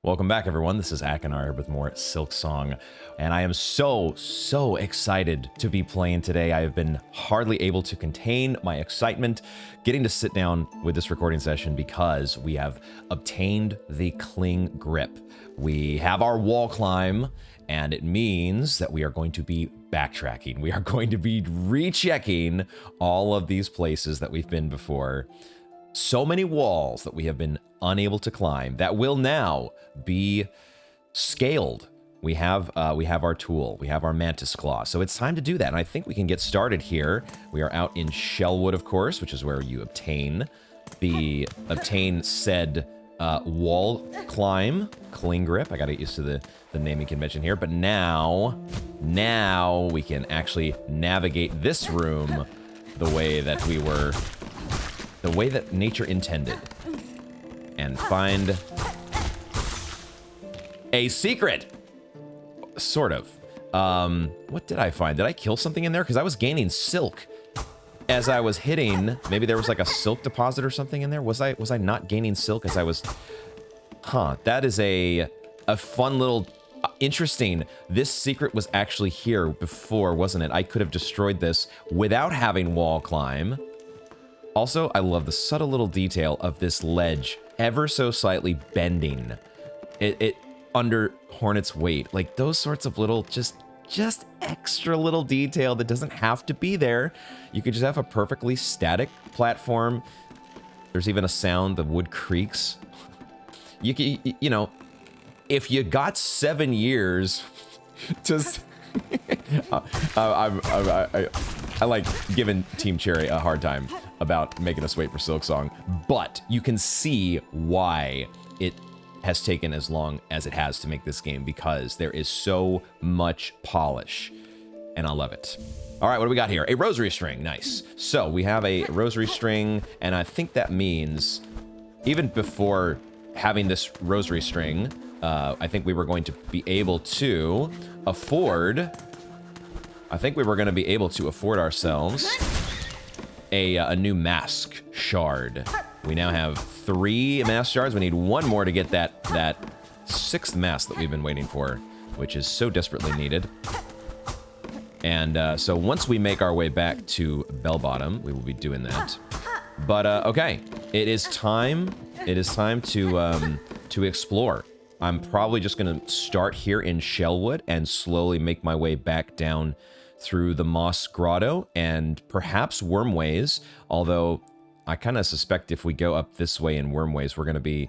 Welcome back, everyone. This is Akinar with more Silksong, and I am so excited to be playing today. I have been hardly able to contain my excitement getting to sit down with this recording session because we have obtained the Cling Grip. We have our wall climb, and it means that we are going to be backtracking. We are going to be rechecking all of these places that we've been before. So many walls that we have been unable to climb that will now be scaled. We have our tool. We have our mantis claw. So it's time to do that. And I think we can get started here. We are out in Shellwood, of course, which is where you obtain said wall cling grip. I got to get used to the naming convention here. But now we can actually navigate this room the way that nature intended, and find a secret, sort of. What did I find? Did I kill something in there? Because I was gaining silk as I was hitting. Maybe there was like a silk deposit or something in there. Was I not gaining silk as I was? That is a fun little interesting. This secret was actually here before, wasn't it? I could have destroyed this without having wall climb. Also, I love the subtle little detail of this ledge ever so slightly bending it under Hornet's weight. Like those sorts of little just extra little detail that doesn't have to be there. You could just have a perfectly static platform. There's even a sound, the wood creaks. You know, if you got 7 years to I like giving Team Cherry a hard time about making us wait for Silksong, but you can see why it has taken as long as it has to make this game, because there is so much polish, and I love it. All right, what do we got here? A rosary string, nice. So we have a rosary string, and I think that means even before having this rosary string, I think we were going to be able to afford ourselves a new mask shard. We now have 3 mask shards. We need 1 more to get that 6th mask that we've been waiting for, which is so desperately needed. And so once we make our way back to Bell Bottom, we will be doing that. But okay, it is time. It is time to explore. I'm probably just gonna start here in Shellwood and slowly make my way back down through the Moss Grotto and perhaps Wormways, although I kind of suspect if we go up this way in Wormways, we're going to be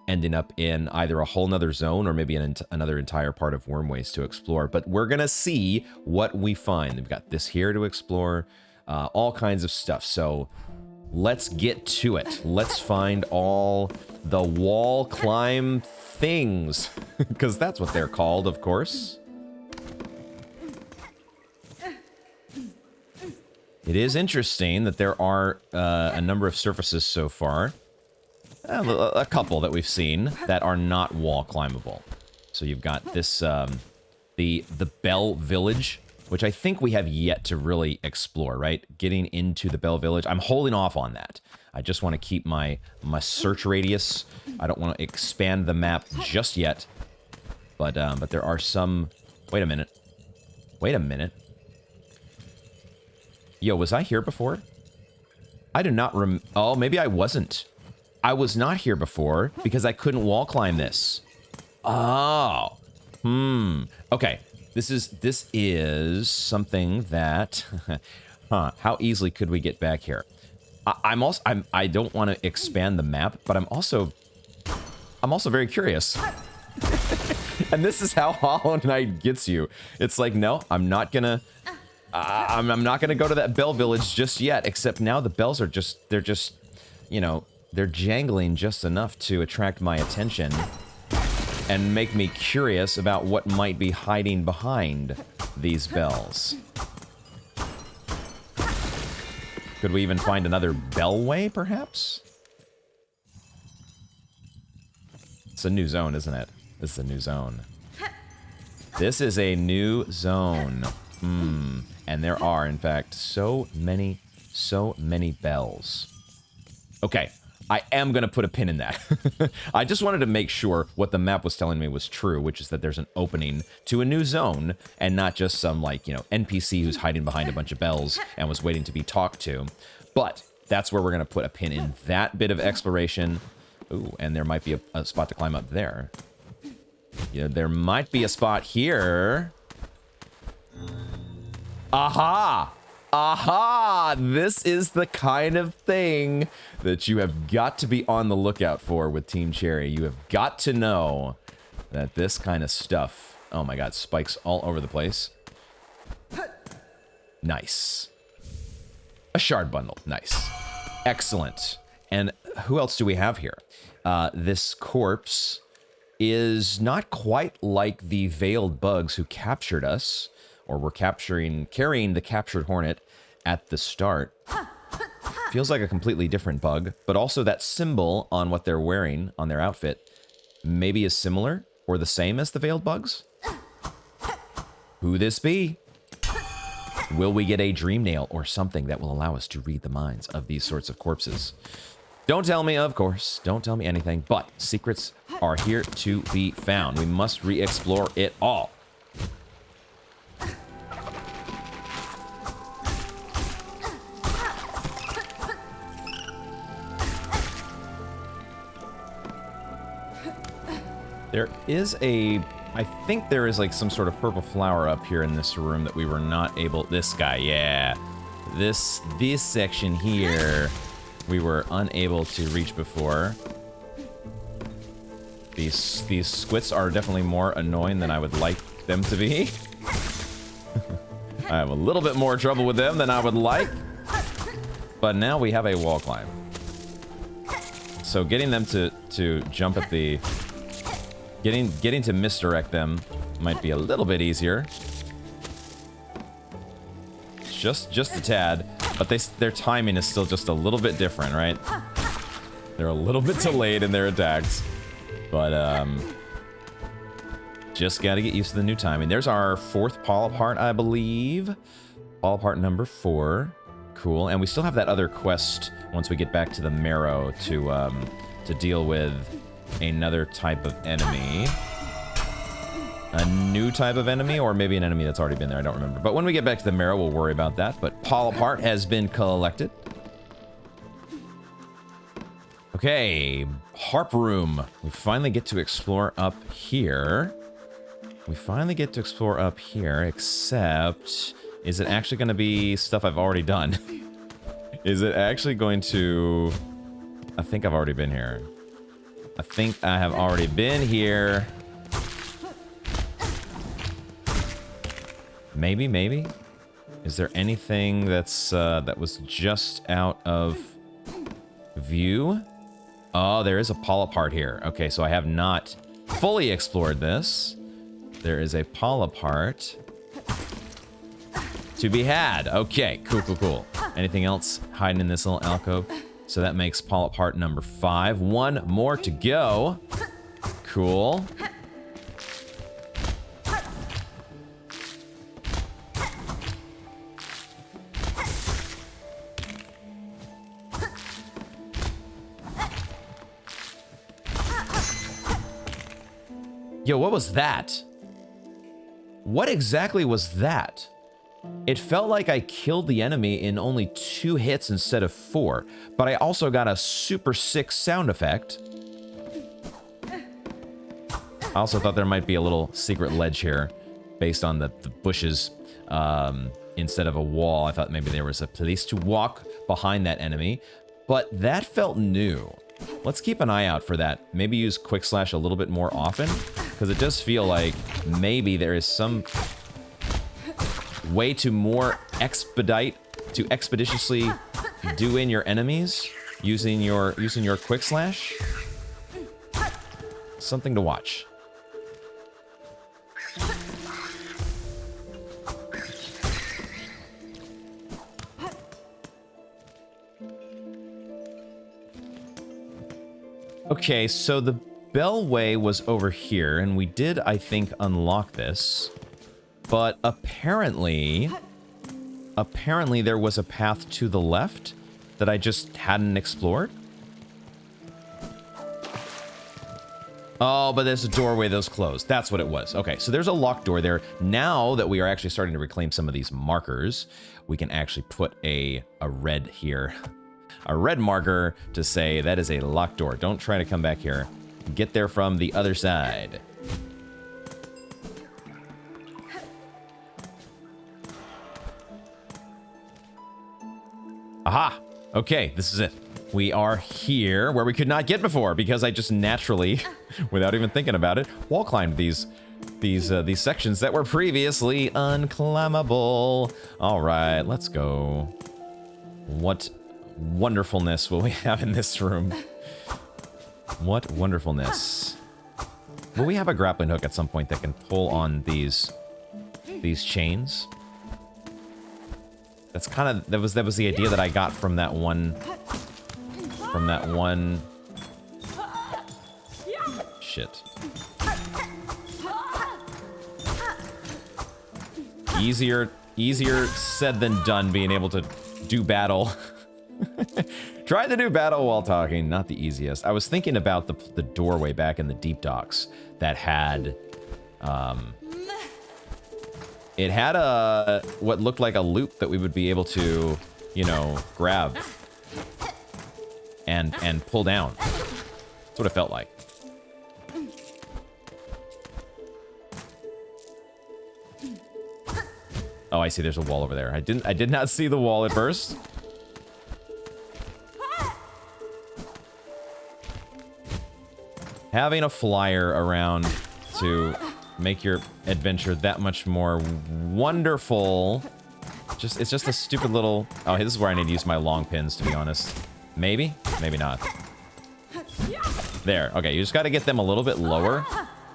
ending up in either a whole nother zone or maybe another entire part of Wormways to explore. But we're going to see what we find. We've got this here to explore, all kinds of stuff. So let's get to it. Let's find all the wall climb things, because that's what they're called, of course. It is interesting that there are a number of surfaces so far, a couple that we've seen that are not wall climbable. So you've got this, the Bell Village, which I think we have yet to really explore, right? Getting into the Bell Village. I'm holding off on that. I just want to keep my search radius. I don't want to expand the map just yet. But there are some... Wait a minute. Yo, was I here before? I do not oh, maybe I wasn't. I was not here before because I couldn't wall climb this. Oh. Okay. This is something that... How easily could we get back here? I don't want to expand the map, but I'm also very curious. And this is how Hollow Knight gets you. It's like, no, I'm not gonna go to that Bell Village just yet, except now the bells are they're jangling just enough to attract my attention and make me curious about what might be hiding behind these bells. Could we even find another bellway, perhaps? It's a new zone, isn't it? This is a new zone. This is a new zone. And there are, in fact, so many bells. Okay, I am going to put a pin in that. I just wanted to make sure what the map was telling me was true, which is that there's an opening to a new zone and not just some, like, you know, NPC who's hiding behind a bunch of bells and was waiting to be talked to. But that's where we're going to put a pin in that bit of exploration. Ooh, and there might be a spot to climb up there. Yeah, there might be a spot here. Aha! Aha! This is the kind of thing that you have got to be on the lookout for with Team Cherry. You have got to know that this kind of stuff... Oh my god, spikes all over the place. Nice. A shard bundle. Nice. Excellent. And who else do we have here? This corpse is not quite like the veiled bugs who captured us, or were carrying the captured hornet at the start. Feels like a completely different bug, but also that symbol on what they're wearing on their outfit maybe is similar or the same as the veiled bugs. Who this be? Will we get a dream nail or something that will allow us to read the minds of these sorts of corpses? Don't tell me, of course. Don't tell me anything, but secrets are here to be found. We must re-explore it all. There is I think there is like some sort of purple flower up here in this room that we were not able, this guy, yeah. This section here, we were unable to reach before. These squits are definitely more annoying than I would like them to be. I have a little bit more trouble with them than I would like. But now we have a wall climb. So getting them to jump at the... Getting to misdirect them might be a little bit easier. Just a tad, but their timing is still just a little bit different, right? They're a little bit delayed in their attacks, but just gotta get used to the new timing. There's our fourth polypart, I believe. Polypart number 4. Cool, and we still have that other quest once we get back to the marrow to deal with another type of enemy. A new type of enemy, or maybe an enemy that's already been there, I don't remember. But when we get back to the marrow, we'll worry about that. But polypart has been collected. Okay, harp room. We finally get to explore up here. Except, is it actually going to be stuff I've already done? Is it actually going to... I think I've already been here. I think I have already been here. Maybe. Is there anything that's that was just out of view? Oh, there is a polypart here. Okay, so I have not fully explored this. There is a polypart to be had. Okay, cool. Anything else hiding in this little alcove? So that makes polypart number 5. One more to go. Cool. Yo, what was that? What exactly was that? It felt like I killed the enemy in only 2 hits instead of 4, but I also got a super sick sound effect. I also thought there might be a little secret ledge here based on the bushes instead of a wall. I thought maybe there was a place to walk behind that enemy, but that felt new. Let's keep an eye out for that. Maybe use quick slash a little bit more often, because it does feel like maybe there is some way to more expeditiously do in your enemies using your quick slash. Something to watch. Okay, so the bellway was over here, and we did, I think, unlock this. But apparently there was a path to the left that I just hadn't explored. Oh, but there's a doorway that was closed. That's what it was. Okay, so there's a locked door there. Now that we are actually starting to reclaim some of these markers, we can actually put a red here. A red marker to say that is a locked door. Don't try to come back here. Get there from the other side. Aha! Okay, this is it. We are here where we could not get before because I just naturally, without even thinking about it, wall climbed these sections that were previously unclimbable. All right, let's go. What wonderfulness will we have in this room? What wonderfulness. Will we have a grappling hook at some point that can pull on these chains? That's kind of, that was the idea that I got from that one shit. Easier said than done being able to do battle. Trying to do battle while talking, not the easiest. I was thinking about the doorway back in the deep docks that had it had a what looked like a loop that we would be able to, you know, grab and pull down. That's what it felt like. Oh, I see there's a wall over there. I did not see the wall at first. Having a flyer around to make your adventure that much more wonderful. It's just a stupid little... Oh, this is where I need to use my long pins, to be honest. Maybe? Maybe not. There. Okay, you just got to get them a little bit lower.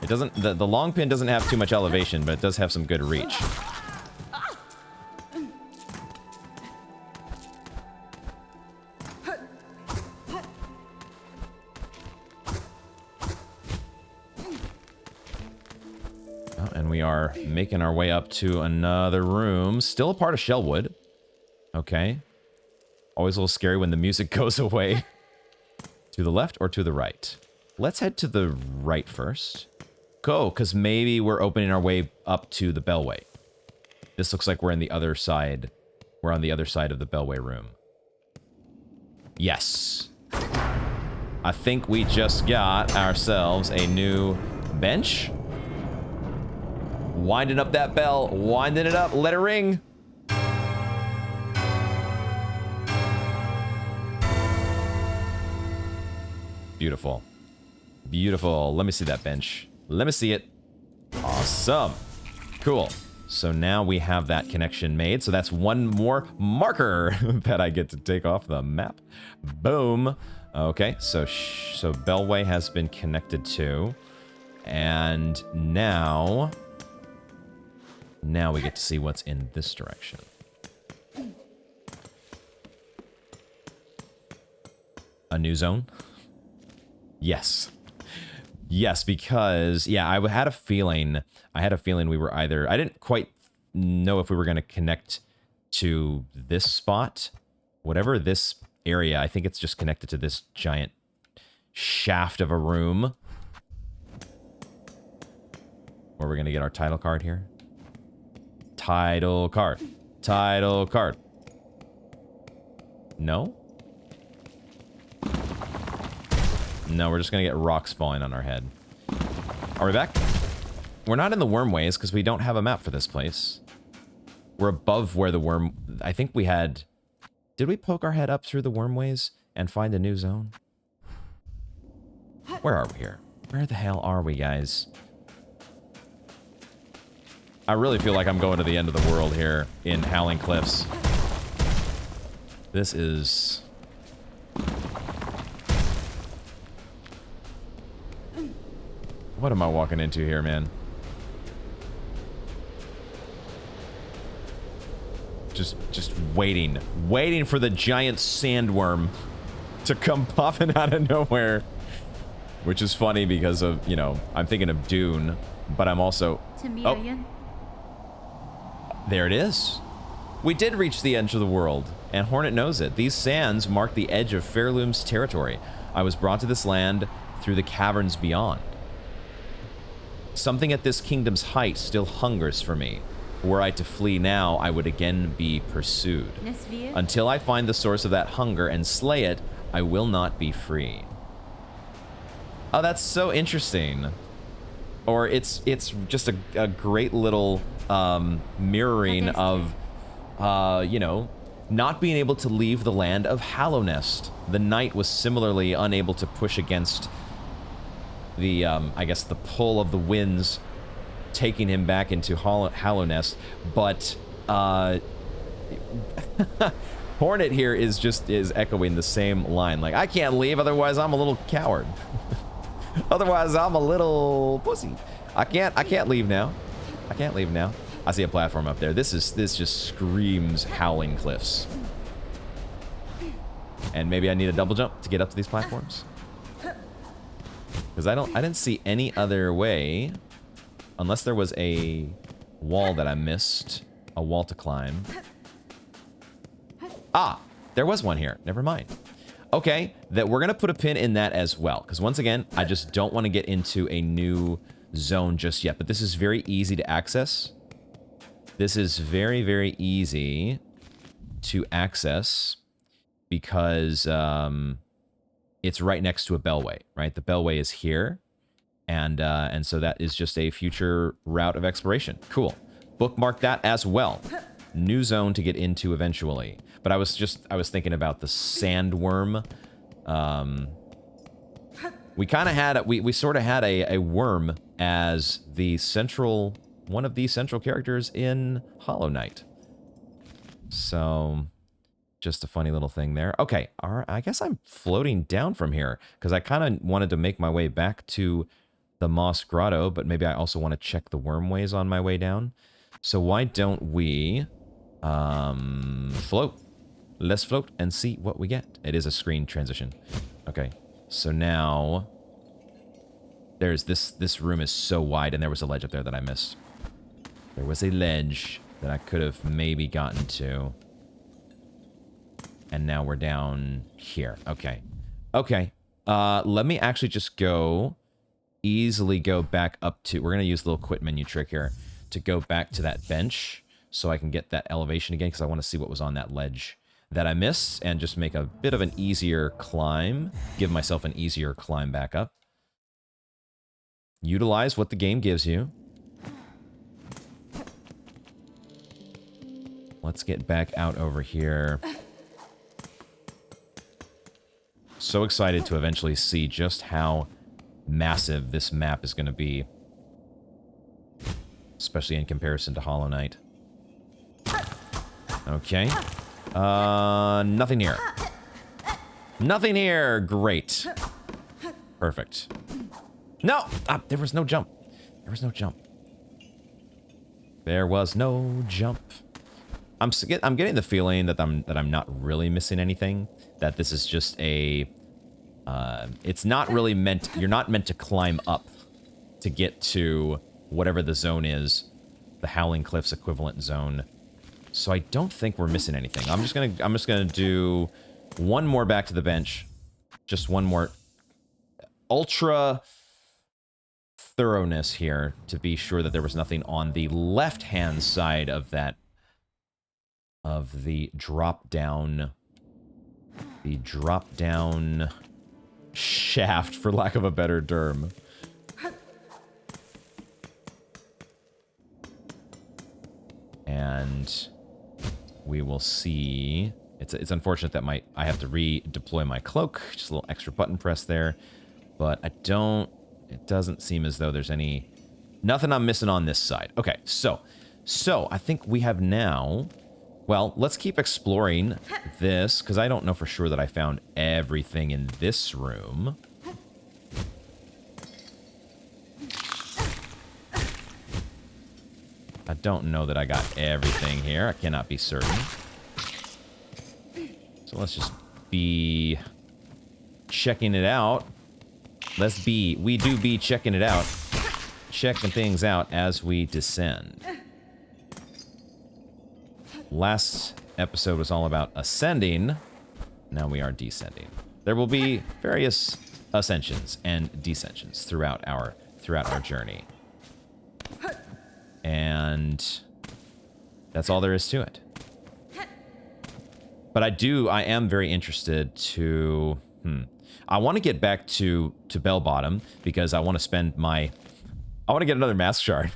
It doesn't... The long pin doesn't have too much elevation, but it does have some good reach. We are making our way up to another room. Still a part of Shellwood. Okay. Always a little scary when the music goes away. To the left or to the right? Let's head to the right first. Go, because maybe we're opening our way up to the Bellway. This looks like we're in the other side. We're on the other side of the Bellway room. Yes. I think we just got ourselves a new bench. Winding up that bell. Winding it up. Let it ring. Beautiful. Beautiful. Let me see that bench. Let me see it. Awesome. Cool. So now we have that connection made. So that's one more marker that I get to take off the map. Boom. Okay. So Bellway has been connected to. And now we get to see what's in this direction. A new zone? Yes. Yes, because, yeah, I had a feeling we were either... I didn't quite know if we were going to connect to this spot. Whatever this area, I think it's just connected to this giant shaft of a room. Where we're going to get our title card here. Title card. Title card. No? No, we're just gonna get rocks falling on our head. Are we back? We're not in the wormways because we don't have a map for this place. We're above where the worm... I think we had... Did we poke our head up through the wormways and find a new zone? Where are we here? Where the hell are we, guys? I really feel like I'm going to the end of the world here in Howling Cliffs. This is... What am I walking into here, man? Just waiting. Waiting for the giant sandworm to come popping out of nowhere. Which is funny because of, you know, I'm thinking of Dune, but I'm also... Oh. There it is. We did reach the edge of the world, and Hornet knows it. These sands mark the edge of Pharloom's territory. I was brought to this land through the caverns beyond. Something at this kingdom's height still hungers for me. Were I to flee now, I would again be pursued. Until I find the source of that hunger and slay it, I will not be free. Oh, that's so interesting. Or it's just a great little mirroring of, you know, not being able to leave the land of Hallownest. The knight was similarly unable to push against the, I guess, the pull of the winds taking him back into Hallownest, but Hornet here is echoing the same line. Like, I can't leave, otherwise I'm a little coward. Otherwise I'm a little pussy. I can't leave now. I can't leave now. I see a platform up there. This just screams Howling Cliffs. And maybe I need a double jump to get up to these platforms. Because I didn't see any other way. Unless there was a wall that I missed. A wall to climb. Ah, there was one here. Never mind. Okay, that we're going to put a pin in that as well. Because once again, I just don't want to get into a new zone just yet. But this is very easy to access. This is very, very easy to access. Because it's right next to a bellway, right? The bellway is here. And so that is just a future route of exploration. Cool. Bookmark that as well. New zone to get into eventually. But I was thinking about the sandworm. We kind of had, we sort of had a worm as the central, one of the central characters in Hollow Knight. So, just a funny little thing there. Okay, I guess I'm floating down from here because I kind of wanted to make my way back to the Moss Grotto, but maybe I also want to check the wormways on my way down. So why don't we float? Let's float and see what we get. It is a screen transition. Okay, so now there's this room is so wide, and there was a ledge up there that I missed. There was a ledge that I could have maybe gotten to. And now we're down here. Okay. Okay. Let me actually just easily go back up to... We're going to use the little quit menu trick here to go back to that bench so I can get that elevation again because I want to see what was on that ledge that I missed and just make a bit of an easier climb. Give myself an easier climb back up. Utilize what the game gives you. Let's get back out over here. So excited to eventually see just how massive this map is going to be. Especially in comparison to Hollow Knight. Okay. Nothing here. Nothing here! Great. Perfect. No! Ah, there was no jump. There was no jump. There was no jump. I'm getting the feeling that I'm not really missing anything. That this is just a... it's not really meant... You're not meant to climb up to get to whatever the zone is. The Howling Cliffs equivalent zone. So I don't think we're missing anything. I'm just gonna do one more back to the bench. Just one more ultra thoroughness here to be sure that there was nothing on the left-hand side of that the drop down shaft, for lack of a better term. And we will see. It's unfortunate that I have to redeploy my cloak. Just a little extra button press there. But it doesn't seem as though there's nothing I'm missing on this side. Okay, so I think we have now... Well, let's keep exploring this, because I don't know for sure that I found everything in this room. I don't know that I got everything here. I cannot be certain. So let's just be checking it out. We do be checking it out. Checking things out as we descend. Last episode was all about ascending. Now we are descending. There will be various ascensions and descensions throughout our journey. And that's all there is to it. But I am very interested to, I want to get back to Bell Bottom because I want to spend I want to get another mask shard.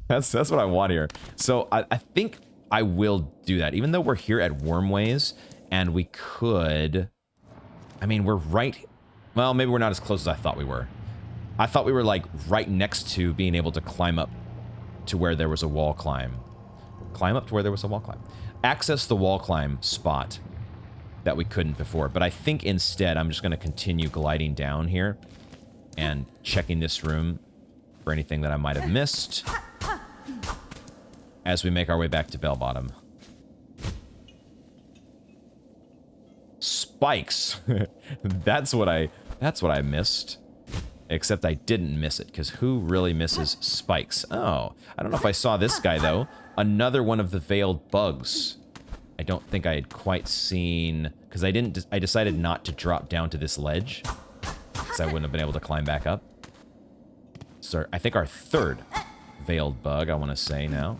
That's what I want here. So I think I will do that, even though we're here at Wormways, and we could, I mean, we're right, well, maybe we're not as close as I thought we were. I thought we were like right next to being able to climb up to where there was a wall climb. Climb up to where there was a wall climb. Access the wall climb spot that we couldn't before. But I think instead I'm just going to continue gliding down here and checking this room for anything that I might have missed as we make our way back to Bell Bottom. Spikes. That's what I missed. Except I didn't miss it, because who really misses spikes? Oh, I don't know if I saw this guy, though. Another one of the veiled bugs. I don't think I had quite seen... Because I decided not to drop down to this ledge. Because I wouldn't have been able to climb back up. So I think our third veiled bug, I want to say now.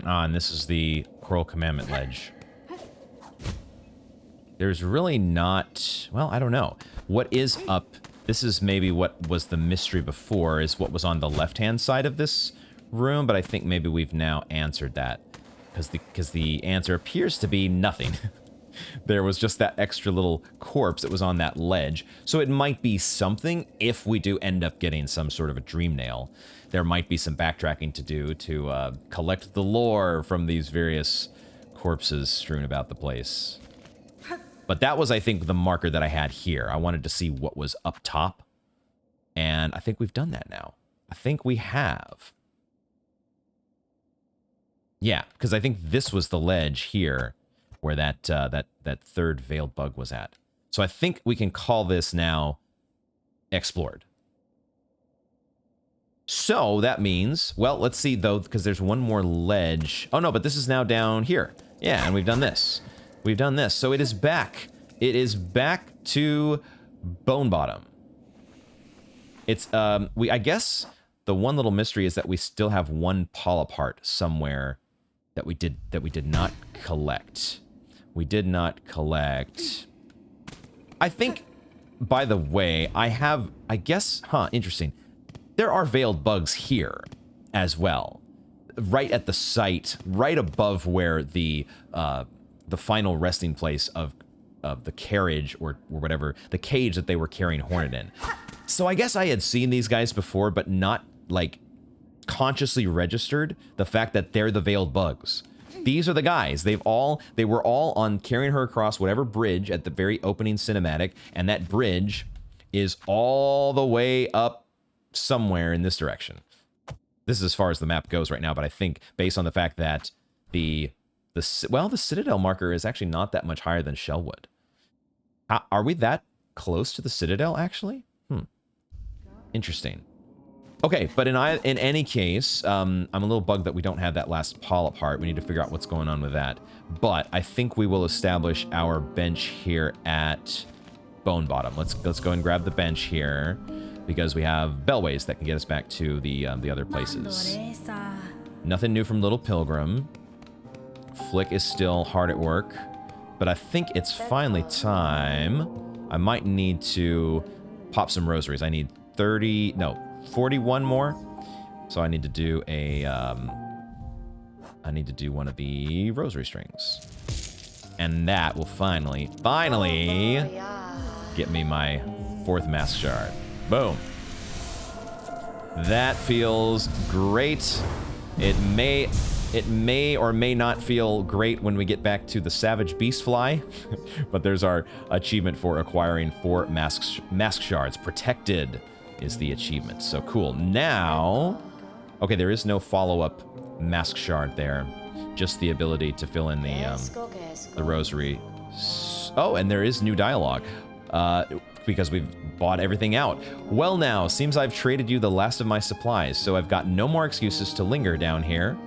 Ah, and this is the Coral Commandment ledge. There's really not... Well, I don't know. What is up... This is maybe what was the mystery before, is what was on the left-hand side of this room, but I think maybe we've now answered that. Because the answer appears to be nothing. There was just that extra little corpse that was on that ledge. So it might be something if we do end up getting some sort of a dream nail. There might be some backtracking to do to collect the lore from these various corpses strewn about the place. But that was, I think, the marker that I had here. I wanted to see what was up top. And I think we've done that now. I think we have. Yeah, because I think this was the ledge here where that third veiled bug was at. So I think we can call this now explored. So that means, well, let's see, though, because there's one more ledge. Oh, no, but this is now down here. Yeah, and we've done this. We've done this. So it is back. It is back to Bone Bottom. It's, I guess the one little mystery is that we still have one polypart somewhere that we did not collect. We did not collect. I think, by the way, I guess, interesting. There are veiled bugs here as well. Right at the site, right above where the final resting place of the carriage or whatever, the cage that they were carrying Hornet in. So I guess I had seen these guys before, but not like consciously registered the fact that they're the veiled bugs. These are the guys. They were all on carrying her across whatever bridge at the very opening cinematic, and that bridge is all the way up somewhere in this direction. This is as far as the map goes right now, but I think based on the fact that the Citadel marker is actually not that much higher than Shellwood. Are we that close to the Citadel, actually? Interesting. Okay, but in any case, I'm a little bugged that we don't have that last polypart. We need to figure out what's going on with that. But I think we will establish our bench here at Bone Bottom. Let's go and grab the bench here, because we have bellways that can get us back to the other places. Nothing new from Little Pilgrim. Flick is still hard at work, but I think it's finally time. I might need to pop some rosaries. I need 41 more. So I need to do one of the rosary strings. And that will finally get me my 4th mask shard. Boom. That feels great. It may or may not feel great when we get back to the Savage Beastfly, but there's our achievement for acquiring 4 mask shards. Protected is the achievement. So cool. Now, okay, there is no follow-up mask shard there, just the ability to fill in the rosary. Oh, and there is new dialogue, because we've bought everything out. Well now, seems I've traded you the last of my supplies, so I've got no more excuses to linger down here.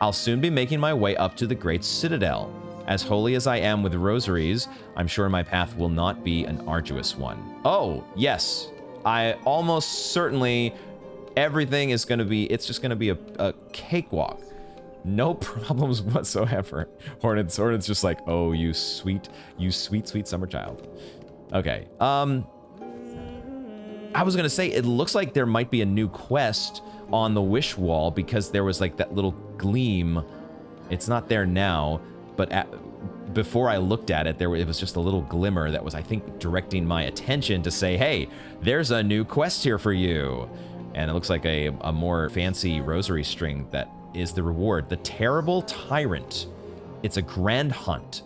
I'll soon be making my way up to the Great Citadel. As holy as I am with rosaries, I'm sure my path will not be an arduous one. Oh, yes. I almost certainly, everything is going to be, it's just going to be a cakewalk. No problems whatsoever. Hornet's just like, oh, you sweet, sweet summer child. Okay. I was going to say, it looks like there might be a new quest on the wish wall because there was like that little gleam. It's not there now, but before I looked at it, it was just a little glimmer that was, I think, directing my attention to say, hey, there's a new quest here for you. And it looks like a more fancy rosary string that is the reward. The Terrible Tyrant. It's a grand hunt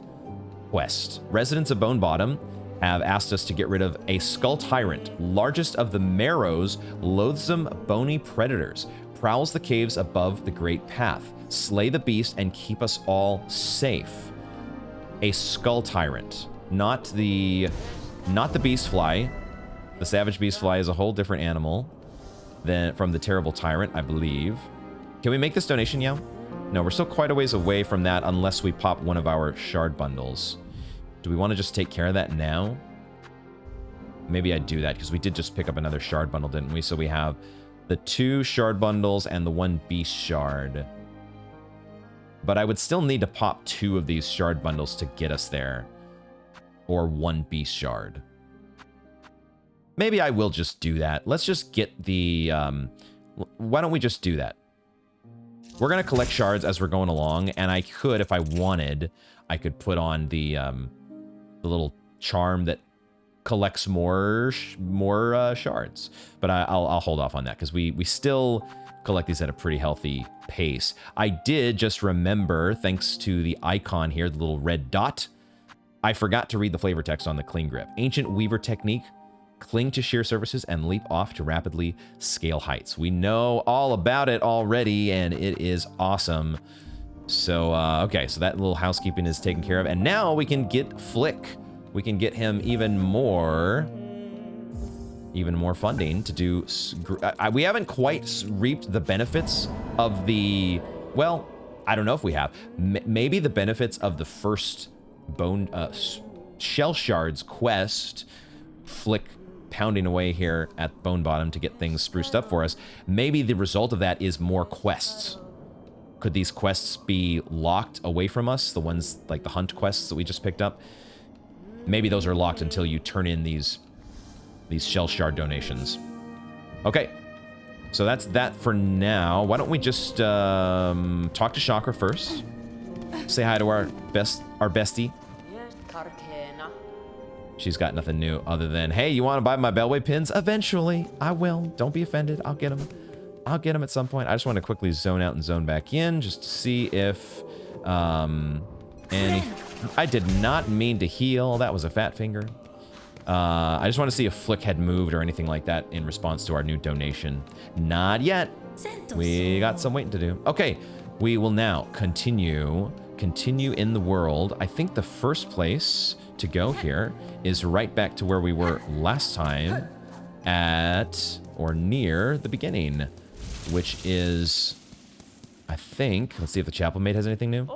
quest. Residents of Bone Bottom have asked us to get rid of a skull tyrant, largest of the Marrow's loathsome bony predators, prowls the caves above the Great Path. Slay the beast and keep us all safe. A skull tyrant, not the beast fly. The savage beast fly is a whole different animal than from the terrible tyrant, I believe. Can we make this donation, Yao? No, we're still quite a ways away from that unless we pop one of our shard bundles. Do we want to just take care of that now? Maybe I'd do that because we did just pick up another shard bundle, didn't we? So we have the 2 shard bundles and the 1 beast shard. But I would still need to pop 2 of these shard bundles to get us there. Or 1 beast shard. Maybe I will just do that. Let's just get the... why don't we just do that? We're going to collect shards as we're going along. And I could, if I wanted, I could put on the little charm that collects more shards. But I'll hold off on that because we still collect these at a pretty healthy pace. I did just remember, thanks to the icon here, the little red dot, I forgot to read the flavor text on the cling grip. Ancient weaver technique, cling to sheer surfaces and leap off to rapidly scale heights. We know all about it already, and it is awesome. So, okay, so that little housekeeping is taken care of. And now we can get Flick. We can get him even more funding to do... we haven't quite reaped the benefits of the... Well, I don't know if we have. Maybe the benefits of the first bone... Shell Shards quest. Flick pounding away here at Bone Bottom to get things spruced up for us. Maybe the result of that is more quests. Could these quests be locked away from us? The ones like the hunt quests that we just picked up? Maybe those are locked until you turn in these shell shard donations. Okay, so that's that for now. Why don't we just talk to Chakra first? Say hi to our bestie. She's got nothing new other than, hey, you want to buy my Bellway pins? Eventually, I will. Don't be offended. I'll get them. I'll get them at some point. I just want to quickly zone out and zone back in just to see if any... I did not mean to heal. That was a fat finger. I just want to see if Flick had moved or anything like that in response to our new donation. Not yet. We got some waiting to do. Okay, we will now continue in the world. I think the first place to go here is right back to where we were last time at or near the beginning, which is, I think, let's see if the chapel maid has anything new.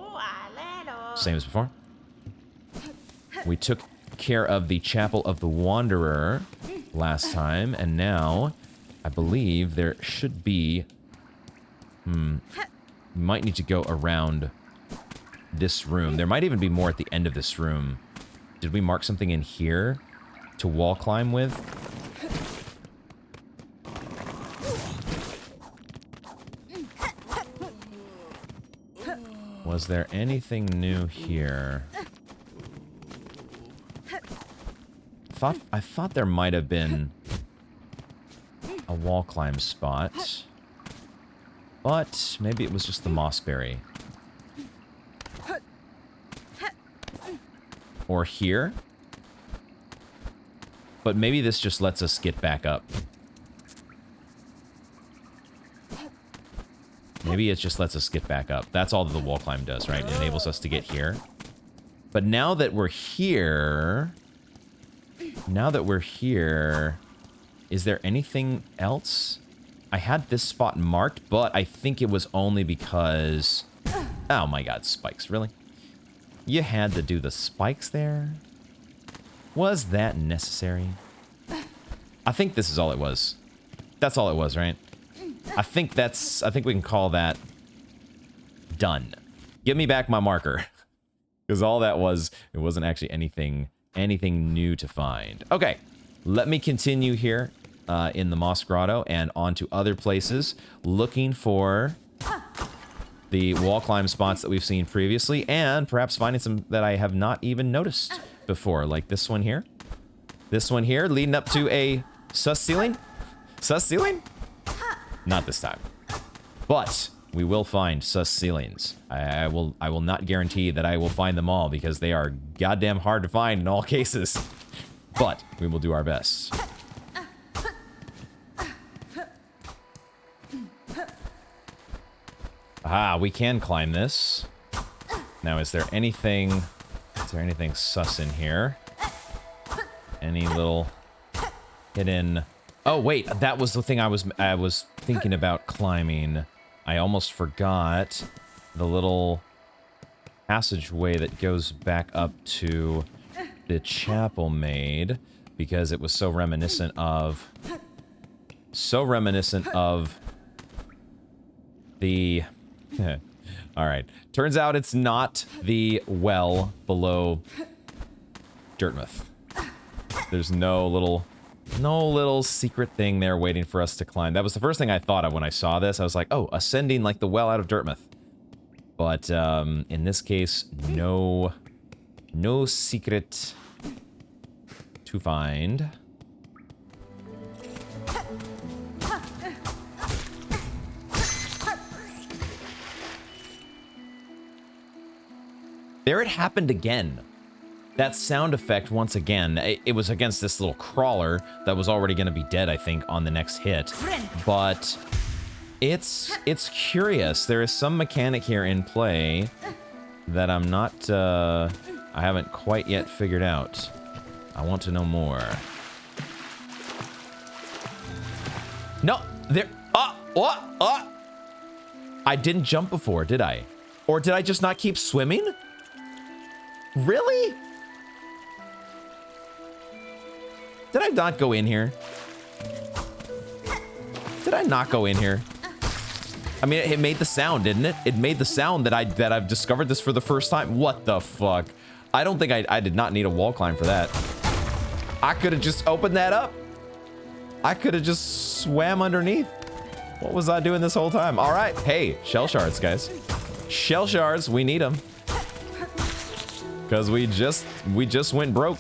Same as before. We took care of the Chapel of the Wanderer last time, and now I believe there should be... we might need to go around this room. There might even be more at the end of this room. Did we mark something in here to wall climb with? Was there anything new here? I thought there might have been a wall climb spot. But maybe it was just the mossberry. Or here. But maybe this just lets us get back up. Maybe it just lets us get back up. That's all that the wall climb does, right? It enables us to get here. But now that we're here... is there anything else? I had this spot marked, but I think it was only because... Oh my god, spikes, really? You had to do the spikes there? Was that necessary? I think this is all it was. That's all it was, right? I think we can call that done. Give me back my marker. Because all that was, it wasn't actually anything new to find. Okay, let me continue here in the Moss Grotto and on to other places, looking for the wall climb spots that we've seen previously, and perhaps finding some that I have not even noticed before, like this one here. This one here, leading up to a sus ceiling. Sus ceiling? Not this time. But we will find sus ceilings. I will not guarantee that I will find them all, because they are goddamn hard to find in all cases. But we will do our best. Aha, we can climb this. Now, is there anything sus in here? Any little hidden... Oh, wait, that was the thing I was thinking about climbing. I almost forgot the little passageway that goes back up to the chapel maid, because it was so reminiscent of the... Alright. Turns out it's not the well below Dirtmouth. There's no little secret thing there waiting for us to climb. That was the first thing I thought of when I saw this. I was like, oh, ascending like the well out of Dirtmouth. But in this case, no secret to find. There it happened again. That sound effect once again. It was against this little crawler that was already going to be dead, I think, on the next hit. But it's curious. There is some mechanic here in play that I'm not, I haven't quite yet figured out. I want to know more. No, there, I didn't jump before, did I? Or did I just not keep swimming? Really? Did I not go in here? Did I not go in here? I mean, it made the sound, didn't it? It made the sound that I've discovered this for the first time. What the fuck? I don't think I did not need a wall climb for that. I could have just opened that up. I could have just swam underneath. What was I doing this whole time? All right. Hey, shell shards, guys. Shell shards, we need them. Because we just went broke.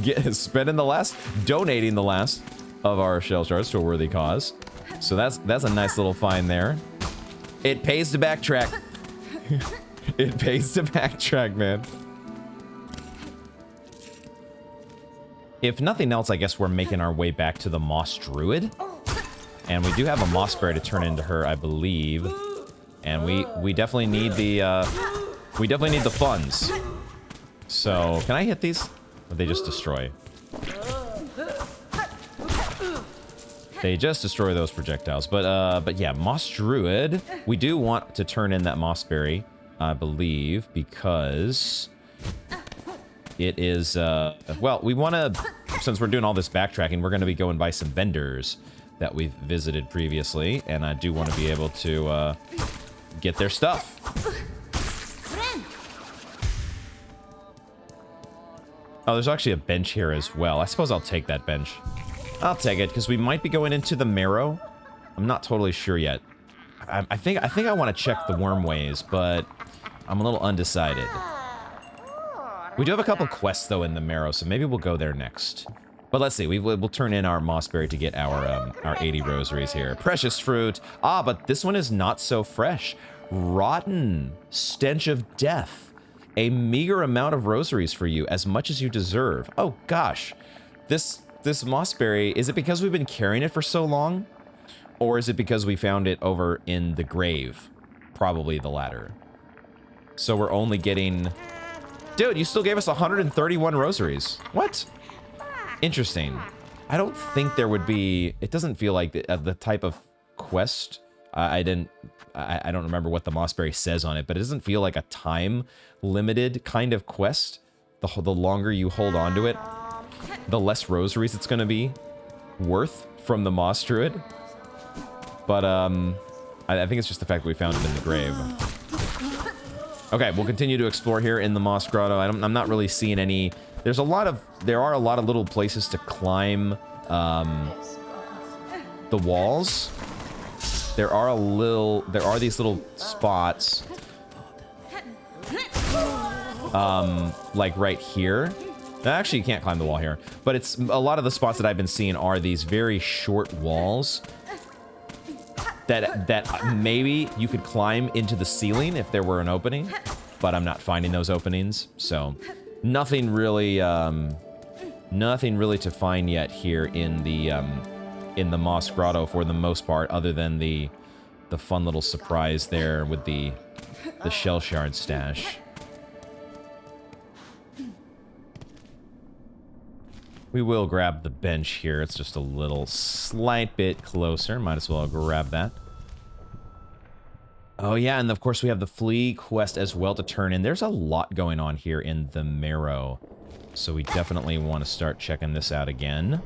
Donating the last of our shell shards to a worthy cause. So that's a nice little find there. It pays to backtrack. It pays to backtrack, man. If nothing else, I guess we're making our way back to the Moss Druid. And we do have a moss berry to turn into her, I believe. And we definitely need the funds. So, can I hit these? Or they just destroy? They just destroy those projectiles. But yeah, Moss Druid. We do want to turn in that moss berry, I believe, because it is, well, we want to, since we're doing all this backtracking, we're going to be going by some vendors that we've visited previously, and I do want to be able to get their stuff. Oh, there's actually a bench here as well. I suppose I'll take that bench. I'll take it, because we might be going into the marrow. I'm not totally sure yet. I think I want to check the wormways, but I'm a little undecided. We do have a couple quests, though, in the marrow, so maybe we'll go there next. But let's see. We'll turn in our mossberry to get our 80 rosaries here. Precious fruit. Ah, but this one is not so fresh. Rotten. Stench of death. A meager amount of rosaries for you, as much as you deserve. Oh, gosh. This mossberry, is it because we've been carrying it for so long? Or is it because we found it over in the grave? Probably the latter. So we're only getting... Dude, you still gave us 131 rosaries. What? Interesting. I don't think there would be... It doesn't feel like the type of quest I don't remember what the mossberry says on it, but it doesn't feel like a time limited kind of quest. The longer you hold on to it, the less rosaries it's going to be worth from the moss druid. But I think it's just the fact that we found it in the grave. Okay, we'll continue to explore here in the moss grotto. I'm not really seeing any. There are a lot of little places to climb the walls. There are these little spots, like right here. Actually, you can't climb the wall here, but it's a lot of the spots that I've been seeing are these very short walls that maybe you could climb into the ceiling if there were an opening, but I'm not finding those openings, so nothing really to find yet here in the moss grotto for the most part, other than the fun little surprise there with the shell shard stash. We will grab the bench here. It's just a little slight bit closer. Might as well grab that. Oh yeah, and of course we have the flea quest as well to turn in. There's a lot going on here in the marrow, so we definitely want to start checking this out again.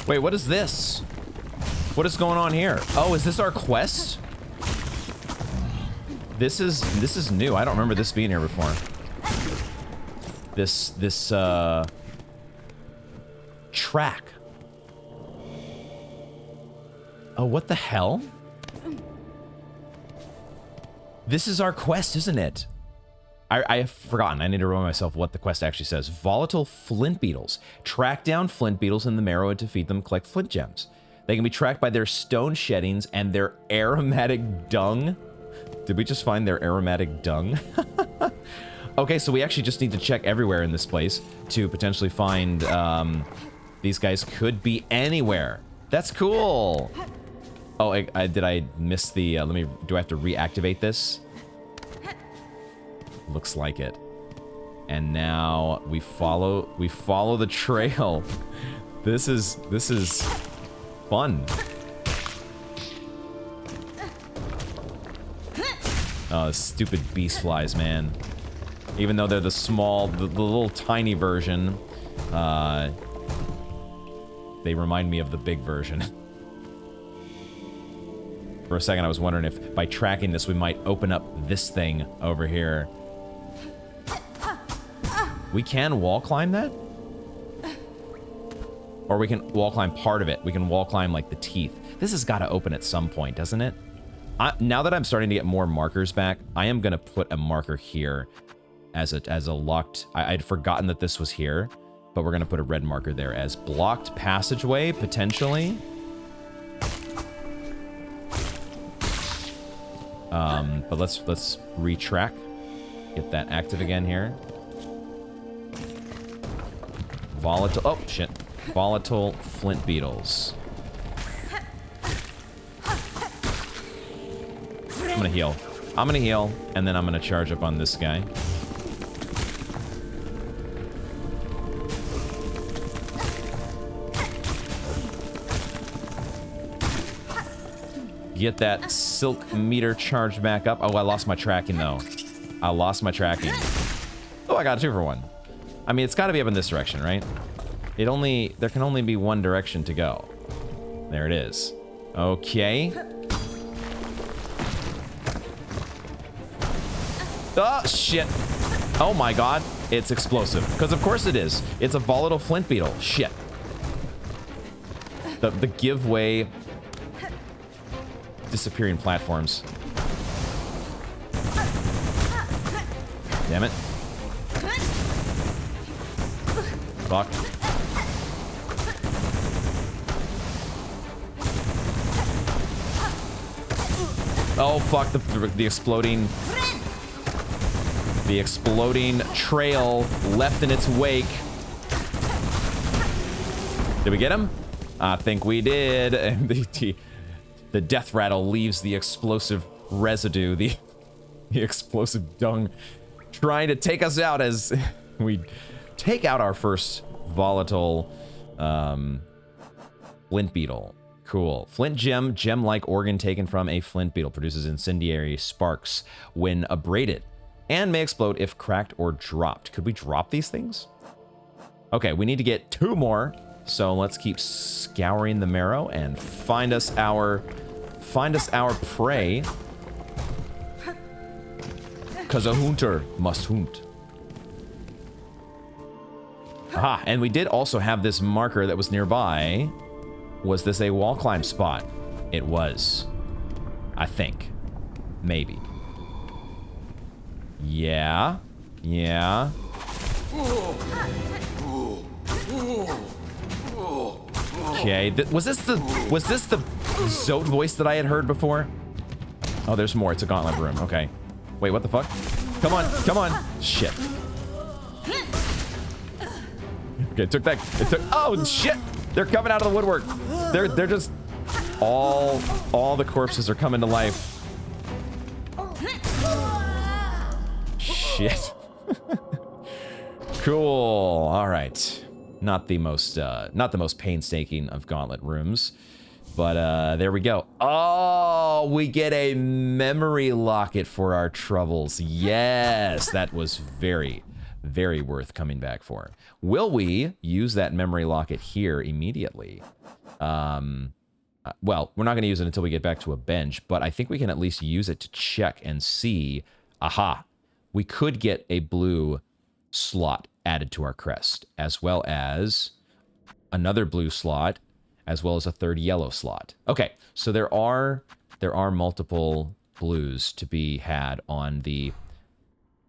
Wait, what is this? What is going on here? Oh, is this our quest? This is new. I don't remember this being here before. This track. Oh, what the hell? This is our quest, isn't it? I have forgotten. I need to remind myself what the quest actually says. Volatile flint beetles. Track down flint beetles in the marrow and defeat them. Collect flint gems. They can be tracked by their stone sheddings and their aromatic dung. Did we just find their aromatic dung? Okay, so we actually just need to check everywhere in this place to potentially find, these guys could be anywhere. That's cool. Oh, did I miss the, do I have to reactivate this? Looks like it. And now we follow the trail. This is fun. Oh, stupid beast flies, man. Even though they're the little tiny version, they remind me of the big version. For a second, I was wondering if by tracking this, we might open up this thing over here. We can wall climb that? Or we can wall climb part of it. We can wall climb, like, the teeth. This has got to open at some point, doesn't it? Now that I'm starting to get more markers back, I am going to put a marker here as a locked... I'd forgotten that this was here, but we're going to put a red marker there as blocked passageway, potentially. But let's retrack. Get that active again here. Volatile... Oh, shit. Volatile flint beetles. I'm gonna heal. I'm gonna heal, and then I'm gonna charge up on this guy. Get that silk meter charged back up. Oh, I lost my tracking, though. I lost my tracking. Oh, I got a 2 for 1. I mean, it's gotta be up in this direction, right? There can only be one direction to go. There it is. Okay. Oh, shit. Oh my god. It's explosive. Because of course it is. It's a volatile flint beetle. Shit. The giveaway disappearing platforms. Damn it. Fuck. Oh, fuck. The exploding... The exploding trail left in its wake. Did we get him? I think we did. And the death rattle leaves the explosive residue, the explosive dung, trying to take us out as we take out our first volatile flint beetle. Cool. Flint gem, gem-like organ taken from a flint beetle, produces incendiary sparks when abraded and may explode if cracked or dropped. Could we drop these things? Okay, we need to get 2 more. So let's keep scouring the marrow and find us our prey. Cause a hunter must hunt. Aha, and we did also have this marker that was nearby. Was this a wall climb spot? It was. I think. Maybe. Yeah. Yeah. Okay, was this the Zote voice that I had heard before? Oh, there's more. It's a gauntlet room. Okay. Wait, what the fuck? Come on, come on. Shit. Okay, it took. Oh shit! They're coming out of the woodwork. They're just all the corpses are coming to life. Shit. Cool. All right. Not the most painstaking of gauntlet rooms, but there we go. Oh, we get a memory locket for our troubles. Yes, that was very, very worth coming back for. Will we use that memory locket here immediately? Well, we're not going to use it until we get back to a bench, but I think we can at least use it to check and see. Aha, we could get a blue slot added to our crest, as well as another blue slot, as well as a 3rd yellow slot. Okay, so there are multiple blues to be had on the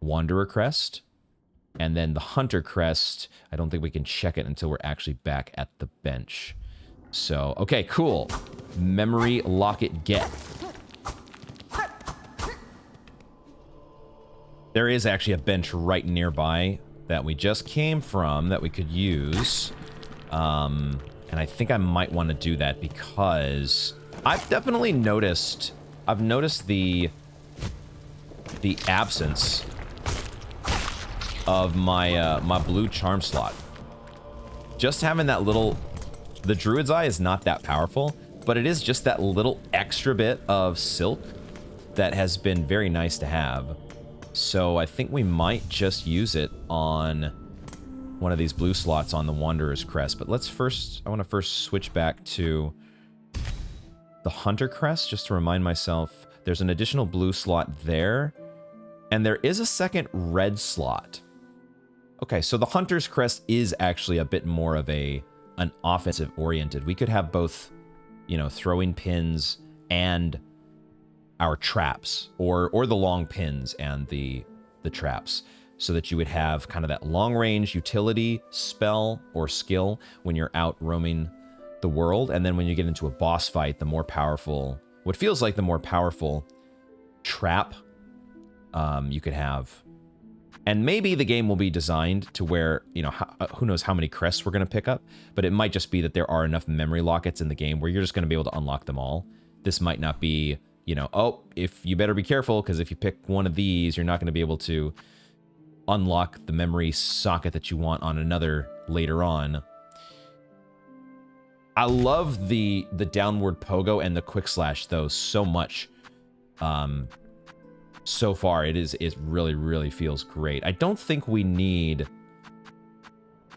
Wanderer crest, and then the Hunter crest. I don't think we can check it until we're actually back at the bench. So, okay, cool. Memory locket get. There is actually a bench right nearby that we just came from that we could use. And I think I might want to do that because I've definitely noticed, the absence of my my blue charm slot. Just having that little, the Druid's Eye is not that powerful, but it is just that little extra bit of silk that has been very nice to have. So I think we might just use it on one of these blue slots on the Wanderer's crest. But let's first, I want to first switch back to the Hunter crest, just to remind myself there's an additional blue slot there. And there is a second red slot. Okay, so the Hunter's crest is actually a bit more of an offensive oriented. We could have both, you know, throwing pins and our traps, or the long pins and the traps, so that you would have kind of that long range utility spell or skill when you're out roaming the world, and then when you get into a boss fight, the more powerful, what feels like the more powerful trap you could have. And maybe the game will be designed to where, you know, who knows how many crests we're going to pick up, but it might just be that there are enough memory lockets in the game where you're just going to be able to unlock them all. This might not be, you know, oh, if you better be careful, because if you pick one of these, you're not going to be able to unlock the memory socket that you want on another later on. I love the downward pogo and the quick slash, though, so much. So far, it really, really feels great. I don't think we need...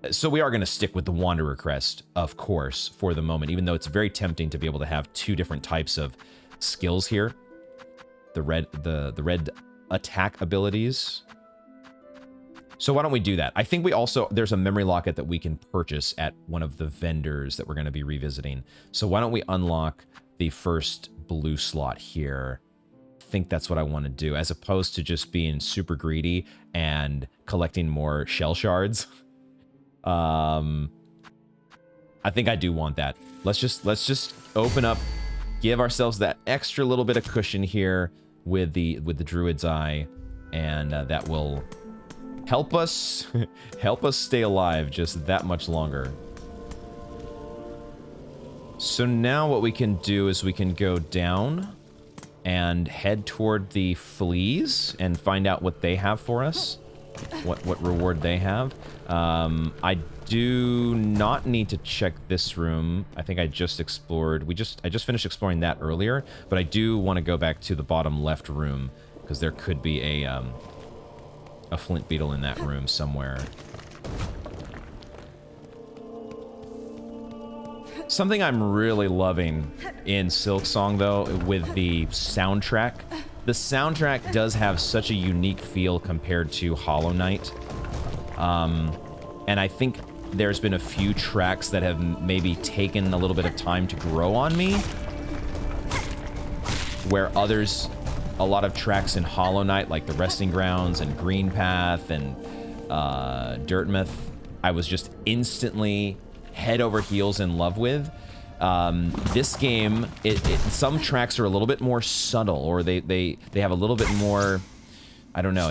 So we are going to stick with the Wanderer crest, of course, for the moment, even though it's very tempting to be able to have 2 different types of skills here. The red attack abilities. So why don't we do that? I think we also, there's a memory locket that we can purchase at one of the vendors that we're going to be revisiting. So why don't we unlock the first blue slot here? I think that's what I want to do, as opposed to just being super greedy and collecting more shell shards. I think I do want that. Let's just open up, give ourselves that extra little bit of cushion here with the Druid's Eye, and that will help us stay alive just that much longer. So now what we can do is we can go down and head toward the fleas and find out what they have for us. what reward they have. I do not need to check this room. I think I just explored. I just finished exploring that earlier, but I do want to go back to the bottom left room because there could be a flint beetle in that room somewhere. Something I'm really loving in Silksong, though, with the soundtrack. The soundtrack does have such a unique feel compared to Hollow Knight. And I think there's been a few tracks that have maybe taken a little bit of time to grow on me. Where others, a lot of tracks in Hollow Knight, like the Resting Grounds and Green Path and Dirtmouth, I was just instantly head over heels in love with. This game, some tracks are a little bit more subtle, or they have a little bit more, I don't know,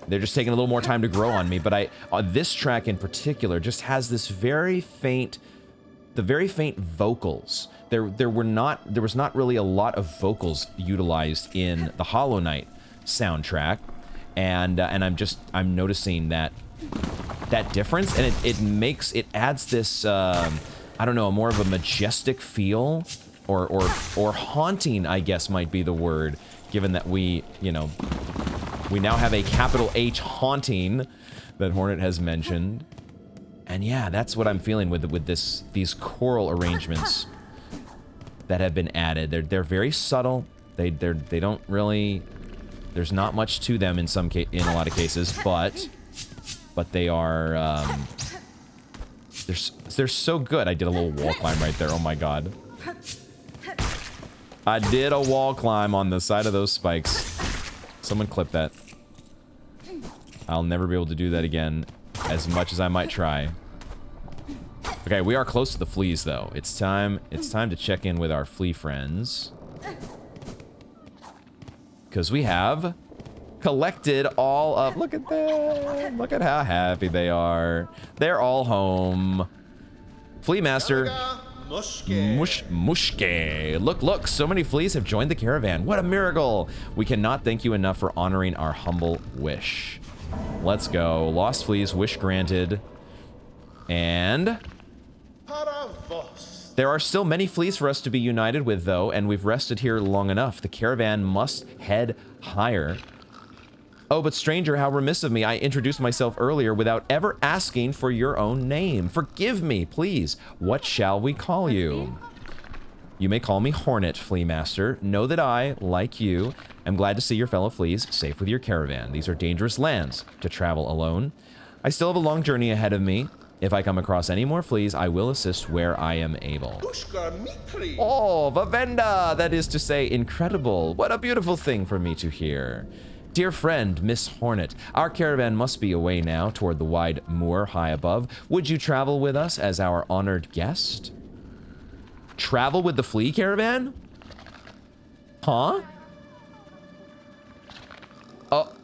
they're just taking a little more time to grow on me. But this track in particular just has this very faint vocals. There was not really a lot of vocals utilized in the Hollow Knight soundtrack, and I'm noticing that difference, and it adds this I don't know, more of a majestic feel, or haunting, I guess might be the word, given that we now have a capital H haunting that Hornet has mentioned. And yeah, that's what I'm feeling with these choral arrangements that have been added. They're very subtle. They don't really, there's not much to them in a lot of cases, but they are they're so good. I did a little wall climb right there. Oh my god. I did a wall climb on the side of those spikes. Someone clip that. I'll never be able to do that again, as much as I might try. Okay, we are close to the fleas, though. It's time to check in with our flea friends. Because we have collected all of... Look at them! Look at how happy they are. They're all home. Flea Master... Mushke. Look, so many fleas have joined the caravan. What a miracle! We cannot thank you enough for honoring our humble wish. Let's go. Lost fleas, wish granted. And... there are still many fleas for us to be united with, though, and we've rested here long enough. The caravan must head higher. Oh, but stranger, how remiss of me. I introduced myself earlier without ever asking for your own name. Forgive me, please. What shall we call you? You may call me Hornet, Flea Master. Know that I, like you, am glad to see your fellow fleas safe with your caravan. These are dangerous lands to travel alone. I still have a long journey ahead of me. If I come across any more fleas, I will assist where I am able. Oh, Vavenda! That is to say, incredible. What a beautiful thing for me to hear. Dear friend, Miss Hornet, our caravan must be away now toward the wide moor high above. Would you travel with us as our honored guest? Travel with the flea caravan? Huh?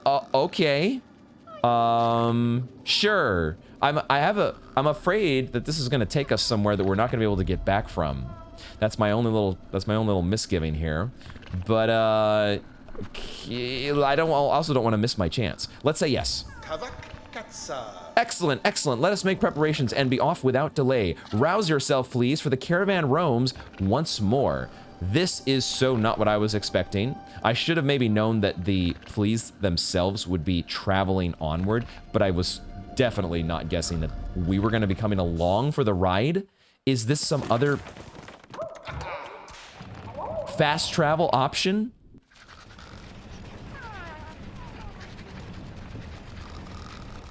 Okay. Sure. I'm afraid that this is gonna take us somewhere that we're not gonna be able to get back from. That's my only little misgiving here. But I also don't want to miss my chance. Let's say yes. Excellent, excellent. Let us make preparations and be off without delay. Rouse yourself, fleas, for the caravan roams once more. This is so not what I was expecting. I should have maybe known that the fleas themselves would be traveling onward, but I was definitely not guessing that we were going to be coming along for the ride. Is this some other fast travel option?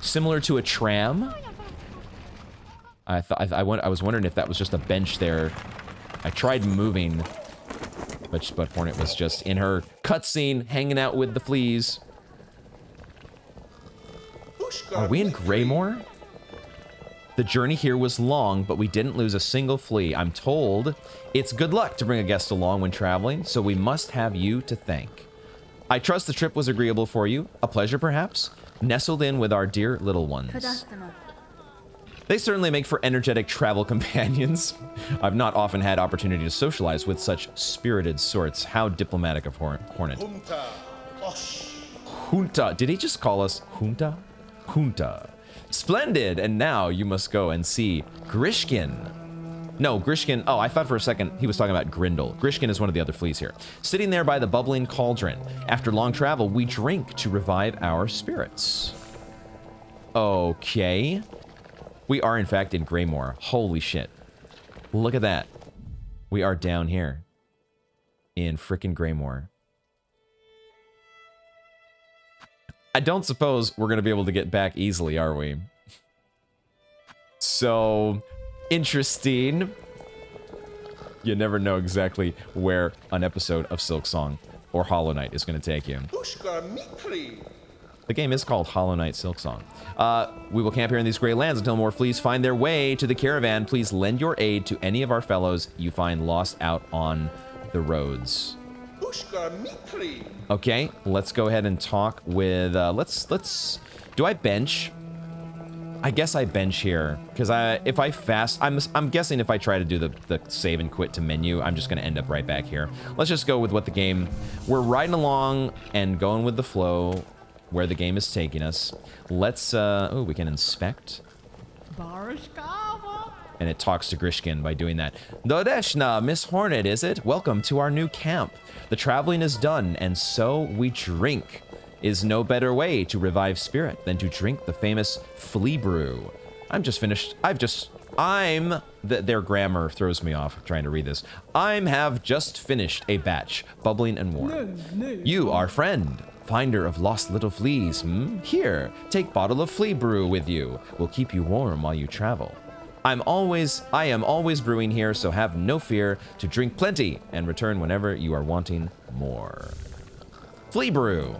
Similar to a tram? I was wondering if that was just a bench there. I tried moving, but Hornet was just in her cutscene, hanging out with the fleas. Are we in Greymore? The journey here was long, but we didn't lose a single flea. I'm told it's good luck to bring a guest along when traveling, so we must have you to thank. I trust the trip was agreeable for you. A pleasure, perhaps? Nestled in with our dear little ones. They certainly make for energetic travel companions. I've not often had opportunity to socialize with such spirited sorts. How diplomatic of Hornet. Junta. Did he just call us Junta? Junta. Splendid. And now you must go and see Grishkin. No, Grishkin. Oh, I thought for a second he was talking about Grindel. Grishkin is one of the other fleas here. Sitting there by the bubbling cauldron. After long travel, we drink to revive our spirits. Okay. We are, in fact, in Greymoor. Holy shit. Look at that. We are down here. In frickin' Greymoor. I don't suppose we're going to be able to get back easily, are we? So, interesting. You never know exactly where an episode of Silksong or Hollow Knight is going to take you. The game is called Hollow Knight Silksong. We will camp here in these gray lands until more fleas find their way to the caravan. Please lend your aid to any of our fellows you find lost out on the roads. Okay, let's go ahead and talk with, do I bench? I guess I bench here, because if I fast, I'm guessing if I try to do the save and quit to menu, I'm just going to end up right back here. Let's just go with what the game, we're riding along and going with the flow where the game is taking us. Let's, oh, we can inspect. And it talks to Grishkin by doing that. Dodeshna, Miss Hornet, is it? Welcome to our new camp. The traveling is done, and so we drink. Is no better way to revive spirit than to drink the famous flea brew. I'm just finished. Their grammar throws me off trying to read this. Have just finished a batch, bubbling and warm. You, our friend, finder of lost little fleas, Here, take bottle of flea brew with you. Will keep you warm while you travel. I am always brewing here, so have no fear to drink plenty and return whenever you are wanting more. Flea brew.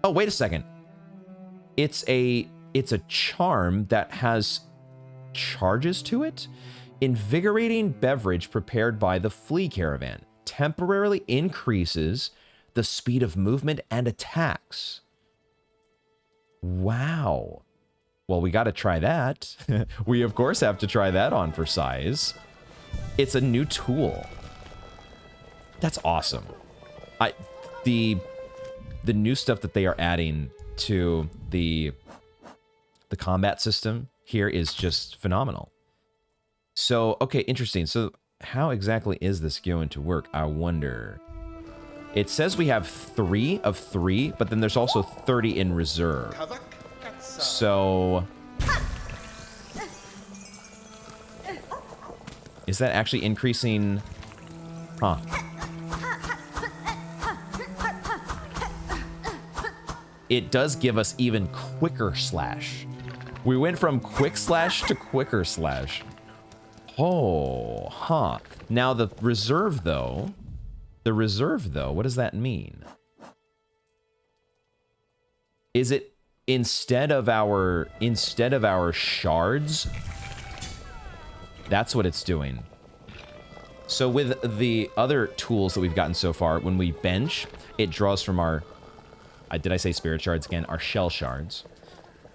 Oh, wait a second. It's a charm that has charges to it. Invigorating beverage prepared by the flea caravan temporarily increases the speed of movement and attacks. Wow. Well, we got to try that. We, of course, have to try that on for size. It's a new tool. That's awesome. The new stuff that they are adding to the combat system here is just phenomenal. So, okay, interesting. So, how exactly is this going to work? I wonder. It says we have 3 of 3, but then there's also 30 in reserve. So, is that actually increasing? Huh. It does give us even quicker slash. We went from quick slash to quicker slash. Oh, huh. Now the reserve though, what does that mean? Is it instead of our shards? That's what it's doing. So with the other tools that we've gotten so far, when we bench, it draws from our, did I say spirit shards again? Our shell shards.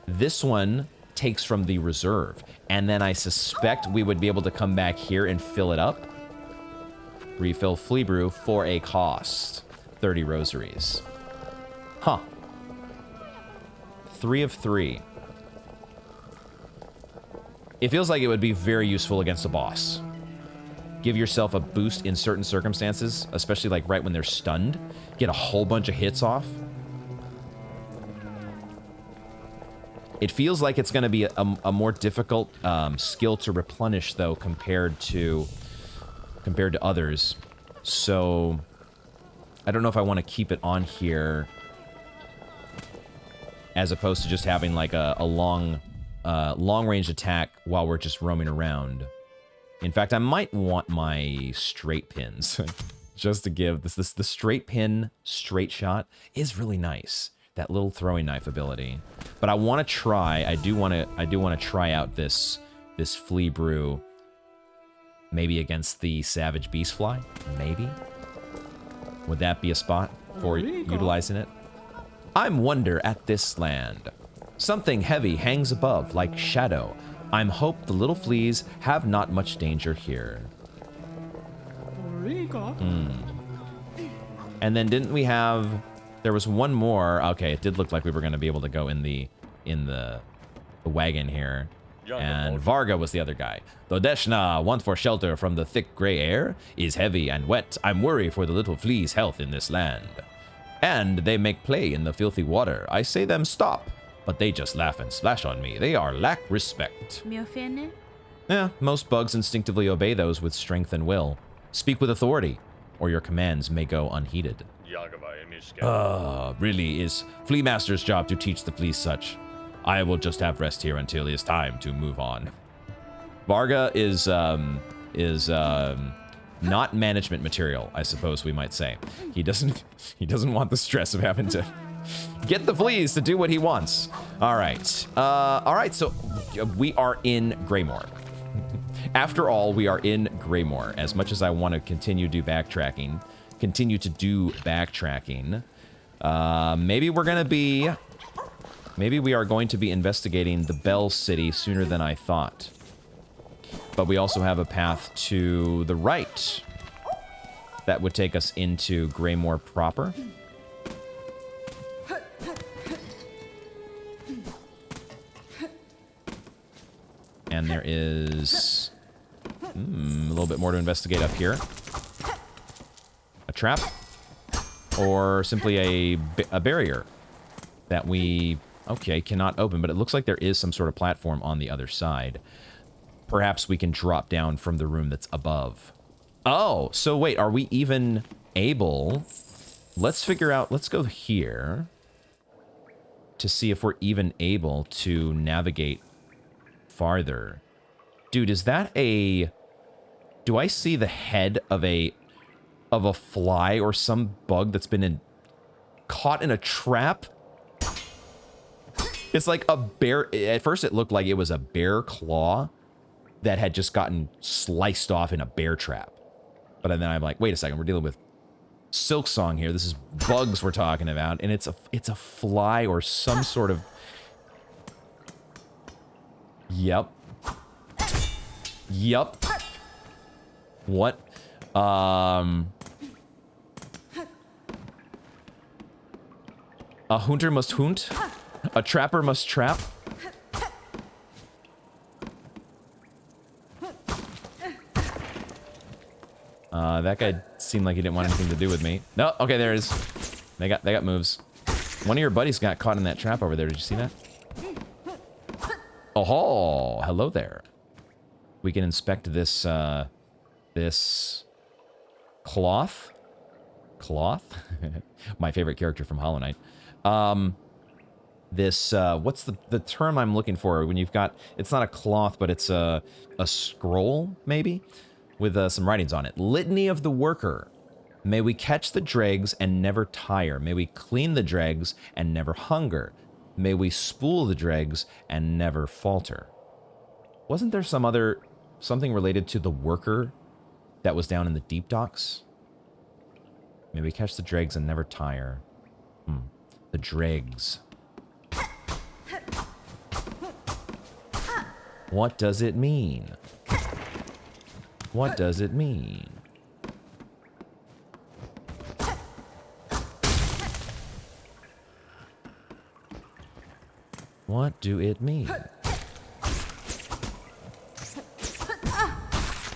This one takes from the reserve. And then I suspect we would be able to come back here and fill it up. Refill flea brew for a cost. 30 rosaries. Huh. 3 of 3. It feels like it would be very useful against a boss. Give yourself a boost in certain circumstances, especially like right when they're stunned. Get a whole bunch of hits off. It feels like it's going to be a more difficult skill to replenish, though, compared to others. So I don't know if I want to keep it on here as opposed to just having like a long range attack while we're just roaming around. In fact, I might want my straight pins just to give this the straight pin straight shot is really nice. That little throwing knife ability. But I want to try, I do want to try out this flea brew maybe against the savage beast fly, maybe. Would that be a spot for utilizing it? I'm wonder at this land. Something heavy hangs above like shadow. I'm hope the little fleas have not much danger here. And then didn't we have There was one more. Okay, it did look like we were going to be able to go in the wagon here. And Varga was the other guy. The Deshna want for shelter from the thick gray air is heavy and wet. I'm worried for the little flea's health in this land. And they make play in the filthy water. I say them stop, but they just laugh and splash on me. They are lack respect. Yeah, most bugs instinctively obey those with strength and will. Speak with authority, or your commands may go unheeded. Really is Flea Master's job to teach the fleas such. I will just have rest here until it is time to move on. Varga is not management material, I suppose we might say. He doesn't want the stress of having to get the fleas to do what he wants. All right, so we are in Greymore. After all, we are in Greymore. As much as I want to continue to do backtracking, maybe we are going to be investigating the Bell City sooner than I thought. But we also have a path to the right that would take us into Greymore proper. And there is a little bit more to investigate up here. A trap, or simply a barrier that we, okay, cannot open, but it looks like there is some sort of platform on the other side. Perhaps we can drop down from the room that's above. Oh, so wait, are we even able? Let's figure out, let's go here to see if we're even able to navigate farther. Dude, is that a, do I see the head of a fly or some bug that's been caught in a trap? It's like a bear. At first it looked like it was a bear claw that had just gotten sliced off in a bear trap. But then I'm like, wait a second, we're dealing with Silksong here. This is bugs we're talking about, and it's a fly or some sort of. Yep. What? A hunter must hunt. A trapper must trap. That guy seemed like he didn't want anything to do with me. No, okay, there it is. They got moves. One of your buddies got caught in that trap over there. Did you see that? Oh, hello there. We can inspect this, this cloth. Cloth? My favorite character from Hollow Knight. This, what's the term I'm looking for when you've got, it's not a cloth, but it's a scroll, maybe? With some writings on it. Litany of the Worker. May we catch the dregs and never tire. May we clean the dregs and never hunger. May we spool the dregs and never falter. Wasn't there something related to the worker that was down in the deep docks? May we catch the dregs and never tire. The dregs. What does it mean? What does it mean? What do it mean?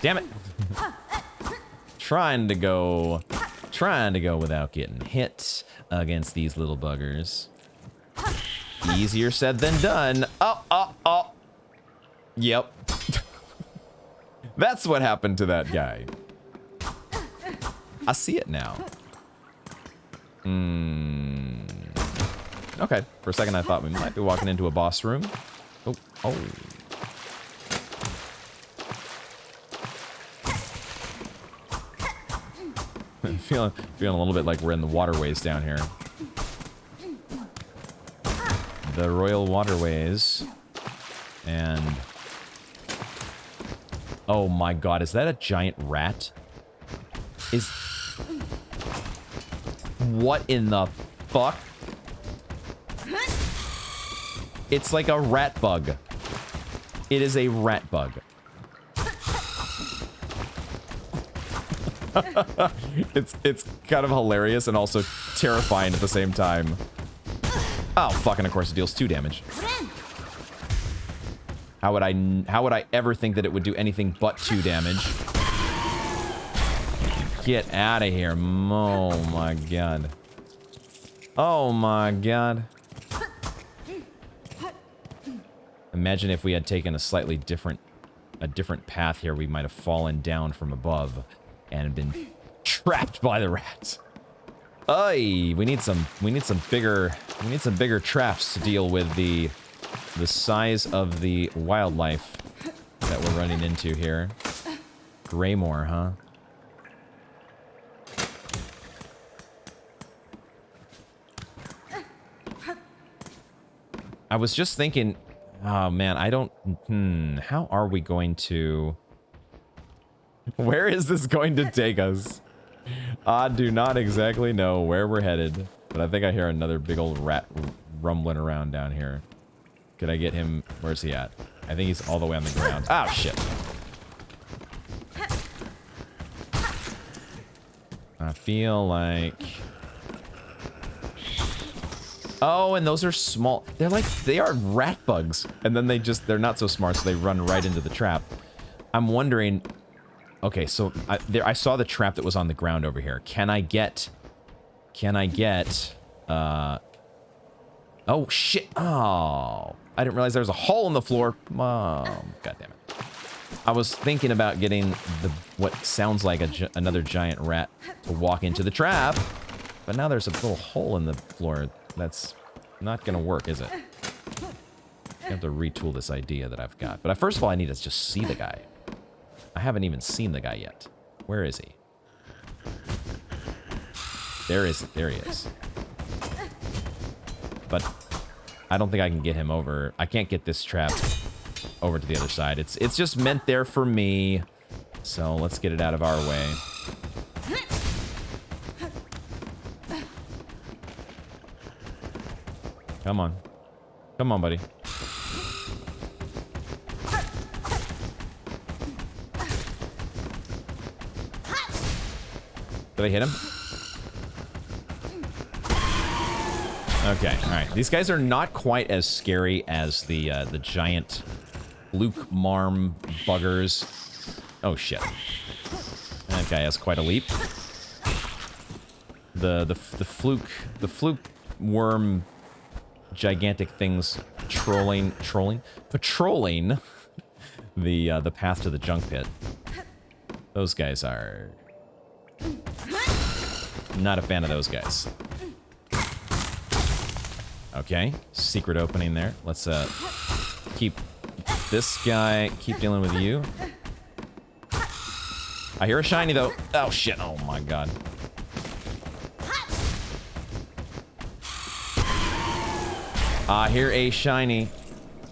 Damn it. Trying to go without getting hit against these little buggers. Easier said than done. Oh. Yep. That's what happened to that guy. I see it now. Okay. For a second, I thought we might be walking into a boss room. Oh. feeling a little bit like we're in the waterways down here. The royal waterways. And... oh my god, is that a giant rat? What in the fuck? It's like a rat bug. It is a rat bug. It's kind of hilarious and also terrifying at the same time. Oh, fucking, of course it deals 2 damage. How would I ever think that it would do anything but 2 damage? Get out of here. Oh my god. Oh my god. Imagine if we had taken a slightly different path here, we might have fallen down from above and been trapped by the rats. Ay, we need some bigger traps to deal with the size of the wildlife that we're running into here. Greymore, huh? I was just thinking, oh man, I don't, how are we going to, where is this going to take us? I do not exactly know where we're headed, but I think I hear another big old rat rumbling around down here. Could I get him, where's he at? I think he's all the way on the ground. Oh shit. I feel like... Oh, and those are small. They are rat bugs. And then they're not so smart, so they run right into the trap. I'm wondering, okay, so I saw the trap that was on the ground over here. Can I get, oh shit, oh, I didn't realize there was a hole in the floor. Oh, god damn it. I was thinking about getting what sounds like another giant rat to walk into the trap, but now there's a little hole in the floor. That's not gonna work, is it? I have to retool this idea that I've got. But first of all, I need to just see the guy. I haven't even seen the guy yet. Where is he? There he is. But I don't think I can get him over. I can't get this trap over to the other side. It's just meant there for me. So let's get it out of our way. Come on. Come on, buddy. Did I hit him? Okay, alright. These guys are not quite as scary as the giant Luke Marm buggers. Oh, shit. That guy has quite a leap. The fluke worm gigantic things patrolling the path to the junk pit. Those guys are not a fan of those guys. Okay, secret opening there. Let's keep this guy, keep dealing with you. I hear a shiny though. Oh shit, oh my god. I hear a shiny.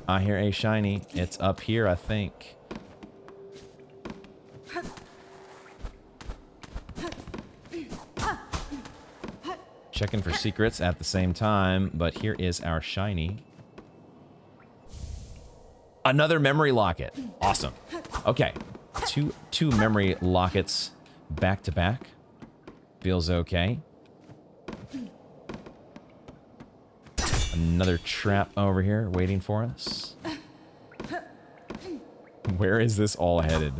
I hear a shiny. It's up here, I think. Checking for secrets at the same time, but here is our shiny. Another memory locket. Awesome. Okay. Two memory lockets back to back. Feels okay. Another trap over here waiting for us. Where is this all headed?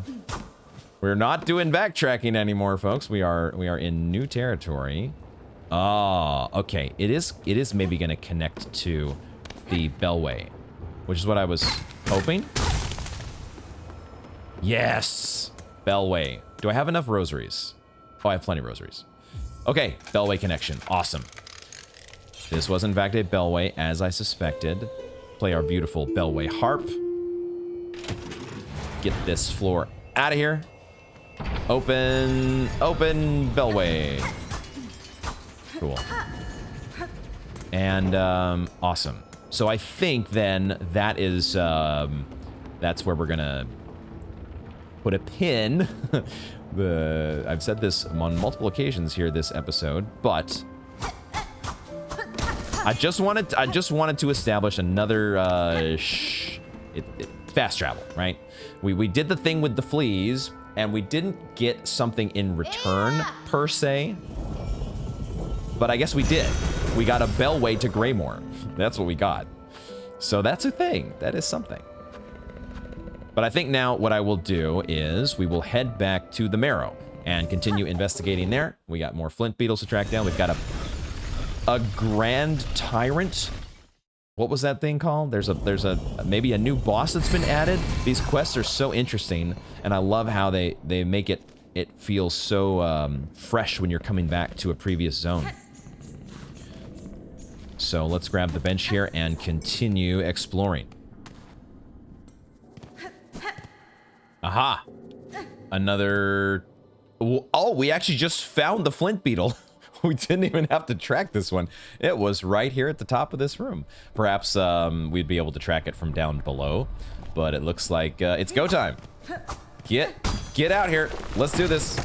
We're not doing backtracking anymore, folks. We are in new territory. Oh, okay. It is maybe going to connect to the Bellway, which is what I was hoping. Yes! Bellway. Do I have enough rosaries? Oh, I have plenty of rosaries. Okay, Bellway connection. Awesome. This was in fact a Bellway, as I suspected. Play our beautiful Bellway harp. Get this floor out of here. Open Bellway. Cool. And awesome. So I think then that is that's where we're gonna put a pin. I've said this on multiple occasions here this episode, but I just wanted to establish another fast travel, right? We did the thing with the fleas, and we didn't get something in return per se. But I guess we did. We got a bellway to Greymore. That's what we got. So that's a thing. That is something. But I think now what I will do is we will head back to the Marrow and continue investigating there. We got more flint beetles to track down. We've got a Grand Tyrant. What was that thing called? There's maybe a new boss that's been added. These quests are so interesting, and I love how they make it feel so fresh when you're coming back to a previous zone. So let's grab the bench here and continue exploring. Aha! Another... Oh, we actually just found the flint beetle. We didn't even have to track this one. It was right here at the top of this room. Perhaps we'd be able to track it from down below, but it looks like it's go time. Get out here. Let's do this.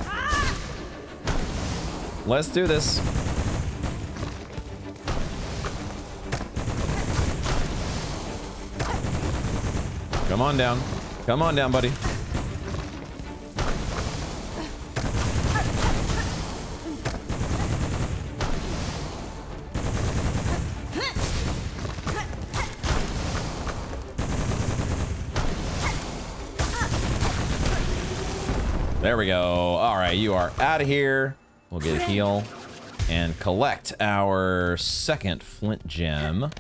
Let's do this. Come on down. Come on down, buddy. There we go. All right, you are out of here. We'll get a heal and collect our second flint gem.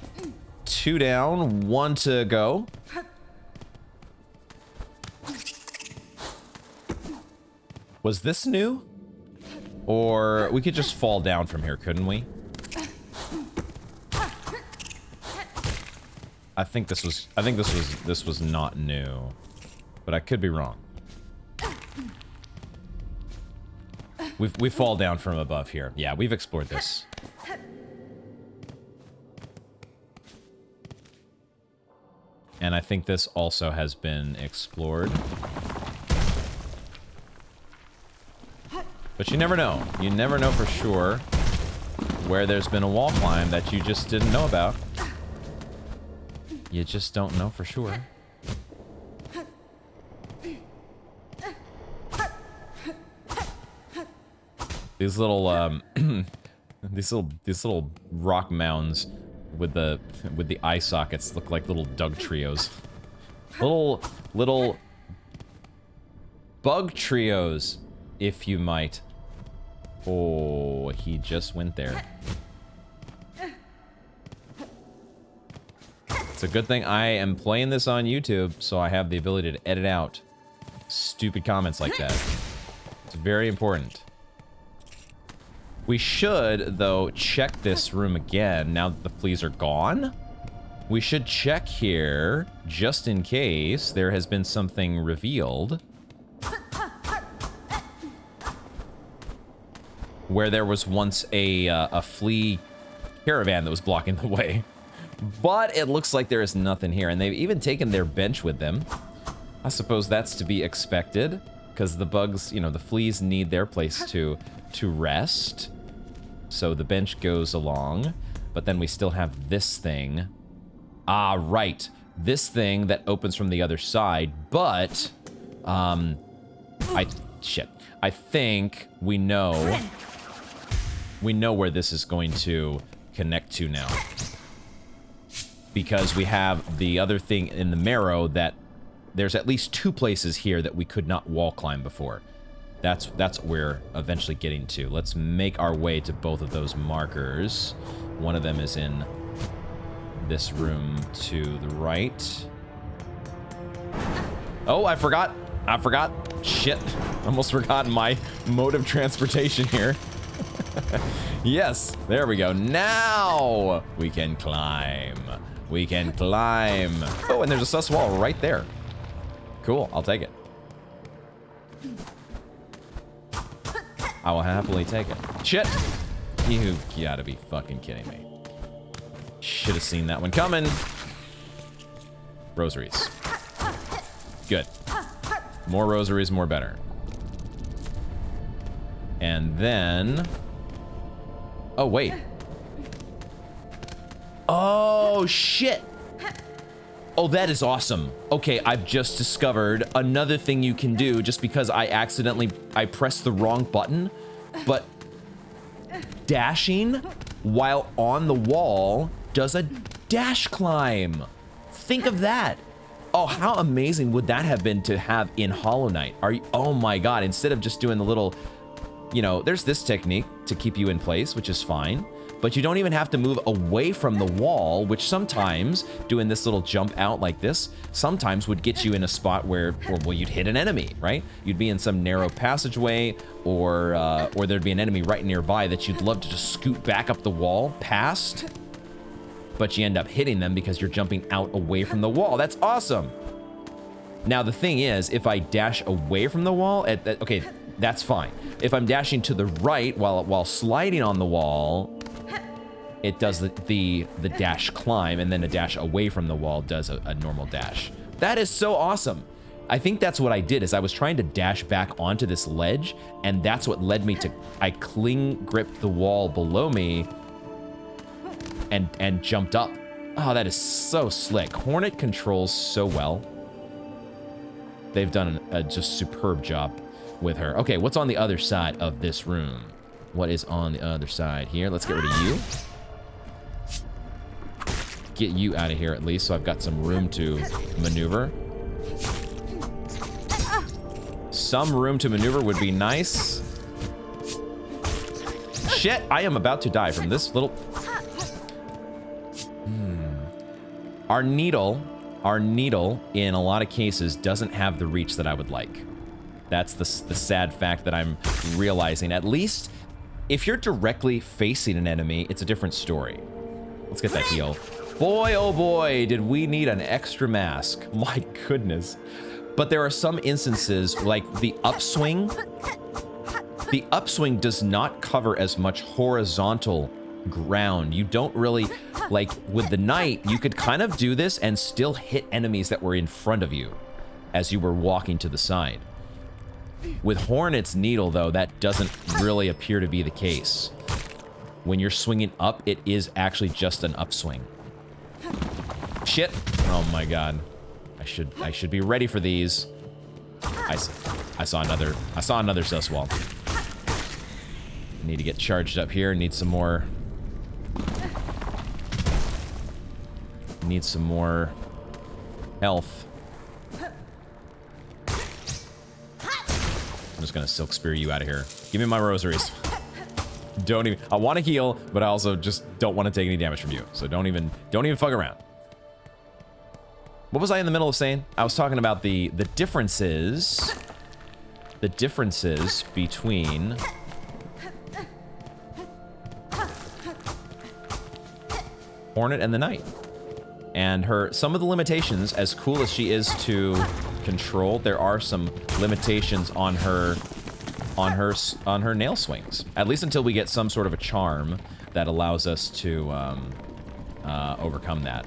2 down, 1 to go. Was this new? Or we could just fall down from here, couldn't we? I think this was not new, but I could be wrong. We fall down from above here. Yeah, we've explored this. And I think this also has been explored. But you never know. You never know for sure where there's been a wall climb that you just didn't know about. You just don't know for sure. These little these little rock mounds with the eye sockets look like little Doug trios. Little bug trios, if you might. Oh, he just went there. It's a good thing I am playing this on YouTube, so I have the ability to edit out stupid comments like that. It's very important. We should, though, check this room again now that the fleas are gone. We should check here, just in case there has been something revealed. Where there was once a flea caravan that was blocking the way. But it looks like there is nothing here, and they've even taken their bench with them. I suppose that's to be expected, because the bugs, you know, the fleas need their place to rest. So the bench goes along, but then we still have this thing. Ah, right. This thing that opens from the other side, but I think we know where this is going to connect to now. Because we have the other thing in the Marrow that there's at least 2 places here that we could not wall climb before. That's what we're eventually getting to. Let's make our way to both of those markers. One of them is in this room to the right. Oh, I forgot. Shit. Almost forgotten my mode of transportation here. Yes, there we go. Now we can climb. We can climb. Oh, and there's a sus wall right there. Cool, I'll take it. I will happily take it. Shit! You gotta be fucking kidding me. Should have seen that one coming. Rosaries. Good. More rosaries, more better. And then... Oh, wait. Oh, shit! Oh, that is awesome. Okay, I've just discovered another thing you can do just because I pressed the wrong button. But dashing while on the wall does a dash climb. Think of that. Oh, how amazing would that have been to have in Hollow Knight? Oh my God, instead of just doing the little, you know, there's this technique to keep you in place, which is fine, but you don't even have to move away from the wall, which sometimes doing this little jump out like this sometimes would get you in a spot where well, you'd hit an enemy, right? You'd be in some narrow passageway, or there'd be an enemy right nearby that you'd love to just scoot back up the wall past, but you end up hitting them because you're jumping out away from the wall. That's awesome. Now the thing is, if I dash away from the wall, okay, that's fine. If I'm dashing to the right while sliding on the wall, it does the dash climb, and then a dash away from the wall does a normal dash. That is so awesome. I think that's what I did, is I was trying to dash back onto this ledge, and that's what led me to, I gripped the wall below me and jumped up. Oh, that is so slick. Hornet controls so well. They've done a just superb job with her. Okay, what's on the other side of this room? What is on the other side here? Let's get rid of you. Get you out of here at least, so I've got some room to maneuver. Some room to maneuver would be nice. Shit, I am about to die from this little... Our needle, in a lot of cases, doesn't have the reach that I would like. That's the sad fact that I'm realizing. At least, if you're directly facing an enemy, it's a different story. Let's get that heal. Boy, oh boy, did we need an extra mask. My goodness. But there are some instances, like the upswing. The upswing does not cover as much horizontal ground. You don't really, like with the knight, you could kind of do this and still hit enemies that were in front of you as you were walking to the side. With Hornet's Needle, though, that doesn't really appear to be the case. When you're swinging up, it is actually just an upswing. Shit. Oh my god. I should be ready for these. I saw another sus wall. Need to get charged up here. Need some more health. I'm just gonna Silk Spear you out of here. Give me my rosaries. Don't even, I want to heal, but I also just don't want to take any damage from you. So don't even fuck around. What was I in the middle of saying? I was talking about the differences between Hornet and the Knight. And some of the limitations, as cool as she is to control, there are some limitations on her nail swings. At least until we get some sort of a charm that allows us to overcome that.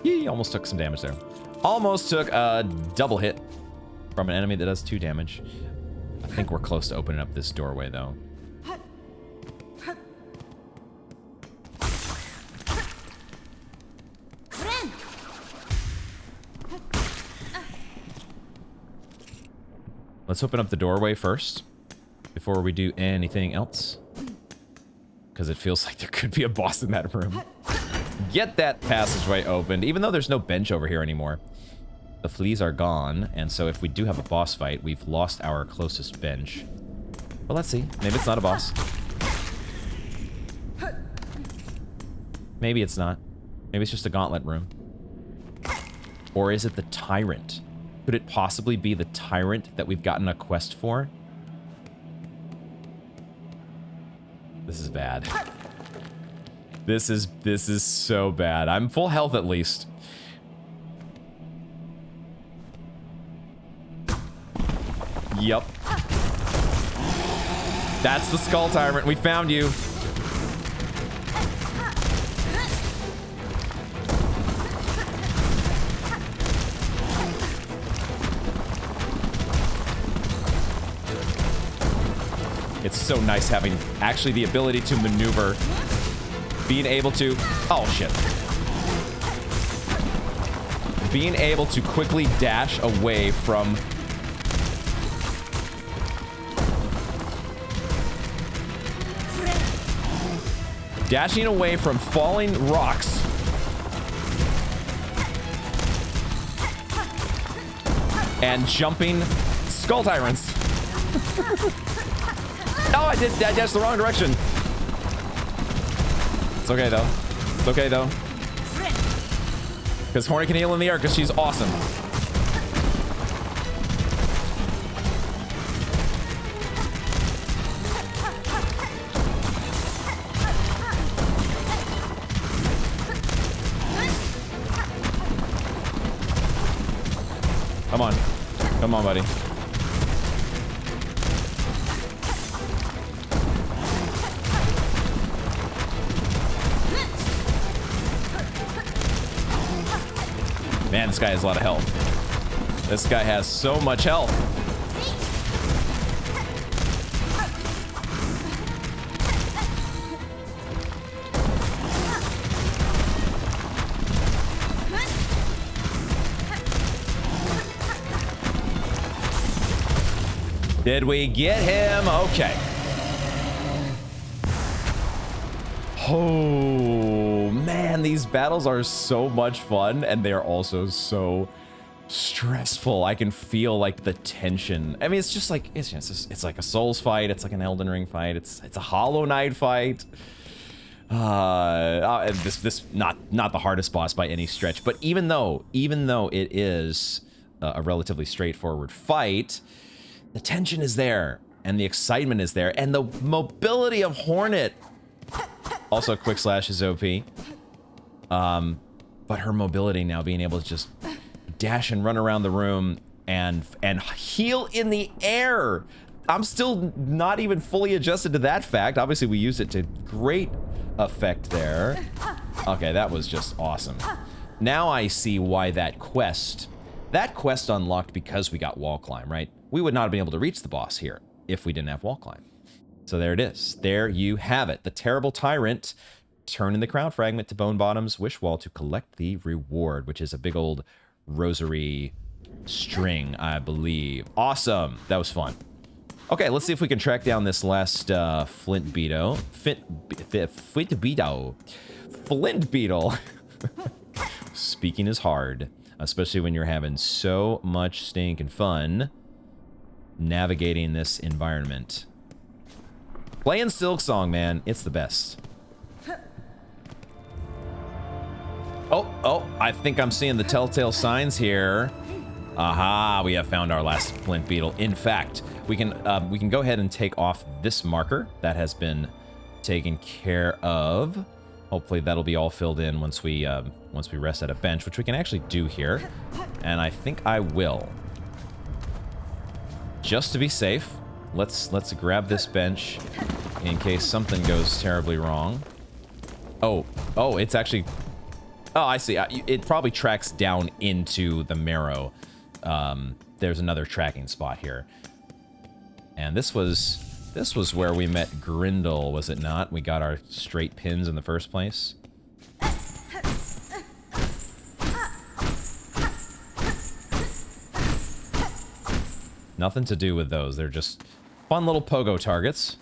Yee, almost took some damage there. Almost took a double hit from an enemy that does 2 damage. I think we're close to opening up this doorway, though. Let's open up the doorway first, before we do anything else. Because it feels like there could be a boss in that room. Get that passageway opened, even though there's no bench over here anymore. The fleas are gone, and so if we do have a boss fight, we've lost our closest bench. But let's see. Maybe it's not a boss. Maybe it's not. Maybe it's just a gauntlet room. Or is it the tyrant? Could it possibly be the tyrant that we've gotten a quest for? This is bad. This is so bad. I'm full health at least. Yup. That's the Skull Tyrant. We found you. It's so nice having actually the ability to maneuver. Being able to... Oh, shit. being able to quickly dash away from... Dashing away from falling rocks. And jumping skull tyrants. No, I dashed the wrong direction. It's okay, though. It's okay, though. Because Horny can heal in the air because she's awesome. Come on. Come on, buddy. Man, this guy has a lot of health. This guy has so much health. Did we get him? Okay. Oh, man, these battles are so much fun, and they are also so stressful. I can feel, like, the tension. I mean, it's just like, it's like a Souls fight. It's like an Elden Ring fight. It's a Hollow Knight fight. This not the hardest boss by any stretch, but even though it is a relatively straightforward fight, the tension is there, and the excitement is there, and the mobility of Hornet. Also, Quick Slash is OP. But her mobility now, being able to just dash and run around the room and heal in the air. I'm still not even fully adjusted to that fact. Obviously, we used it to great effect there. Okay, that was just awesome. Now I see why that quest unlocked because we got wall climb, right? We would not have been able to reach the boss here if we didn't have wall climb. So there it is. There you have it. The Terrible Tyrant. Turn in the crown fragment to Bone Bottom's wish wall to collect the reward, which is a big old rosary string, I believe. Awesome. That was fun. Okay, let's see if we can track down this last Flint Beetle. Flint Beetle. Speaking is hard, especially when you're having so much stinking fun navigating this environment. Playing Silksong, man, it's the best. Oh, I think I'm seeing the telltale signs here. Aha, we have found our last Flint Beetle. In fact, we can go ahead and take off this marker that has been taken care of. Hopefully that'll be all filled in once we rest at a bench, which we can actually do here. And I think I will. Just to be safe, let's grab this bench in case something goes terribly wrong. Oh, it's actually... Oh, I see. It probably tracks down into the marrow. There's another tracking spot here. And this was where we met Grindel, was it not? We got our straight pins in the first place. Nothing to do with those. They're just fun little pogo targets.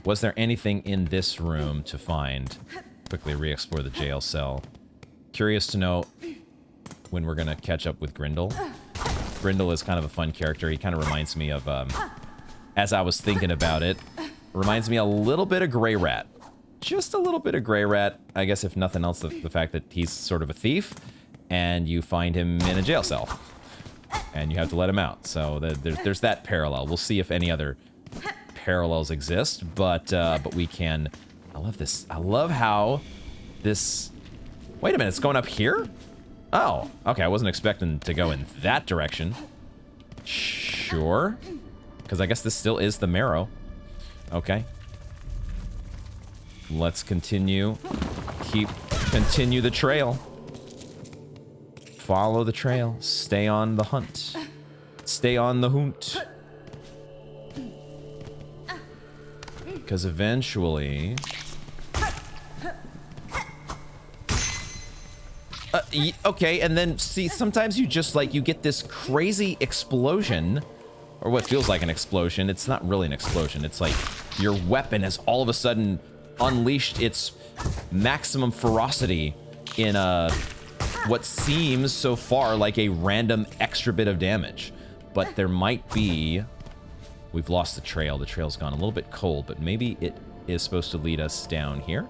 Was there anything in this room to find? Quickly re-explore the jail cell. Curious to know when we're gonna catch up with Grindel. Grindel is kind of a fun character. He kind of reminds me of, as I was thinking about it, reminds me a little bit of Grey Rat. Just a little bit of Grey Rat. I guess if nothing else, the fact that he's sort of a thief, and you find him in a jail cell, and you have to let him out. So there's that parallel. We'll see if any other parallels exist, but we can... I love this. I love how this... Wait a minute, it's going up here? Oh, okay, I wasn't expecting to go in that direction. Sure. Because I guess this still is the marrow. Okay. Let's continue. Continue the trail. Follow the trail. Stay on the hunt. Stay on the hunt. Because eventually... Okay, and then see, sometimes you just like, you get this crazy explosion, or what feels like an explosion. It's not really an explosion. It's like your weapon has all of a sudden unleashed its maximum ferocity in what seems so far like a random extra bit of damage. But there might be... We've lost the trail. The trail's gone a little bit cold, but maybe it is supposed to lead us down here.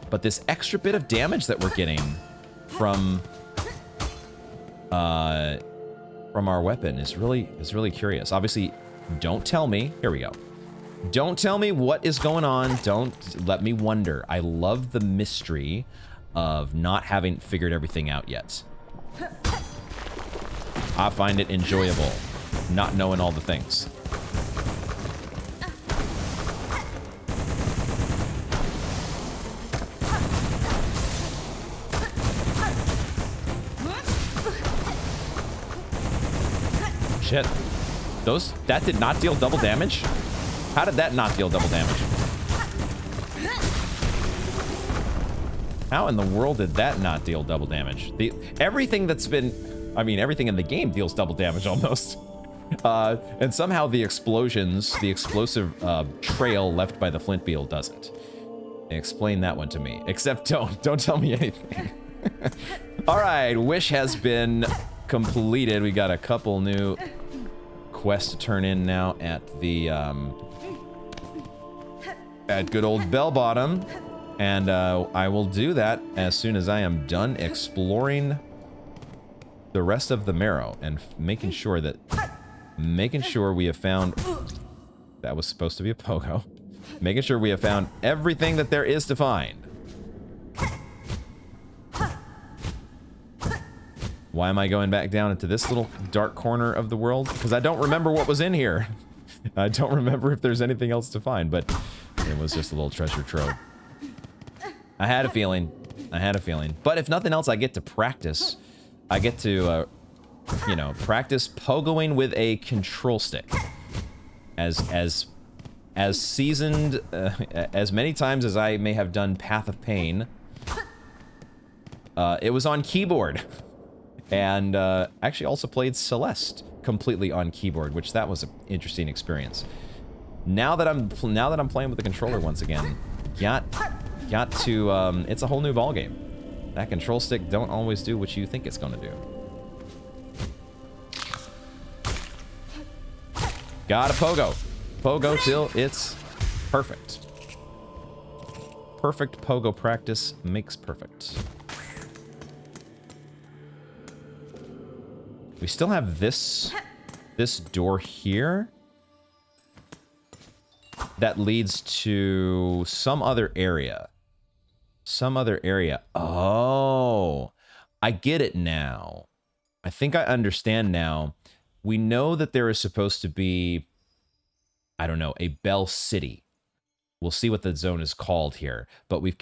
But this extra bit of damage that we're getting from our weapon is really curious. Obviously, don't tell me. Here we go. Don't tell me what is going on. Don't let me wonder. I love the mystery of not having figured everything out yet. I find it enjoyable, not knowing all the things. Shit. That did not deal double damage? How did that not deal double damage? How in the world did that not deal double damage? Everything that's been... I mean, everything in the game deals double damage almost. And somehow the explosions, the explosive trail left by the flint beetle doesn't. Explain that one to me. Except don't tell me anything. Alright, wish has been completed. We got a couple new quests to turn in now at the at good old Bell Bottom, and I will do that as soon as I am done exploring the rest of the marrow and making sure we have found... That was supposed to be a pogo. Making sure we have found everything that there is to find. Why am I going back down into this little dark corner of the world? Because I don't remember what was in here. I don't remember if there's anything else to find, but it was just a little treasure trove. I had a feeling. But if nothing else, I get to practice. I get to, you know, practice pogoing with a control stick. As seasoned, as many times as I may have done Path of Pain, it was on keyboard. And actually also played Celeste completely on keyboard, which that was an interesting experience. Now that I'm playing with the controller once again, got to it's a whole new ballgame. That control stick don't always do what you think it's gonna do. Gotta pogo till it's perfect. Perfect pogo practice makes perfect. We still have this door here that leads to some other area. Oh, I get it now. I think I understand now. We know that there is supposed to be, I don't know, a Bell City. We'll see what the zone is called here, but we've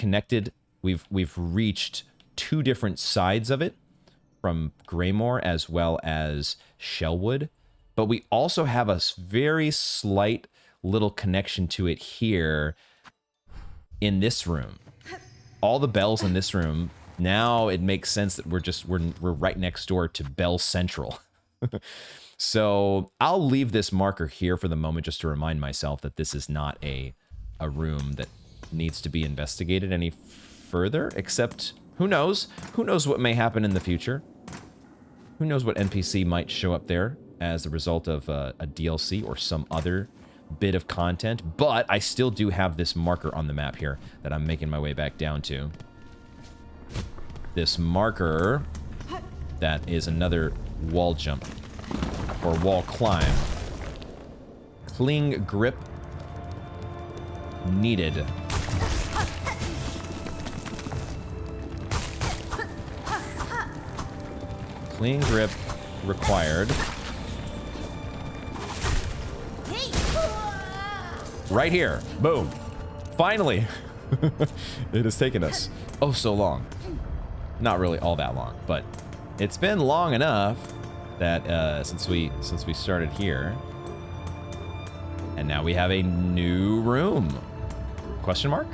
reached two different sides of it, from Greymore as well as Shellwood, but we also have a very slight little connection to it here in this room. All the bells in this room, now it makes sense that we're right next door to Bell Central. So I'll leave this marker here for the moment just to remind myself that this is not a room that needs to be investigated any further, except who knows? Who knows what may happen in the future? Who knows what NPC might show up there as a result of a DLC or some other bit of content, but I still do have this marker on the map here that I'm making my way back down to. This marker that is another wall jump or wall climb. Cling grip needed. Clean grip required. Right here. Boom. Finally. It has taken us oh so long. Not really all that long, but it's been long enough that since we started here. And now we have a new room. Question mark?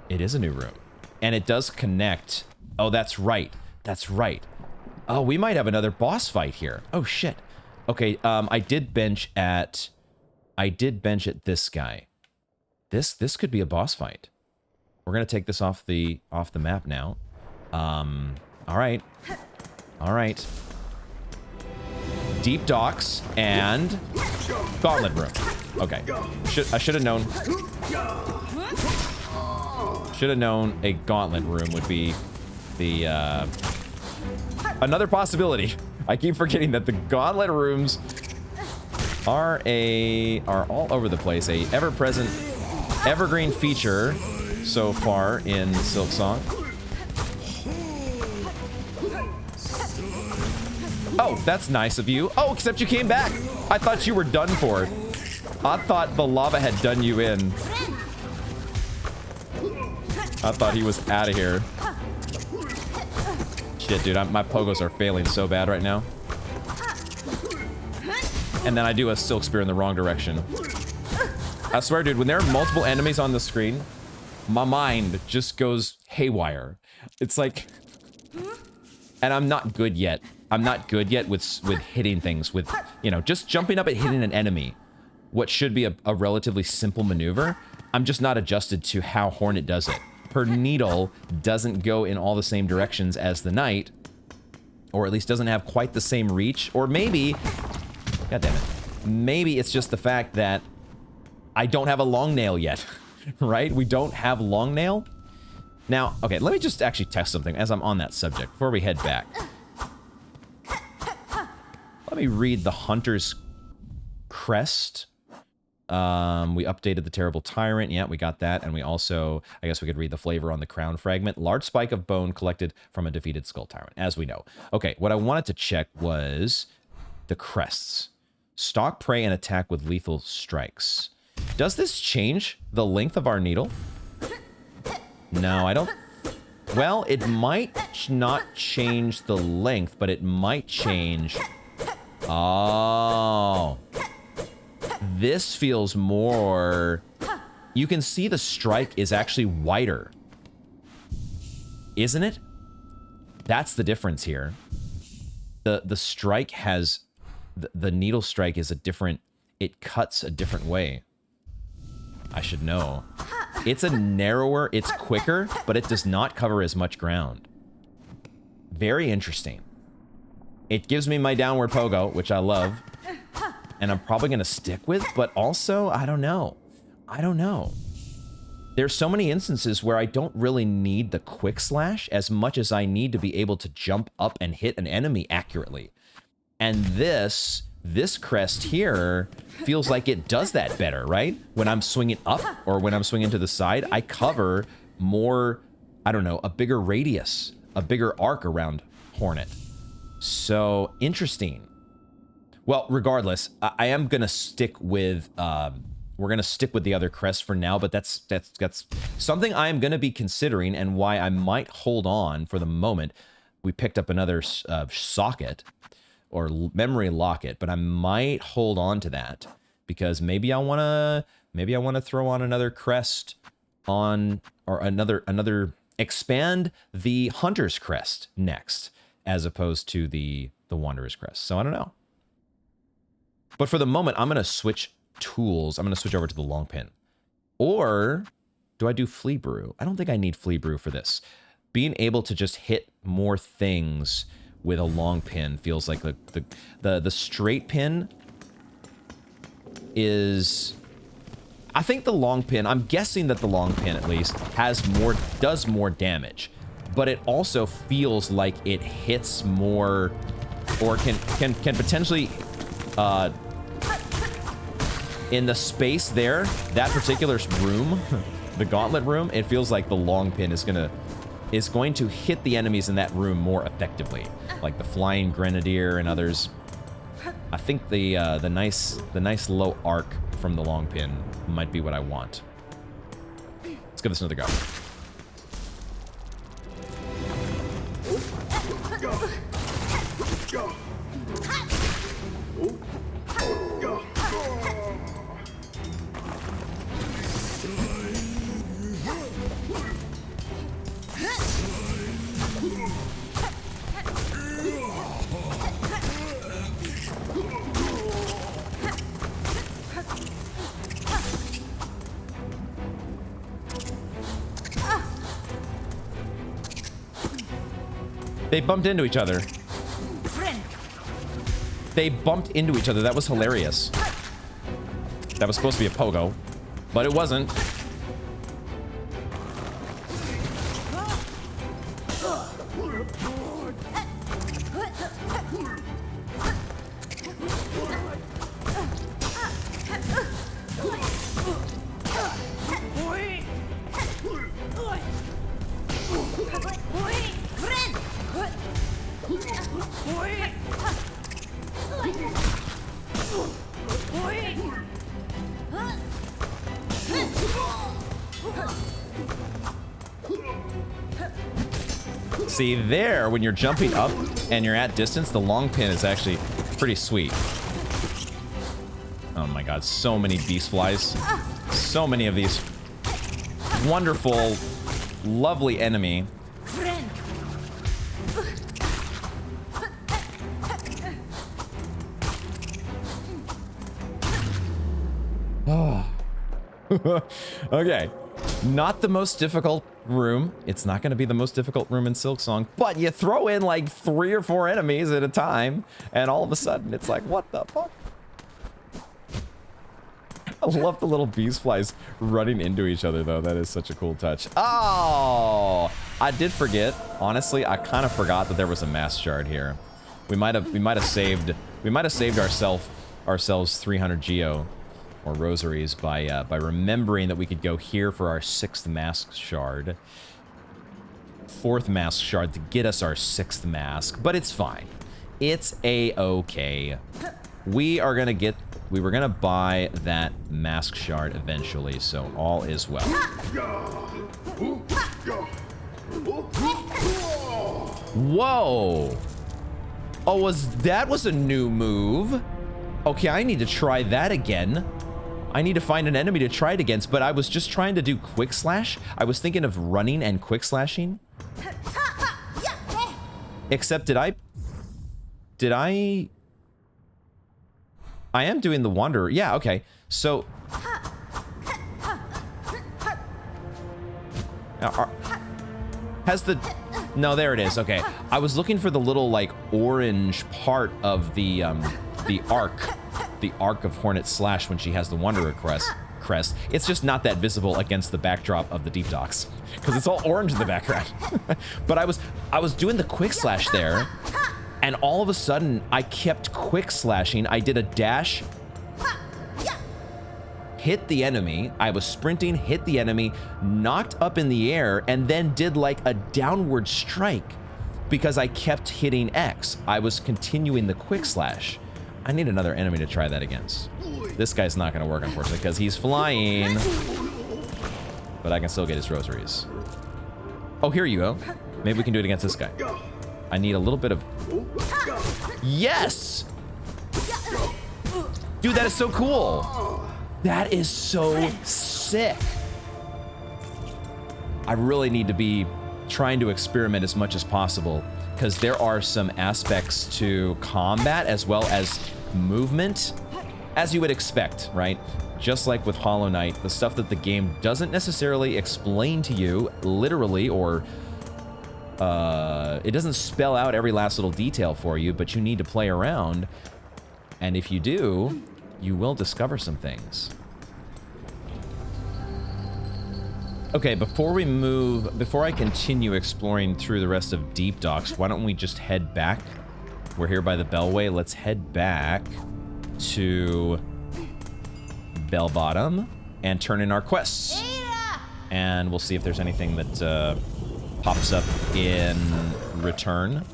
It is a new room. And it does connect. Oh, that's right. That's right. Oh, we might have another boss fight here. Oh, shit. Okay, I did bench at this guy. This could be a boss fight. We're gonna take this off the map now. All right. All right. Deep docks and gauntlet room. Okay. I should have known. Should have known a gauntlet room would be the another possibility. I keep forgetting that the gauntlet rooms are all over the place. A ever-present, evergreen feature so far in Silksong. Oh, that's nice of you. Oh, except you came back. I thought you were done for. I thought the lava had done you in. I thought he was out of here. Shit, dude, my pogos are failing so bad right now. And then I do a silk spear in the wrong direction. I swear, dude, when there are multiple enemies on the screen, my mind just goes haywire. It's like... And I'm not good yet. I'm not good yet with hitting things, with, you know, just jumping up and hitting an enemy. What should be a relatively simple maneuver. I'm just not adjusted to how Hornet does it. Her needle doesn't go in all the same directions as the knight, or at least doesn't have quite the same reach, or maybe, god damn it, maybe it's just the fact that I don't have a long nail yet, right? We don't have long nail. Now, okay, let me just actually test something as I'm on that subject before we head back. Let me read the Hunter's Crest. We updated the Terrible Tyrant. Yeah, we got that. And we also, I guess we could read the flavor on the crown fragment. Large spike of bone collected from a defeated Skull Tyrant, as we know. Okay, what I wanted to check was the crests. Stalk prey and attack with lethal strikes. Does this change the length of our needle? No, I don't. Well, it might not change the length, but it might change. Oh. This feels more... You can see the strike is actually wider. Isn't it? That's the difference here. The strike has... The needle strike is a different... It cuts a different way. I should know. It's a narrower, it's quicker, but it does not cover as much ground. Very interesting. It gives me my downward pogo, which I love. And I'm probably going to stick with, but also, I don't know. I don't know. There's so many instances where I don't really need the quick slash as much as I need to be able to jump up and hit an enemy accurately. And this crest here feels like it does that better, right? When I'm swinging up or when I'm swinging to the side, I cover more, I don't know, a bigger radius, a bigger arc around Hornet. So, interesting. Well, regardless, I am going to stick with, we're going to stick with the other crest for now, but that's something I am going to be considering and why I might hold on for the moment. We picked up another socket or memory locket, but I might hold on to that because maybe I want to throw on another crest on, or another expand the Hunter's Crest next, as opposed to the Wanderer's Crest. So I don't know. But for the moment, I'm going to switch tools. I'm going to switch over to the long pin. Or do I do Flea Brew? I don't think I need Flea Brew for this. Being able to just hit more things with a long pin feels like the straight pin is... I think the long pin, I'm guessing that the long pin at least does more damage, but it also feels like it hits more, or can potentially in the space there, that particular room, the gauntlet room, it feels like the long pin is going to hit the enemies in that room more effectively, like the Flying Grenadier and others. I think the nice low arc from the long pin might be what I want. Let's give this another go. They bumped into each other. They bumped into each other. That was hilarious. That was supposed to be a pogo, but it wasn't. See, there, when you're jumping up and you're at distance, the long pin is actually pretty sweet. Oh my god, so many beast flies. So many of these wonderful, lovely enemy. Oh. Okay. Not the most difficult room. It's not going to be the most difficult room in Silksong, but you throw in like 3 or 4 enemies at a time, and all of a sudden it's like, what the fuck? I love the little beast flies running into each other, though. That is such a cool touch. Oh, I did forget. Honestly, I kind of forgot that there was a mass shard here. We might have saved ourselves 300 geo or rosaries by remembering that we could go here for our 6th mask shard. 4th mask shard to get us our 6th mask, but it's fine. It's a-okay. We were gonna buy that mask shard eventually, so all is well. Whoa! Oh, that was a new move. Okay, I need to try that again. I need to find an enemy to try it against, but I was just trying to do quick slash. I was thinking of running and quick slashing. Except I am doing the Wanderer. Yeah, okay. So no, there it is. Okay. I was looking for the little like orange part of the arc of Hornet Slash when she has the Wanderer crest. It's just not that visible against the backdrop of the deep docks because it's all orange in the background. But I was doing the quick slash there, and all of a sudden I kept quick slashing. I did a dash, hit the enemy. I was sprinting, hit the enemy, knocked up in the air, and then did like a downward strike because I kept hitting X. I was continuing the quick slash. I need another enemy to try that against. This guy's not going to work, unfortunately, because he's flying. But I can still get his rosaries. Oh, here you go. Maybe we can do it against this guy. I need a little bit of... Yes! Dude, that is so cool. That is so sick. I really need to be trying to experiment as much as possible, because there are some aspects to combat as well as movement, as you would expect, right? Just like with Hollow Knight, the stuff that the game doesn't necessarily explain to you literally, or it doesn't spell out every last little detail for you, but you need to play around, and if you do, you will discover some things. Okay, before I continue exploring through the rest of Deep Docks, why don't we just head back? We're here by the Bellway. Let's head back to Bell Bottom and turn in our quests. And we'll see if there's anything that pops up in return.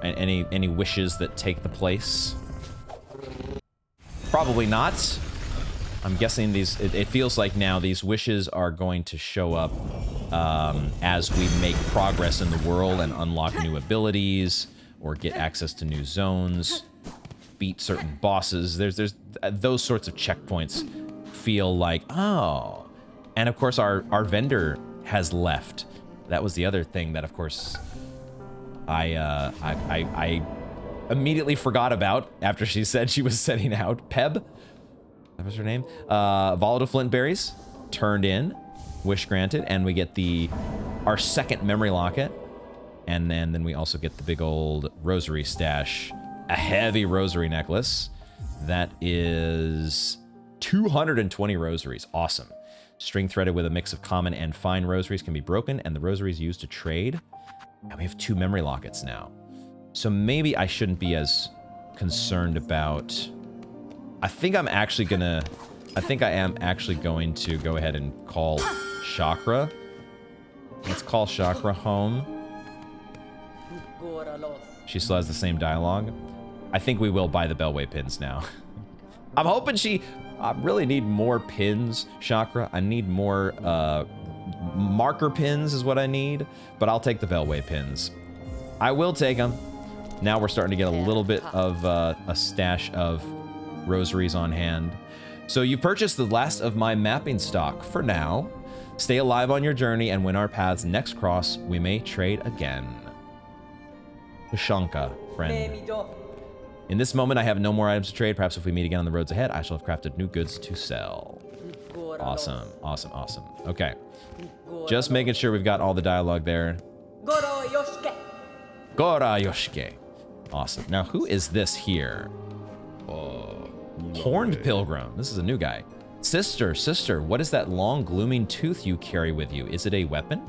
And any wishes that take the place. Probably not. I'm guessing these, it feels like now these wishes are going to show up as we make progress in the world and unlock new abilities or get access to new zones, beat certain bosses. There's those sorts of checkpoints feel like, oh. And of course our vendor has left. That was the other thing that of course I immediately forgot about after she said she was setting out. Peb? That was her name. Volatile Flint Berries turned in, wish granted, and we get our second memory locket. And then we also get the big old rosary stash. A heavy rosary necklace. That is 220 rosaries. Awesome. String threaded with a mix of common and fine rosaries can be broken, and the rosaries used to trade. And we have 2 memory lockets now. So maybe I shouldn't be as concerned about... I think I am actually going to go ahead and call Chakra. Let's call Chakra home. She still has the same dialogue. I think we will buy the Bellway pins now. I'm hoping I really need more pins, Chakra. I need more marker pins is what I need, but I'll take the Bellway pins. I will take them. Now we're starting to get a little bit of a stash of rosaries on hand. So you purchased the last of my mapping stock for now. Stay alive on your journey, and when our paths next cross, we may trade again. Ushanka, friend. In this moment, I have no more items to trade. Perhaps if we meet again on the roads ahead, I shall have crafted new goods to sell. Awesome, awesome, awesome. Okay. Just making sure we've got all the dialogue there. Gora Yoshike. Awesome. Now, who is this here? Horned Pilgrim. This is a new guy. Sister, what is that long, glooming tooth you carry with you? Is it a weapon?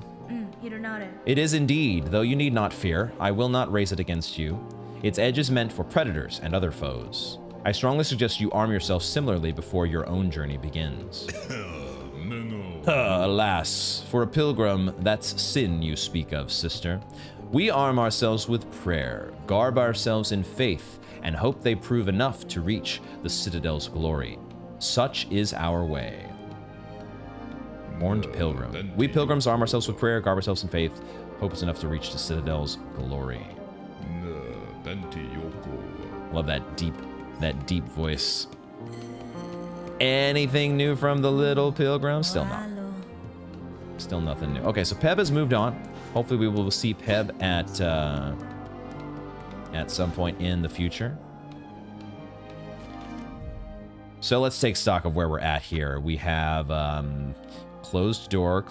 It is indeed, though you need not fear. I will not raise it against you. Its edge is meant for predators and other foes. I strongly suggest you arm yourself similarly before your own journey begins. Alas, for a pilgrim, that's sin you speak of, sister. We arm ourselves with prayer, garb ourselves in faith, and hope they prove enough to reach the Citadel's glory. Such is our way. Horned Pilgrim. We pilgrims arm ourselves with prayer, garb ourselves in faith, hope is enough to reach the Citadel's glory. Love that deep voice. Anything new from the little pilgrim? Still not. Still nothing new. Okay, so Peb has moved on. Hopefully we will see Peb at some point in the future. So let's take stock of where we're at here. We have closed door.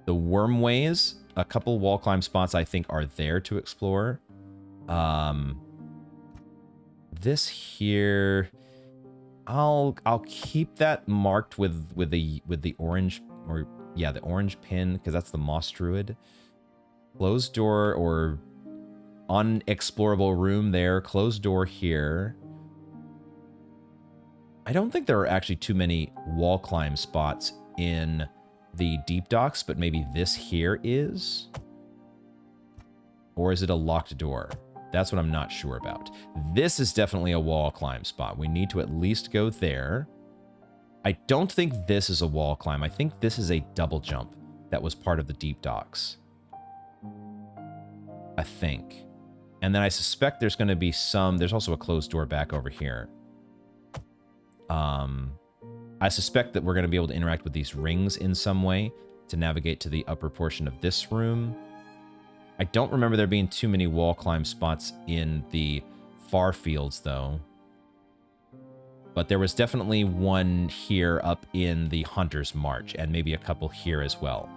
The wormways, a couple wall climb spots I think are there to explore. This here, I'll keep that marked with the orange, or yeah, the orange pin, because that's the moss druid. Closed door or unexplorable room there. Closed door here. I don't think there are actually too many wall climb spots in the deep docks, but maybe this here is? Or is it a locked door? That's what I'm not sure about. This is definitely a wall climb spot. We need to at least go there. I don't think this is a wall climb. I think this is a double jump that was part of the deep docks. I think. And then I suspect there's going to be there's also a closed door back over here. I suspect that we're going to be able to interact with these rings in some way to navigate to the upper portion of this room. I don't remember there being too many wall climb spots in the far fields, though. But there was definitely one here up in the Hunter's March, and maybe a couple here as well.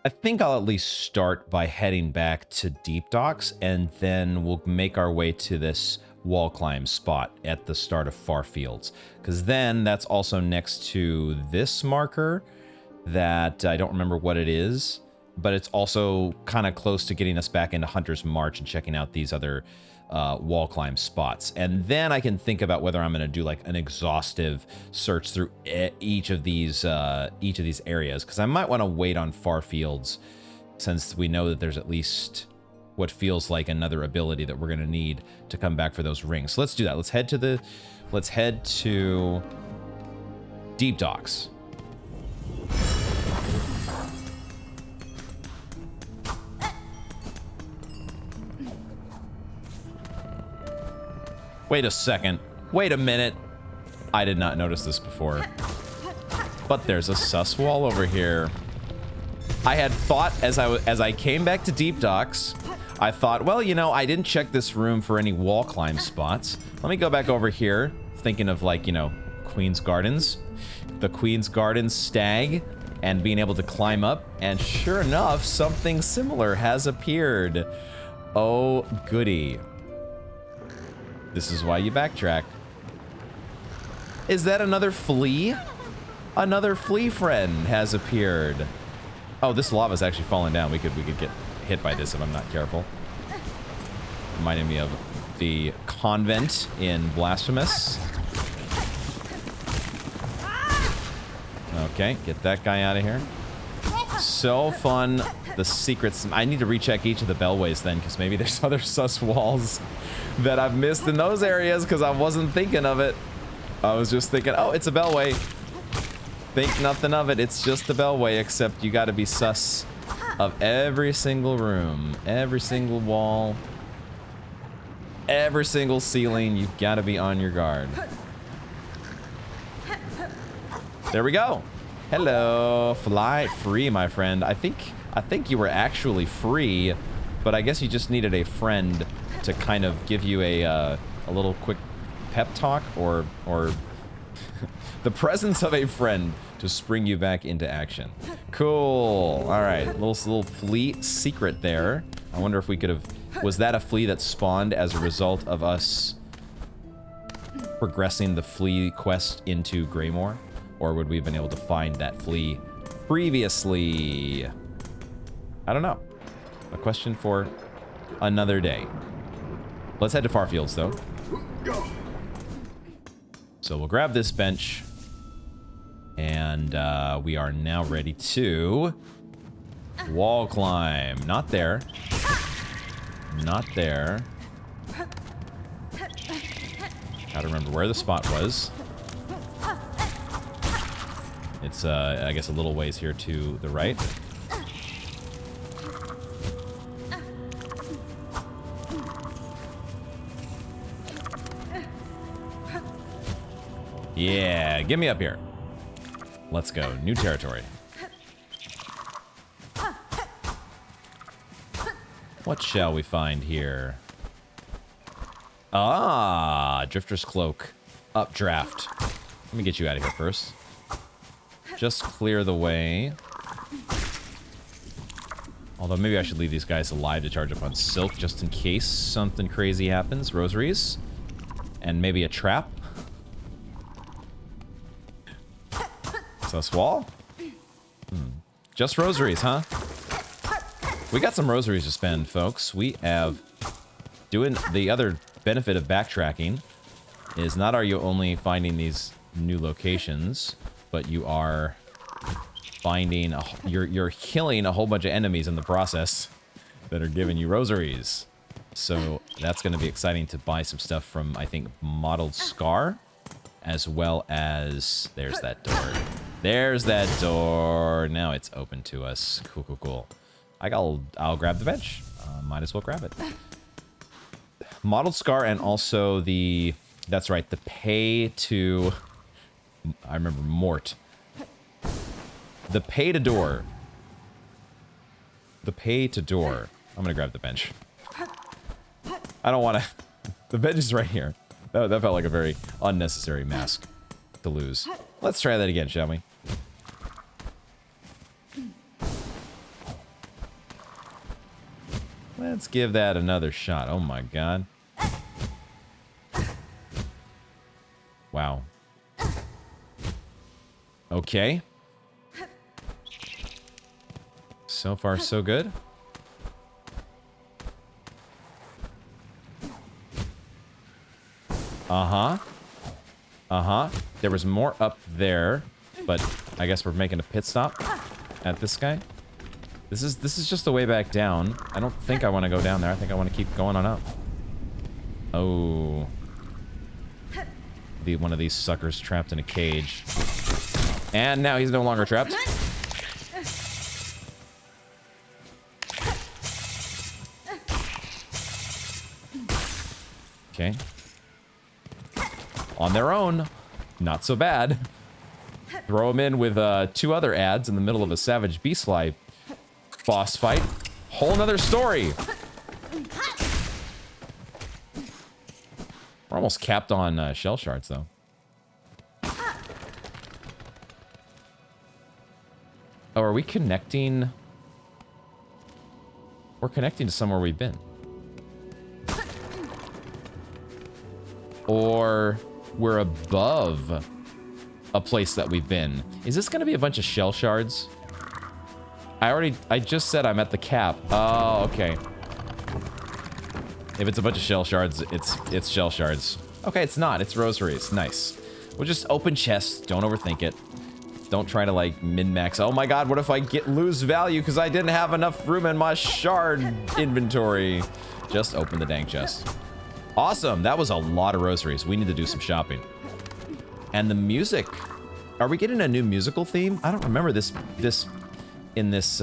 I think I'll at least start by heading back to Deep Docks, and then we'll make our way to this wall climb spot at the start of Far Fields. Because then that's also next to this marker that I don't remember what it is, but it's also kind of close to getting us back into Hunter's March and checking out these other wall climb spots. And then I can think about whether I'm going to do like an exhaustive search through each of these areas, because I might want to wait on Far Fields since we know that there's at least what feels like another ability that we're going to need to come back for those rings. So let's do that. Let's head to Deep Docks. Wait a second. Wait a minute. I did not notice this before. But there's a sus wall over here. I had thought as I came back to Deep Docks, I thought, well, you know, I didn't check this room for any wall climb spots. Let me go back over here, thinking of like, you know, Queen's Gardens. The Queen's Gardens stag. and being able to climb up, and sure enough, something similar has appeared. Oh, goody. This is why you backtrack. Is that another flea? Another flea friend has appeared. Oh, this lava's actually falling down. We could get hit by this if I'm not careful. Reminding me of the convent in Blasphemous. Okay, get that guy out of here. So fun. The secrets. I need to recheck each of the bellways then, because maybe there's other sus walls that I've missed in those areas because I wasn't thinking of it. I was just thinking, oh, it's a bellway. Think nothing of it. It's just a bellway, except you got to be sus of every single room, every single wall, every single ceiling. You've got to be on your guard. There we go. Hello, fly free, my friend. I think you were actually free, but I guess you just needed a friend to kind of give you a little quick pep talk, or the presence of a friend to spring you back into action. Cool. All right, little flea secret there. I wonder if we could have. Was that a flea that spawned as a result of us progressing the flea quest into Greymoor? Or would we have been able to find that flea previously? I don't know. A question for another day. Let's head to Farfields, though. So we'll grab this bench. And we are now ready to wall climb. Not there. Not there. Gotta remember where the spot was. It's, I guess, a little ways here to the right. Yeah, get me up here. Let's go. New territory. What shall we find here? Ah, Drifter's Cloak. Updraft. Let me get you out of here first. Just clear the way. Although maybe I should leave these guys alive to charge up on Silk just in case something crazy happens. Rosaries. And maybe a trap. Sus wall? Just rosaries, huh? We got some rosaries to spend, folks. We have... Doing the other benefit of backtracking is not are you only finding these new locations, but you are finding, you're killing a whole bunch of enemies in the process that are giving you rosaries. So that's going to be exciting to buy some stuff from, I think, Mottled Scar, as well as, there's that door. There's that door. Now it's open to us. Cool, cool, cool. I'll grab the bench. Might as well grab it. Mottled Scar and also the, that's right, the pay to, I remember Mort. The pay to door. The pay to door. I'm gonna grab the bench. I don't want to. The bench is right here. That felt like a very unnecessary mask to lose. Let's try that again, shall we? Let's give that another shot. Oh my god. Wow. Okay. So far, so good. Uh-huh. Uh-huh. There was more up there, but I guess we're making a pit stop at this guy. This is just the way back down. I don't think I want to go down there. I think I want to keep going on up. Oh. One of these suckers trapped in a cage. And now he's no longer trapped. Okay. On their own. Not so bad. Throw them in with two other ads in the middle of a Savage Beastfly boss fight. Whole nother story. We're almost capped on shell shards, though. Oh, are we connecting? We're connecting to somewhere we've been. Or we're above a place that we've been. Is this going to be a bunch of shell shards? I just said I'm at the cap. Oh, okay. If it's a bunch of shell shards, it's shell shards. Okay, it's not. It's rosaries. Nice. We'll just open chests. Don't overthink it. Don't try to like min-max. Oh my god, what if I lose value because I didn't have enough room in my shard inventory? Just open the dang chest. Awesome. That was a lot of rosaries. We need to do some shopping. And the music. Are we getting a new musical theme? I don't remember this in this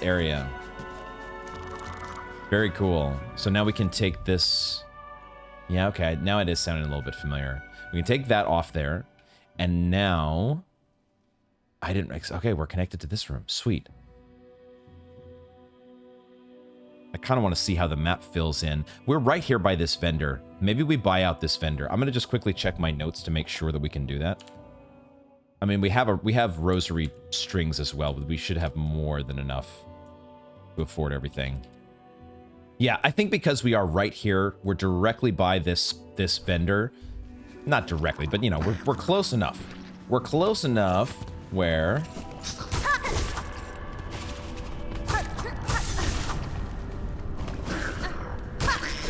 area. Very cool. So now we can take this. Yeah, okay. Now it is sounding a little bit familiar. We can take that off there. And now okay, we're connected to this room. Sweet. I kind of want to see how the map fills in. We're right here by this vendor. Maybe we buy out this vendor. I'm going to just quickly check my notes to make sure that we can do that. I mean, we have rosary strings as well, but we should have more than enough to afford everything. Yeah, I think because we are right here, we're directly by this vendor. Not directly, but you know, we're close enough. We're close enough where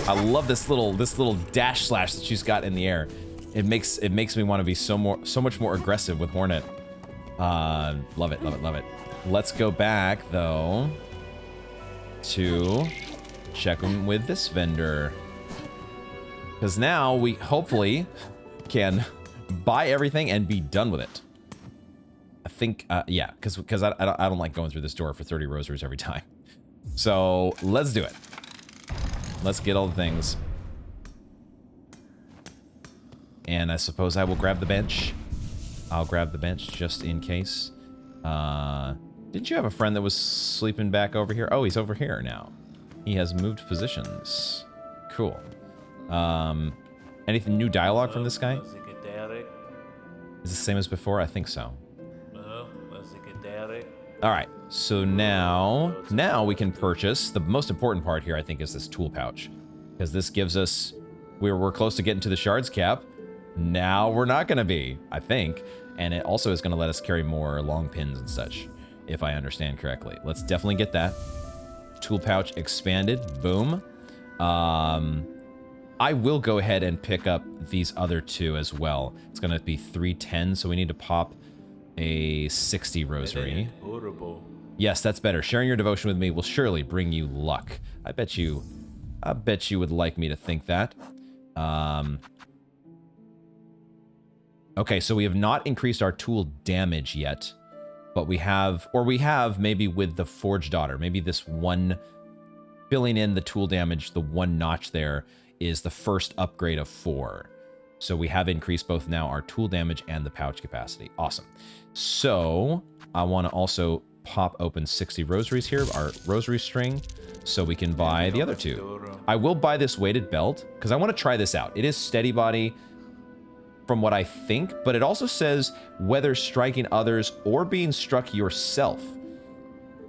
I love this little dash slash that she's got in the air. It makes me want to be so much more aggressive with Hornet. Love it, love it, love it. Let's go back though to check them with this vendor, because now we hopefully can buy everything and be done with it. I think, yeah, because I don't like going through this door for 30 rosaries every time. So let's do it. Let's get all the things. And I suppose I will grab the bench. I'll grab the bench just in case. Didn't you have a friend that was sleeping back over here? Oh, he's over here now. He has moved positions. Cool. Anything new dialogue from this guy? Is it the same as before? I think so. Alright, so now we can purchase. The most important part here, I think, is this tool pouch. Because this gives us... We're close to getting to the shards cap. Now we're not going to be, I think. And it also is going to let us carry more long pins and such, if I understand correctly. Let's definitely get that. Tool pouch expanded. Boom. I will go ahead and pick up these other two as well. It's going to be 310, so we need to pop a 60 rosary. Yes, that's better. Sharing your devotion with me will surely bring you luck. I bet you would like me to think that. Okay, so we have not increased our tool damage yet, but we have maybe with the Forge Daughter, maybe this one, filling in the tool damage, the one notch there is the first upgrade of 4. So we have increased both now our tool damage and the pouch capacity. Awesome. So I want to also pop open 60 rosaries here, our rosary string, so we can buy the other two. I will buy this weighted belt because I want to try this out. It is steady body from what I think, but it also says whether striking others or being struck yourself.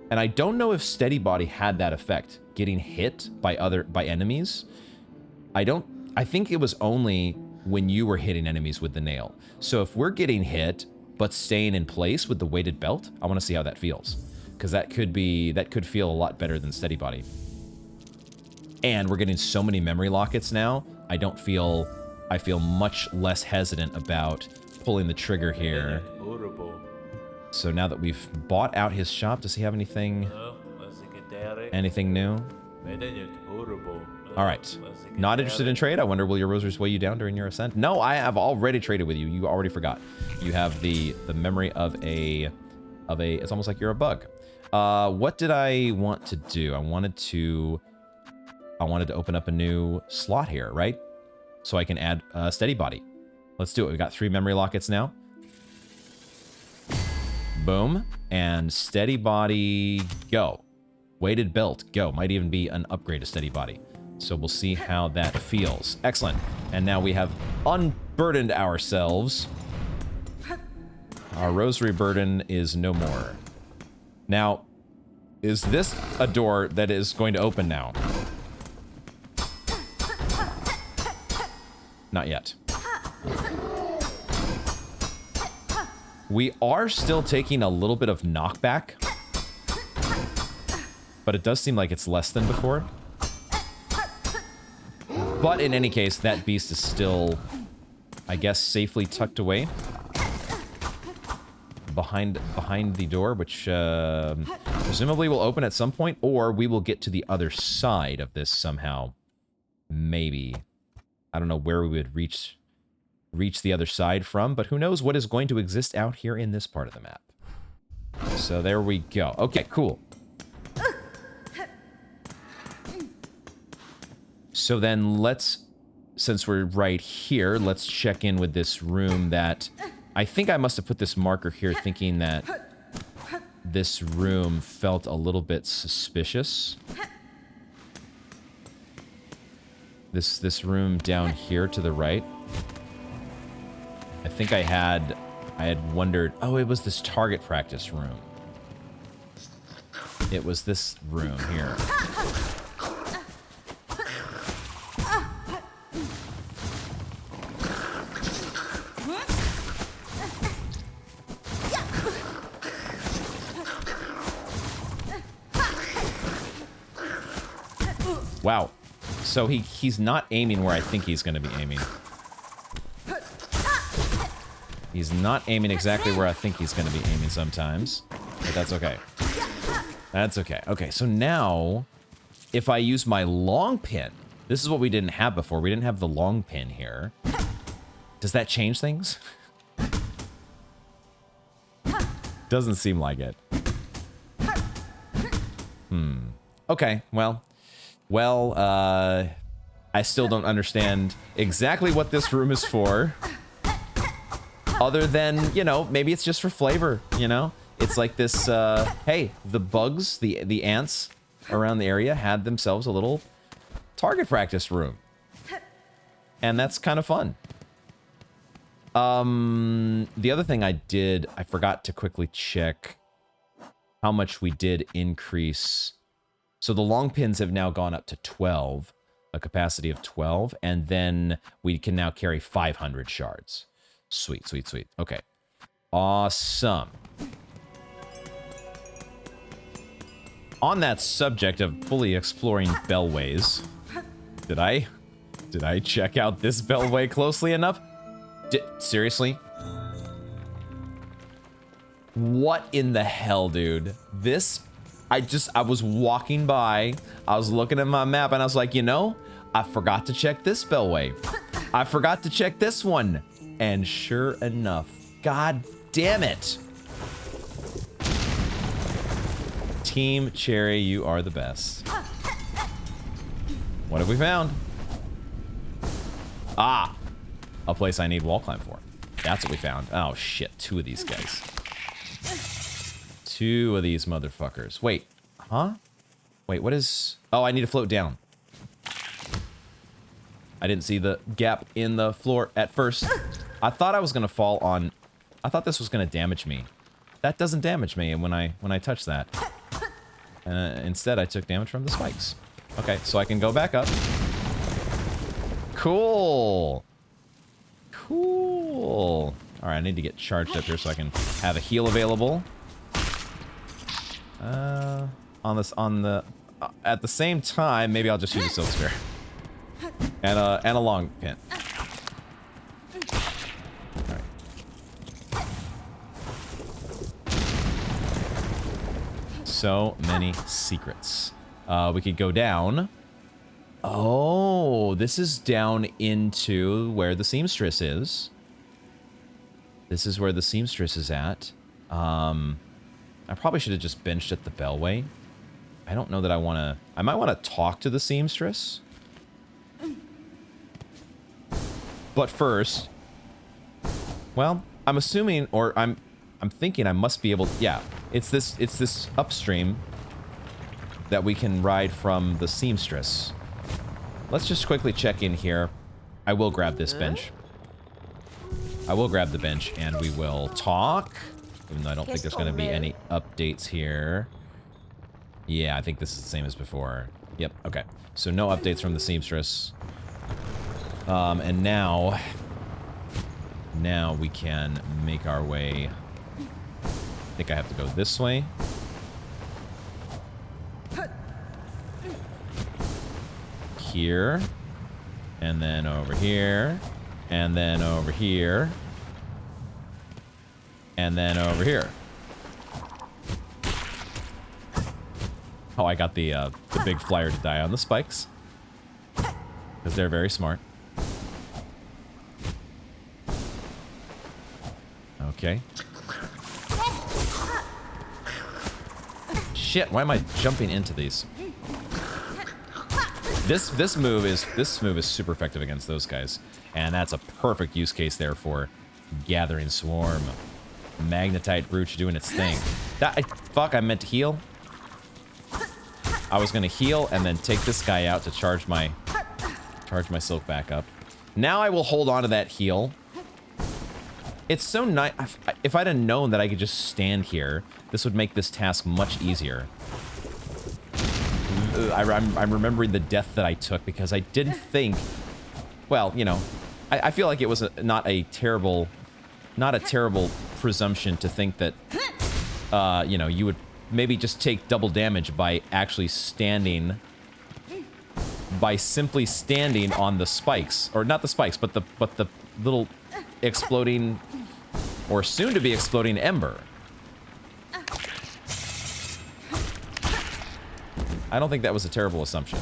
And I don't know if steady body had that effect, getting hit by enemies. I think it was only when you were hitting enemies with the nail. So if we're getting hit but staying in place with the weighted belt, I want to see how that feels, because that could feel a lot better than steady body. And we're getting so many memory lockets now. I feel much less hesitant about pulling the trigger here. So now that we've bought out his shop, does he have anything new? All right. Not interested in trade. I wonder, will your rosaries weigh you down during your ascent? No, I have already traded with you. You already forgot. You have the memory of a. It's almost like you're a bug. What did I want to do? I wanted to open up a new slot here, right? So I can add a steady body. Let's do it. We got 3 memory lockets now. Boom. And steady body, go. Weighted belt, go. Might even be an upgrade to steady body. So we'll see how that feels. Excellent. And now we have unburdened ourselves Our rosary burden is no more. Now, is this a door that is going to open now? Not yet. We are still taking a little bit of knockback, but it does seem like it's less than before. But in any case, that beast is still, I guess, safely tucked away behind the door, which presumably will open at some point, or we will get to the other side of this somehow. Maybe. I don't know where we would reach the other side from, but who knows what is going to exist out here in this part of the map. So there we go. Okay, cool. So then let's, since we're right here, let's check in with this room that... I think I must have put this marker here thinking that this room felt a little bit suspicious. This room down here to the right. I think I had wondered, oh, it was this target practice room. It was this room here. Wow. So he's not aiming where I think he's going to be aiming. He's not aiming exactly where I think he's going to be aiming sometimes. But that's okay. That's okay. Okay, so now, if I use my long pin, this is what we didn't have before. We didn't have the long pin here. Does that change things? Doesn't seem like it. Okay, well, I still don't understand exactly what this room is for. Other than, you know, maybe it's just for flavor, you know? It's like this, hey, the bugs, the ants around the area had themselves a little target practice room. And that's kind of fun. The other thing I forgot to quickly check how much we did increase. So the long pins have now gone up to 12, a capacity of 12, and then we can now carry 500 shards. Sweet, sweet, sweet. Okay. Awesome. On that subject of fully exploring bellways, did I check out this bellway closely enough? Seriously? What in the hell, dude? This, I was walking by, I was looking at my map, and I was like, you know, I forgot to check this bellway. I forgot to check this one. And sure enough, god damn it. Team Cherry, you are the best. What have we found? Ah, a place I need wall climb for. That's what we found. Oh shit, two of these guys. Two of these motherfuckers. Wait, huh? Wait, what is... Oh, I need to float down. I didn't see the gap in the floor at first. I thought I was gonna fall on... I thought this was gonna damage me. That doesn't damage me when I touch that. Instead, I took damage from the spikes. Okay, so I can go back up. Cool. Cool. All right, I need to get charged up here so I can have a heal available. At the same time, maybe I'll just use a silk spear and a long pin. All right. So many secrets. We could go down. Oh, this is down into where the seamstress is. This is where the seamstress is at. I probably should have just benched at the bellway. I don't know that I want to... I might want to talk to the seamstress. But first... Well, I'm assuming, or I'm thinking I must be able... Yeah, it's this upstream that we can ride from the seamstress. Let's just quickly check in here. I will grab this bench. I will grab the bench and we will talk. Even though I don't think there's going to be any updates here. Yeah, I think this is the same as before. Yep, okay. So no updates from the seamstress. And now we can make our way. I think I have to go this way. Here. And then over here. And then over here. And then over here. Oh, I got the big flyer to die on the spikes. Because they're very smart. Okay. Shit, why am I jumping into these? This move is super effective against those guys. And that's a perfect use case there for Gathering Swarm. Magnetite Brooch doing its thing. Fuck, I meant to heal. I was gonna heal and then take this guy out to charge my silk back up. Now I will hold on to that heal. It's so nice. If I'd have known that I could just stand here, this would make this task much easier. I'm remembering the death that I took because I didn't think. Well, you know, I feel like it was not a terrible presumption to think that, you know, you would maybe just take double damage by actually standing, by simply standing on the spikes, or not the spikes, but the little exploding, or soon to be exploding ember. I don't think that was a terrible assumption.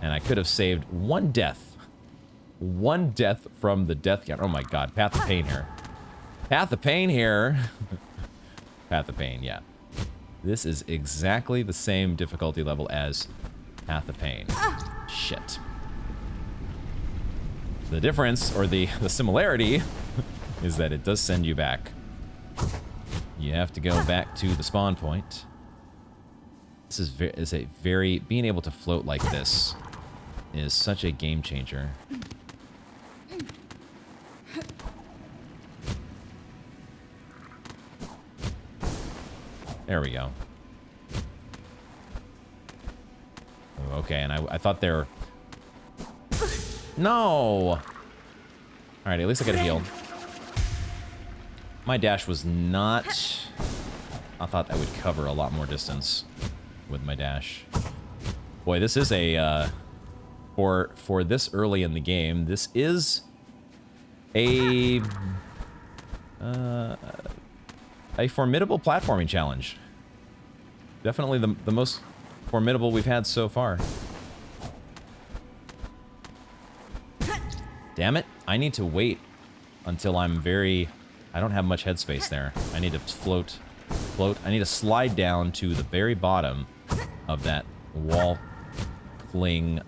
And I could have saved one death. One death from the death count. Oh my god, Path of Pain here. Path of Pain here. Path of Pain, yeah. This is exactly the same difficulty level as Path of Pain. Shit. The difference, or the similarity, is that it does send you back. You have to go back to the spawn point. This is a very... Being able to float like this is such a game changer. There we go. Okay, and I thought they were... No! Alright, at least I got a heal. My dash was not... I thought I would cover a lot more distance with my dash. Boy, this is a... For this early in the game, this is a formidable platforming challenge. Definitely the most formidable we've had so far. Damn it, I need to wait until I'm very... I don't have much headspace there. I need to float. I need to slide down to the very bottom of that wall cling.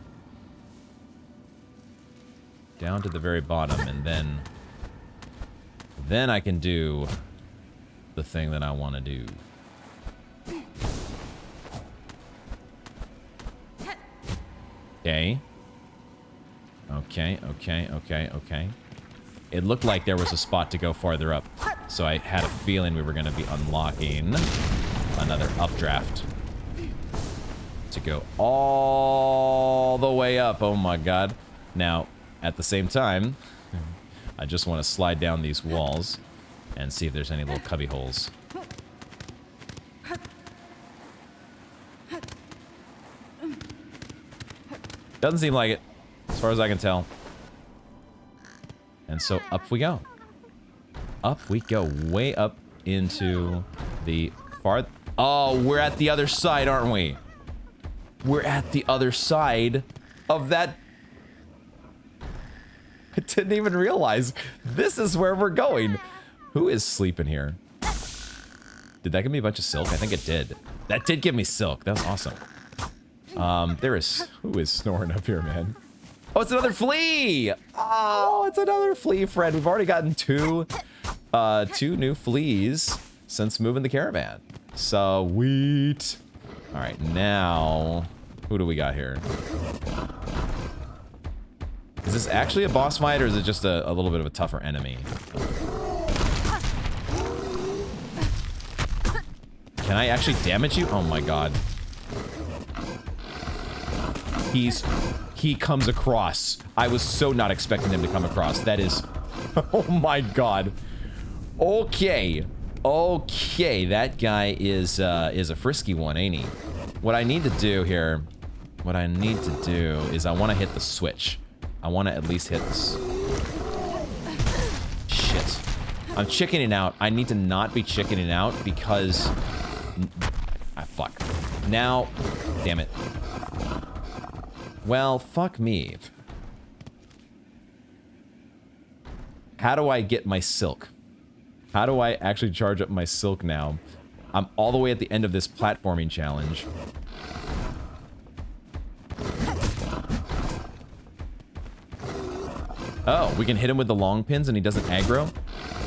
Down to the very bottom, and then I can do the thing that I want to do. Okay. Okay. It looked like there was a spot to go farther up, so I had a feeling we were going to be unlocking another updraft to go all the way up. Oh my god. Now, at the same time, I just want to slide down these walls and see if there's any little cubby holes. Doesn't seem like it, as far as I can tell. And so up we go. Up we go, way up into the far... Oh, we're at the other side, aren't we? We're at the other side of that... I didn't even realize this is where we're going. Who is sleeping here? Did that give me a bunch of silk? I think it did. That did give me silk. That was awesome. Who is snoring up here, man? Oh, it's another flea! Oh, it's another flea friend. We've already gotten two new fleas since moving the caravan. Sweet. All right, now, who do we got here? Is this actually a boss fight, or is it just a little bit of a tougher enemy? Can I actually damage you? Oh my god. He comes across. I was so not expecting him to come across. That is... Oh my god. Okay. Okay, that guy is a frisky one, ain't he? What I need to do here... What I need to do is I want to hit the switch. I want to at least hit this. Shit. I'm chickening out. I need to not be chickening out because... Ah, fuck. Now... Damn it. Well, fuck me. How do I get my silk? How do I actually charge up my silk now? I'm all the way at the end of this platforming challenge. Oh, we can hit him with the long pins and he doesn't aggro?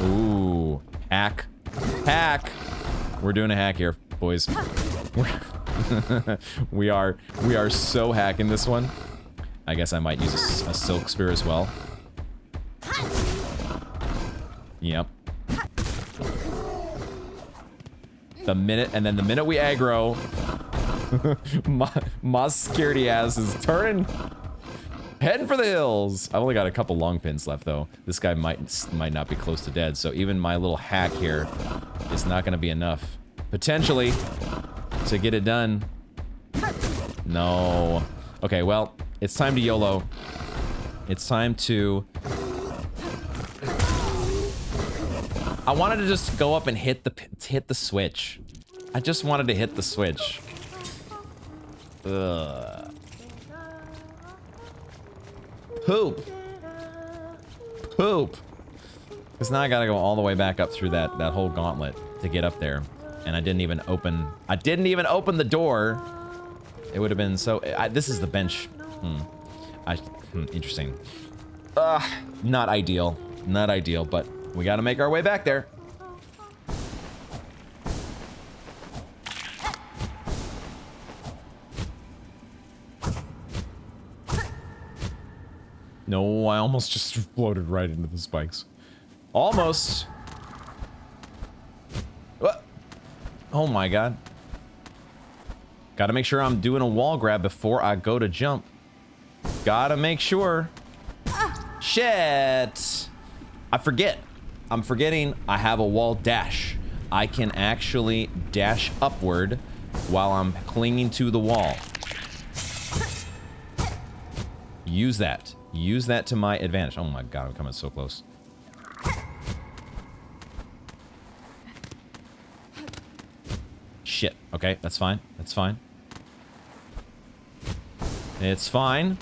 Ooh. Hack. Hack! We're doing a hack here, boys. we are so hacking this one. I guess I might use a silk spear as well. Yep. The minute we aggro, my scaredy ass is turning, heading for the hills. I've only got a couple long pins left though. This guy might not be close to dead, so even my little hack here is not going to be enough, potentially, to get it done. No. Okay, well, it's time to YOLO. It's time to... I wanted to just go up and hit the switch. I just wanted to hit the switch. Ugh. Poop. Poop. Because now I gotta go all the way back up through that whole gauntlet to get up there. And I didn't even open the door. It would have been so... this is the bench. Interesting. Not ideal. Not ideal, but we gotta make our way back there. No, I almost just floated right into the spikes. Almost. What? Oh my god. Gotta make sure I'm doing a wall grab before I go to jump. Gotta make sure. Shit. I forget. I'm forgetting I have a wall dash. I can actually dash upward while I'm clinging to the wall. Use that. Use that to my advantage. Oh my god, I'm coming so close. Shit. Okay, that's fine. That's fine. It's fine.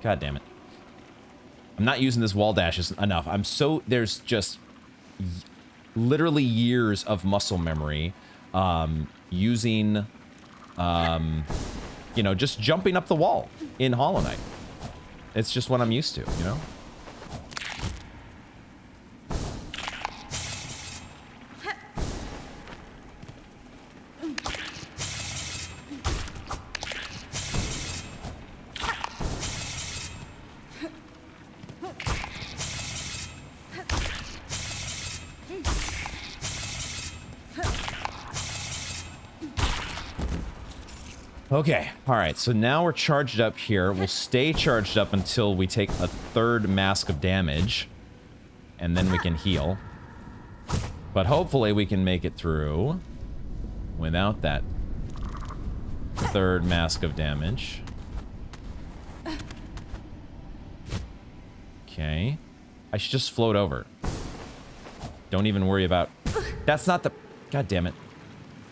God damn it. I'm not using this wall dash enough. There's just literally years of muscle memory using, you know, just jumping up the wall in Hollow Knight. It's just what I'm used to, you know? Okay, alright, so now we're charged up here. We'll stay charged up until we take a third mask of damage. And then we can heal. But hopefully we can make it through without that third mask of damage. Okay. I should just float over. Don't even worry about... That's not the... God damn it.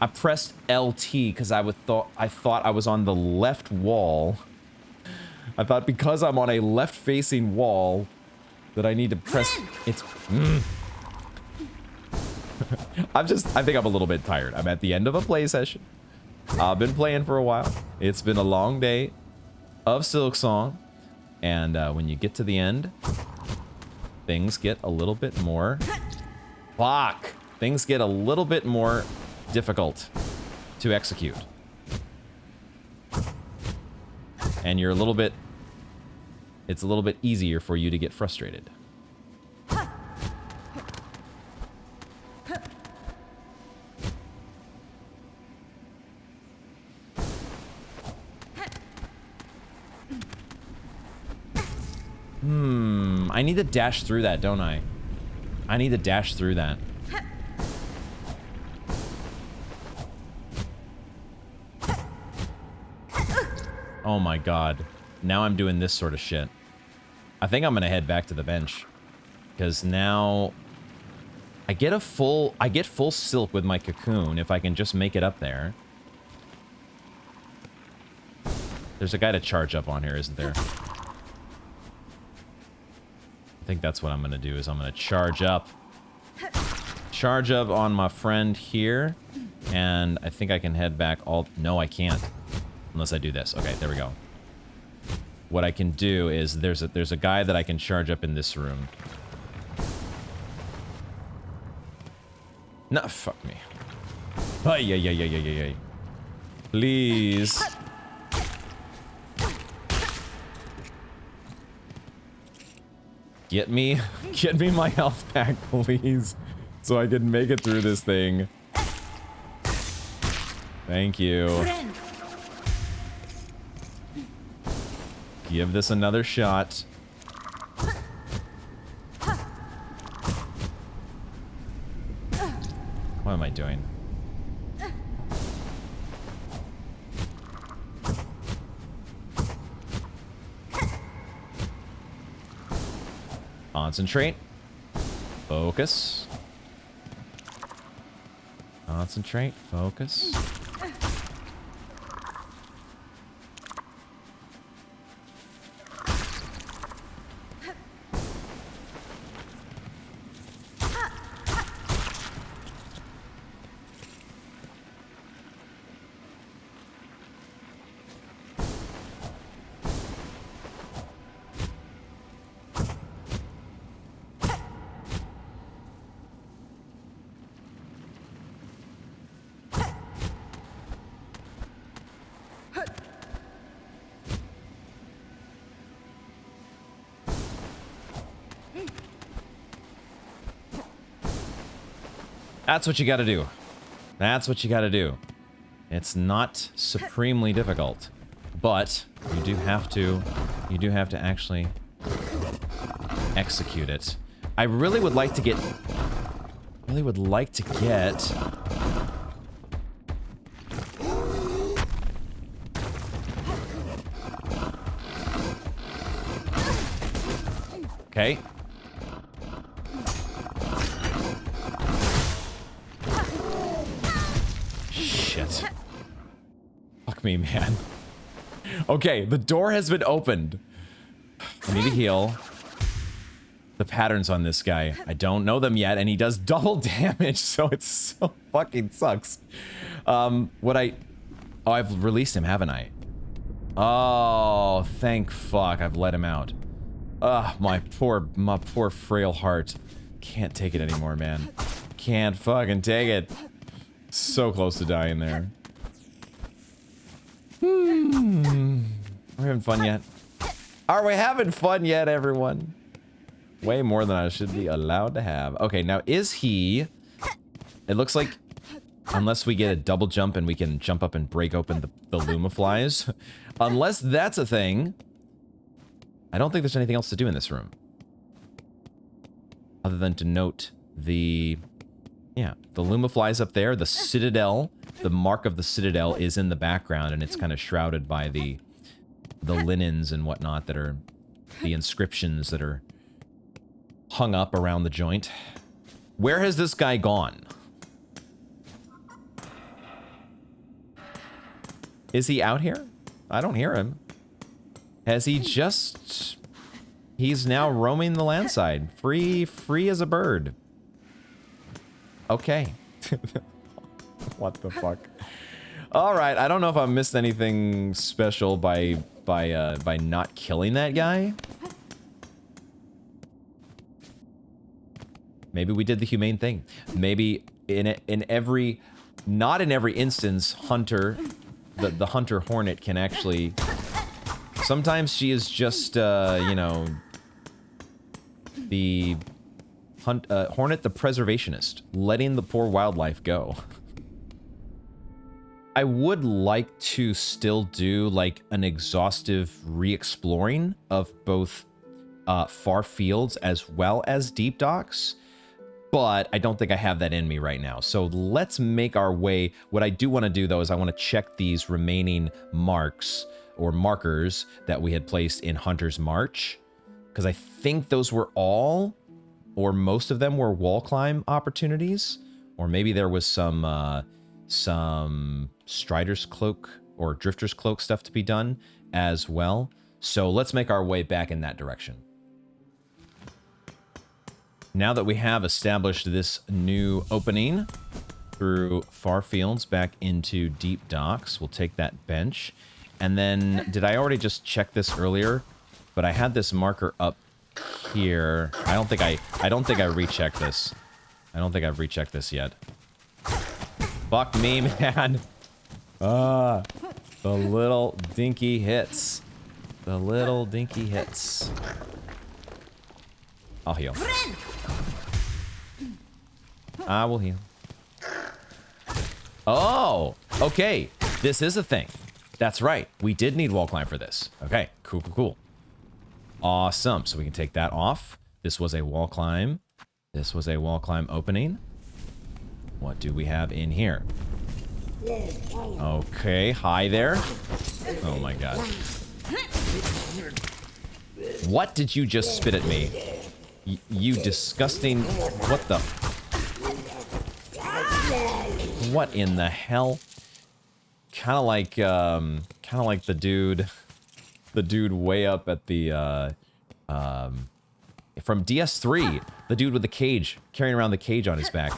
I pressed LT because I thought I was on the left wall. I thought because I'm on a left-facing wall that I need to press... It's... I think I'm a little bit tired. I'm at the end of a play session. I've been playing for a while. It's been a long day of Silksong. And when you get to the end, things get a little bit more... Fuck! Things get a little bit more difficult to execute. and you're a little bit... It's a little bit easier for you to get frustrated. I need to dash through that, don't I? I need to dash through that. Oh my god. Now I'm doing this sort of shit. I think I'm gonna head back to the bench. Because now... I get full silk with my cocoon if I can just make it up there. There's a guy to charge up on here, isn't there? I think that's what I'm gonna do, is I'm gonna charge up. Charge up on my friend here. And I think I can head back all... No, I can't. Unless I do this. Okay, there we go. What I can do is there's a guy that I can charge up in this room. No, fuck me. Ay. Please. Get me my health back, please. So I can make it through this thing. Thank you. Give this another shot. What am I doing? Concentrate. Focus. Concentrate. Focus. That's what you gotta do. That's what you gotta do. It's not supremely difficult, but you do have to actually execute it. I really would like to get, okay. Shit. Fuck me, man. Okay, the door has been opened. I need to heal. The patterns on this guy, I don't know them yet, and he does double damage, so it so fucking sucks. Oh, I've released him, haven't I? Oh, thank fuck, I've let him out. Ugh, my poor frail heart. Can't take it anymore, man. Can't fucking take it. So close to dying there. We're having fun yet? Are we having fun yet, everyone? Way more than I should be allowed to have. Okay, now is he... It looks like... Unless we get a double jump and we can jump up and break open the Lumaflies. Unless that's a thing. I don't think there's anything else to do in this room. Other than to note the... Yeah, the Lumaflies up there, the Citadel, the mark of the Citadel is in the background, and it's kind of shrouded by the linens and whatnot that are... The inscriptions that are hung up around the joint. Where has this guy gone? Is he out here? I don't hear him. Has he just... He's now roaming the landside. Free as a bird. Okay. What the fuck? Alright, I don't know if I missed anything special by not killing that guy. Maybe we did the humane thing. Maybe not in every instance, Hunter... The Hunter Hornet can actually Sometimes she is just, you know, the Hornet the Preservationist, letting the poor wildlife go. I would like to still do, like, an exhaustive re-exploring of both far fields as well as deep docks, but I don't think I have that in me right now. So let's make our way. What I do want to do, though, is I want to check these remaining marks or markers that we had placed in Hunter's March, because I think those were all, or most of them were wall climb opportunities, or maybe there was some Strider's Cloak or Drifter's Cloak stuff to be done as well. So let's make our way back in that direction. Now that we have established this new opening through far fields back into deep docks, we'll take that bench. And then, did I already just check this earlier? But I had this marker up here. I don't think I rechecked this. I don't think I've rechecked this yet. Fuck me, man. The little dinky hits. The little dinky hits. I'll heal. I will heal. Oh, okay. This is a thing. That's right. We did need wall climb for this. Okay, cool, cool, cool. Awesome. So we can take that off. This was a wall climb. This was a wall climb opening. What do we have in here? Okay, hi there. Oh my god. What did you just spit at me? You disgusting... What the... What in the hell? Kind of like the dude way up at the, from DS3, the dude with the cage, carrying around the cage on his back.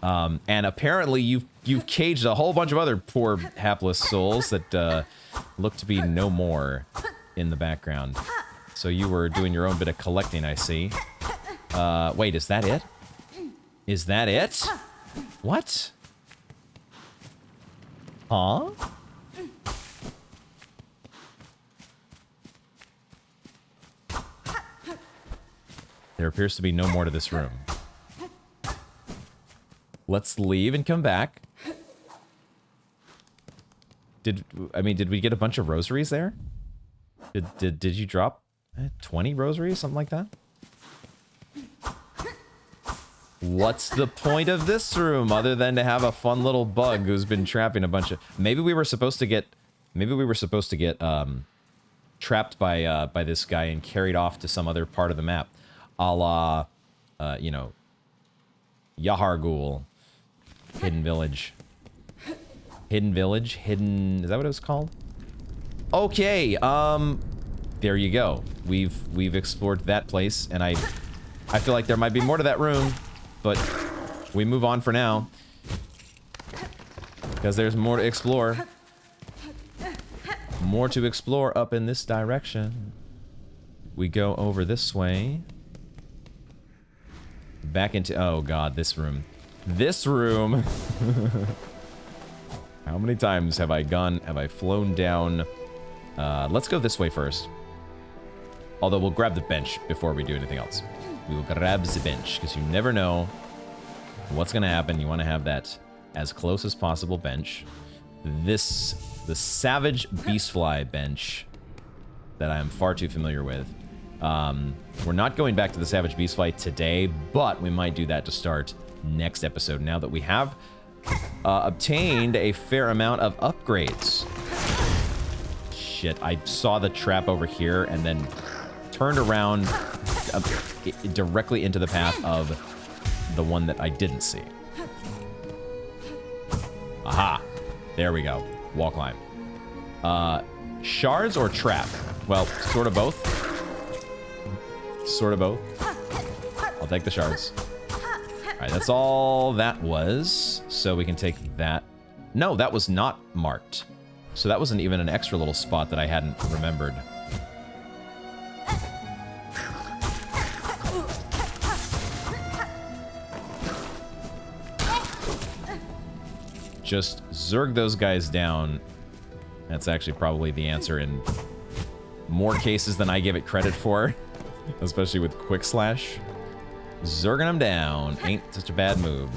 And apparently you've caged a whole bunch of other poor hapless souls that, look to be no more in the background. So you were doing your own bit of collecting, I see. Wait, is that it? Is that it? What? Huh? There appears to be no more to this room. Let's leave and come back. Did we get a bunch of rosaries there? Did you drop 20 rosaries, something like that? What's the point of this room other than to have a fun little bug who's been trapping a bunch of... Maybe we were supposed to get trapped by this guy and carried off to some other part of the map. A la, you know, Yahar'gul. Hidden Village. Hidden Village? Hidden... Is that what it was called? Okay, there you go. We've explored that place, and I feel like there might be more to that room, but we move on for now. Because there's more to explore. More to explore up in this direction. We go over this way. Back into... Oh god, this room. This room! How many times have I flown down? Let's go this way first. Although we'll grab the bench before we do anything else. We will grab the bench, because you never know what's gonna happen. You want to have that as close as possible bench. The Savage Beastfly bench that I am far too familiar with. We're not going back to the Savage Beastfly today, but we might do that to start next episode, now that we have obtained a fair amount of upgrades. Shit, I saw the trap over here and then turned around directly into the path of the one that I didn't see. Aha. There we go. Wall climb. Shards or trap? Well, sort of both. Sort of both. I'll take the shards. Alright, that's all that was. So we can take that. No, that was not marked. So that wasn't even an extra little spot that I hadn't remembered. Just zerg those guys down. That's actually probably the answer in more cases than I give it credit for, especially with Quick Slash. Zerging them down ain't such a bad move.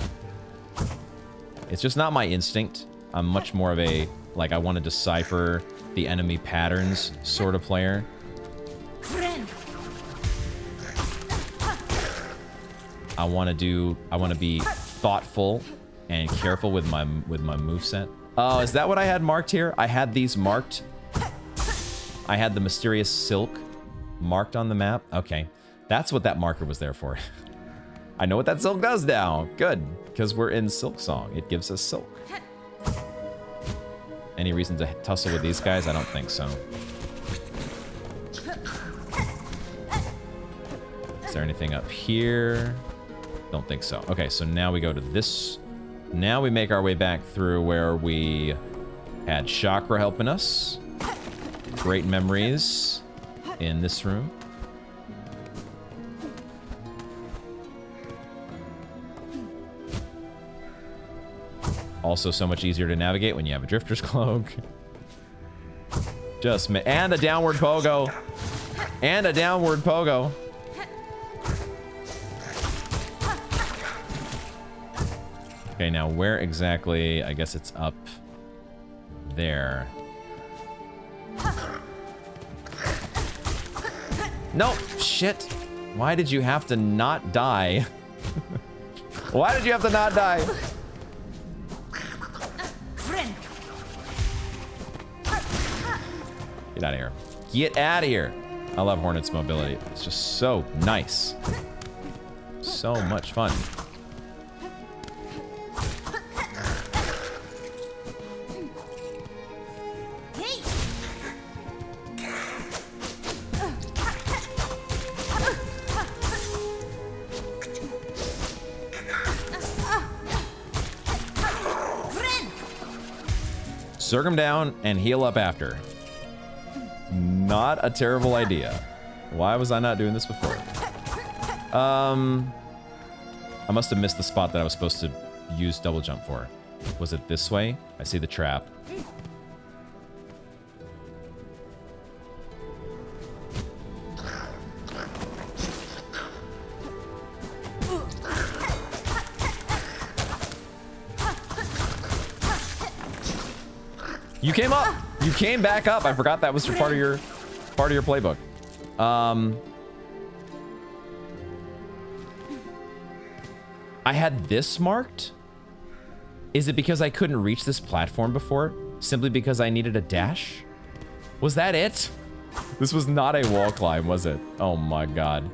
It's just not my instinct. I'm much more of a, like, I want to decipher the enemy patterns sort of player. I want to be thoughtful and careful with my moveset. Oh, is that what I had marked here? I had these marked. I had the mysterious silk marked on the map. Okay, that's what that marker was there for. I know what that silk does now. Good, because we're in Silksong. It gives us silk. Any reason to tussle with these guys? I don't think so. Is there anything up here? Don't think so. Okay, so now we go to this. Now we make our way back through where we had Chakra helping us. Great memories in this room. Also so much easier to navigate when you have a Drifter's Cloak. And a downward pogo. And a downward pogo. Okay, now where exactly? I guess it's up there. Nope, shit. Why did you have to not die? Why did you have to not die? Get out of here. Get out of here. I love Hornet's mobility. It's just so nice. So much fun. Zerg him down and heal up after. Not a terrible idea. Why was I not doing this before? I must have missed the spot that I was supposed to use double jump for. Was it this way? I see the trap. You came up. You came back up. I forgot that was part of your playbook. I had this marked. Is it because I couldn't reach this platform before? Simply because I needed a dash? Was that it? This was not a wall climb, was it? Oh my god.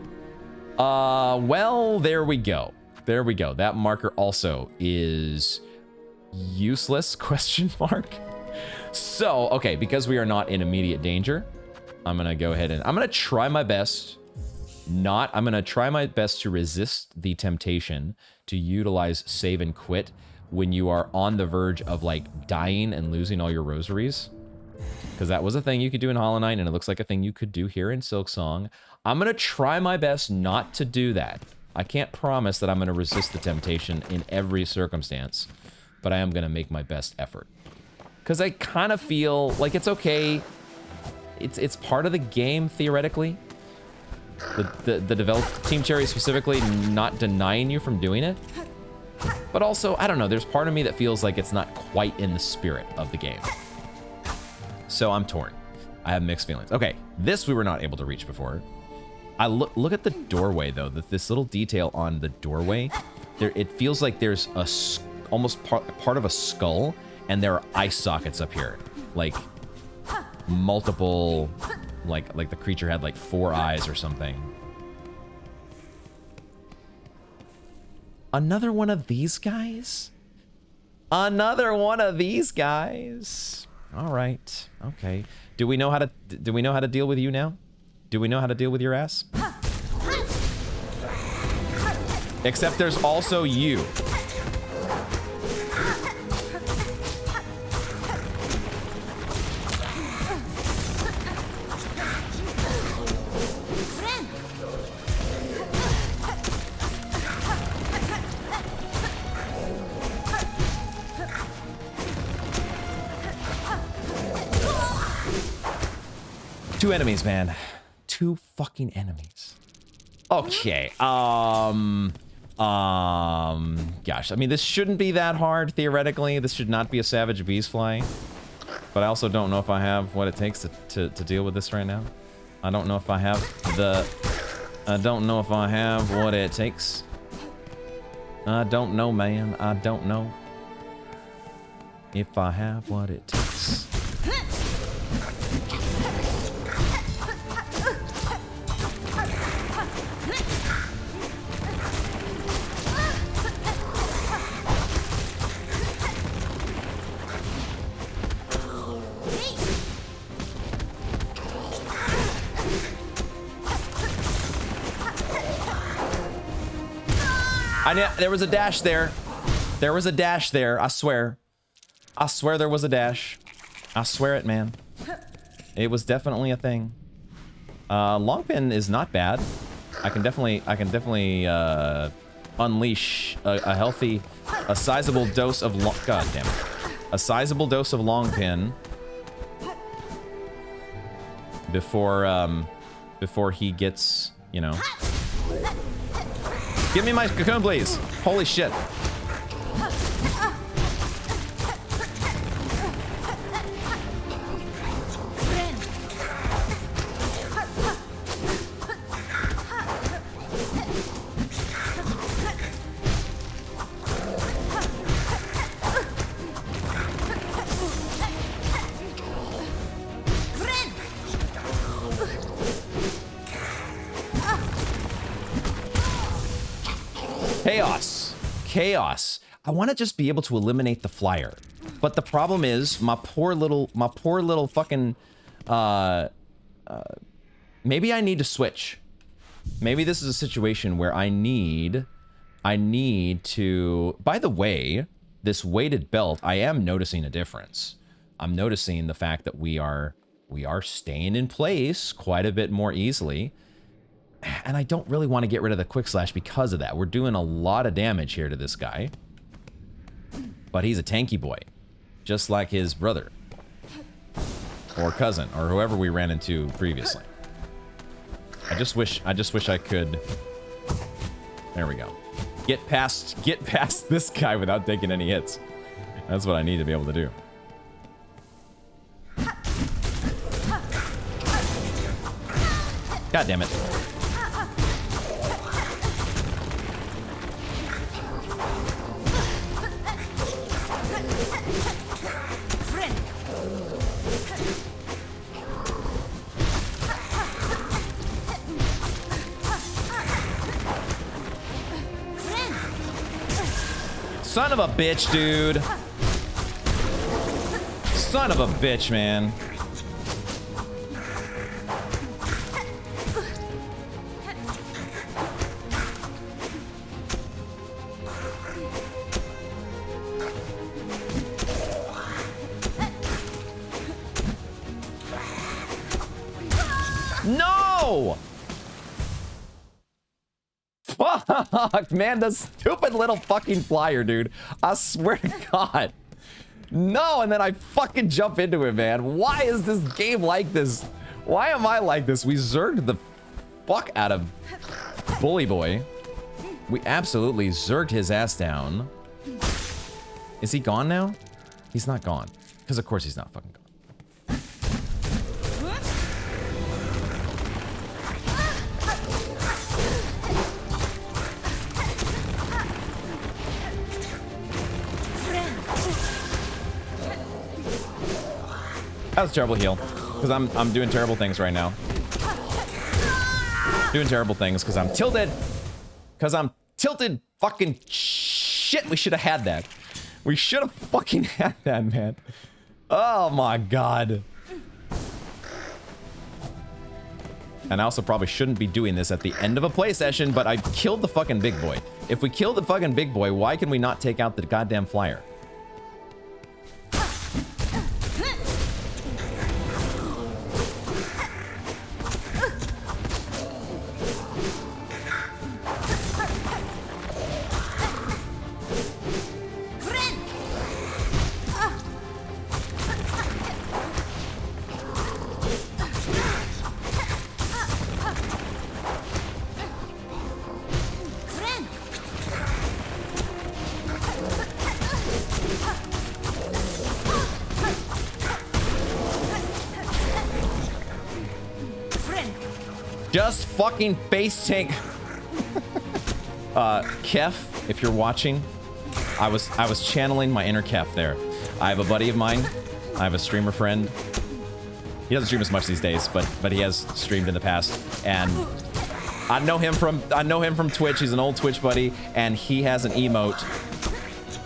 Well, there we go. There we go. That marker also is useless, question mark. So, okay, because we are not in immediate danger, I'm gonna go ahead and I'm gonna try my best to resist the temptation to utilize save and quit when you are on the verge of like dying and losing all your rosaries. Because that was a thing you could do in Hollow Knight, and it looks like a thing you could do here in Silksong. I'm gonna try my best not to do that. I can't promise that I'm gonna resist the temptation in every circumstance, but I am gonna make my best effort. Because I kind of feel like it's okay. It's part of the game, theoretically. The develop Team Cherry specifically not denying you from doing it. But also, I don't know, there's part of me that feels like it's not quite in the spirit of the game. So I'm torn. I have mixed feelings. Okay, this we were not able to reach before. I look at the doorway, though. This little detail on the doorway. It feels like there's almost part of a skull. And there are eye sockets up here, like multiple, like the creature had like 4 eyes or something. Another one of these guys? Another one of these guys. All right. Okay. Do we know how to deal with you now? Do we know how to deal with your ass? Except there's also you. Two enemies, man. Two fucking enemies. Okay. Gosh, I mean, this shouldn't be that hard, theoretically. This should not be a savage beast fly. But I also don't know if I have what it takes to deal with this right now. I don't know if I have the... I don't know if I have what it takes. I don't know, man. I don't know if I have what it takes. There was a dash there. There was a dash there. I swear. I swear there was a dash. I swear it, man. It was definitely a thing. Long pin is not bad. I can definitely unleash a sizable dose of God damn it. A sizable dose of long pin before he gets, you know. Give me my cocoon, please. Holy shit. Chaos. I want to just be able to eliminate the flyer, but the problem is my poor little fucking maybe I need to switch. Maybe this is a situation where I need to. By the way, this weighted belt, I am noticing a difference. I'm noticing the fact that we are staying in place quite a bit more easily. And I don't really want to get rid of the quick slash because of that. We're doing a lot of damage here to this guy. But he's a tanky boy. Just like his brother. Or cousin. Or whoever we ran into previously. I just wish I could... There we go. Get past this guy without taking any hits. That's what I need to be able to do. God damn it. Son of a bitch, dude. Son of a bitch, man. No! Fuck, man, the stupid little fucking flyer, dude. I swear to God. No, and then I fucking jump into it, man. Why is this game like this? Why am I like this? We zerged the fuck out of Bully Boy. We absolutely zerged his ass down. Is he gone now? He's not gone. Because of course he's not fucking gone. That was a terrible heal, because I'm doing terrible things right now. Doing terrible things because I'm tilted. Because I'm tilted. Fucking shit. We should have had that. We should have fucking had that, man. Oh my God. And I also probably shouldn't be doing this at the end of a play session, but I killed the fucking big boy. If we killed the fucking big boy, why can we not take out the goddamn flyer? Just fucking face tank. Kef, if you're watching, I was channeling my inner Kef there. I have a buddy of mine. I have a streamer friend. He doesn't stream as much these days, but he has streamed in the past. And I know him from Twitch. He's an old Twitch buddy, and he has an emote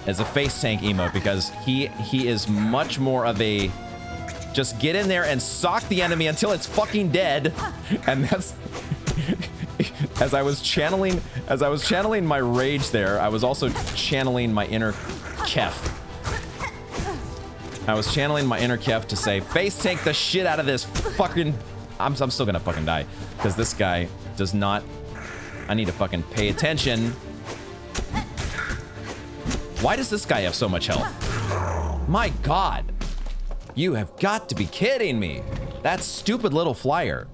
as a face tank emote because he is much more of a just get in there and sock the enemy until it's fucking dead. And that's as I was channeling my rage there, I was also channeling my inner Kef. I was channeling my inner Kef to say, face tank the shit out of this fucking... I'm still gonna fucking die. Because this guy does not... I need to fucking pay attention. Why does this guy have so much health? My god. You have got to be kidding me. That stupid little flyer.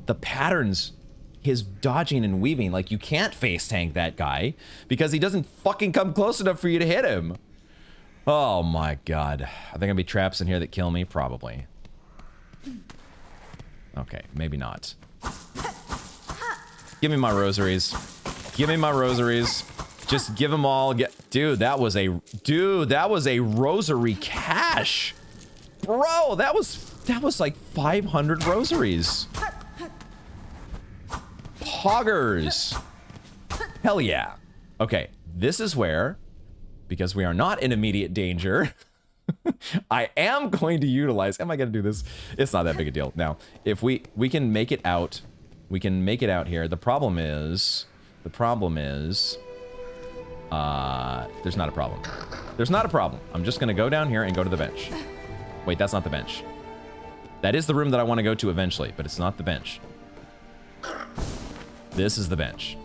The patterns, his dodging and weaving, like you can't face tank that guy because he doesn't fucking come close enough for you to hit him. Oh my god. Are there gonna be traps in here that kill me? Probably. Okay, maybe not. Give me my rosaries. Give me my rosaries. Just give them all. Dude, that was a rosary cache. Bro, that was like 500 rosaries. Poggers. Hell yeah. Okay, this is where, because we are not in immediate danger, I am going to utilize... Am I going to do this? It's not that big a deal. Now, if we can make it out... We can make it out here. The problem is... There's not a problem. There's not a problem. I'm just going to go down here and go to the bench. Wait, that's not the bench. That is the room that I want to go to eventually, but it's not the bench. This is the bench.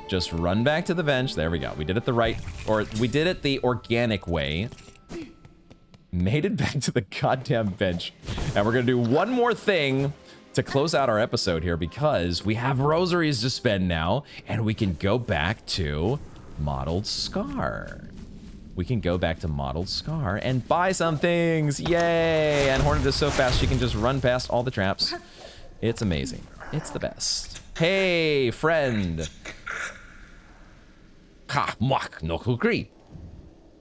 Just run back to the bench. There we go. We did it the right... Or we did it the organic way. Made it back to the goddamn bench. And we're gonna do one more thing to close out our episode here because we have rosaries to spend now and we can go back to Mottled Scar. We can go back to Mottled Scar and buy some things. Yay! And Hornet is so fast she can just run past all the traps. It's amazing. It's the best. Hey, friend. Ha, mwak, no kukri.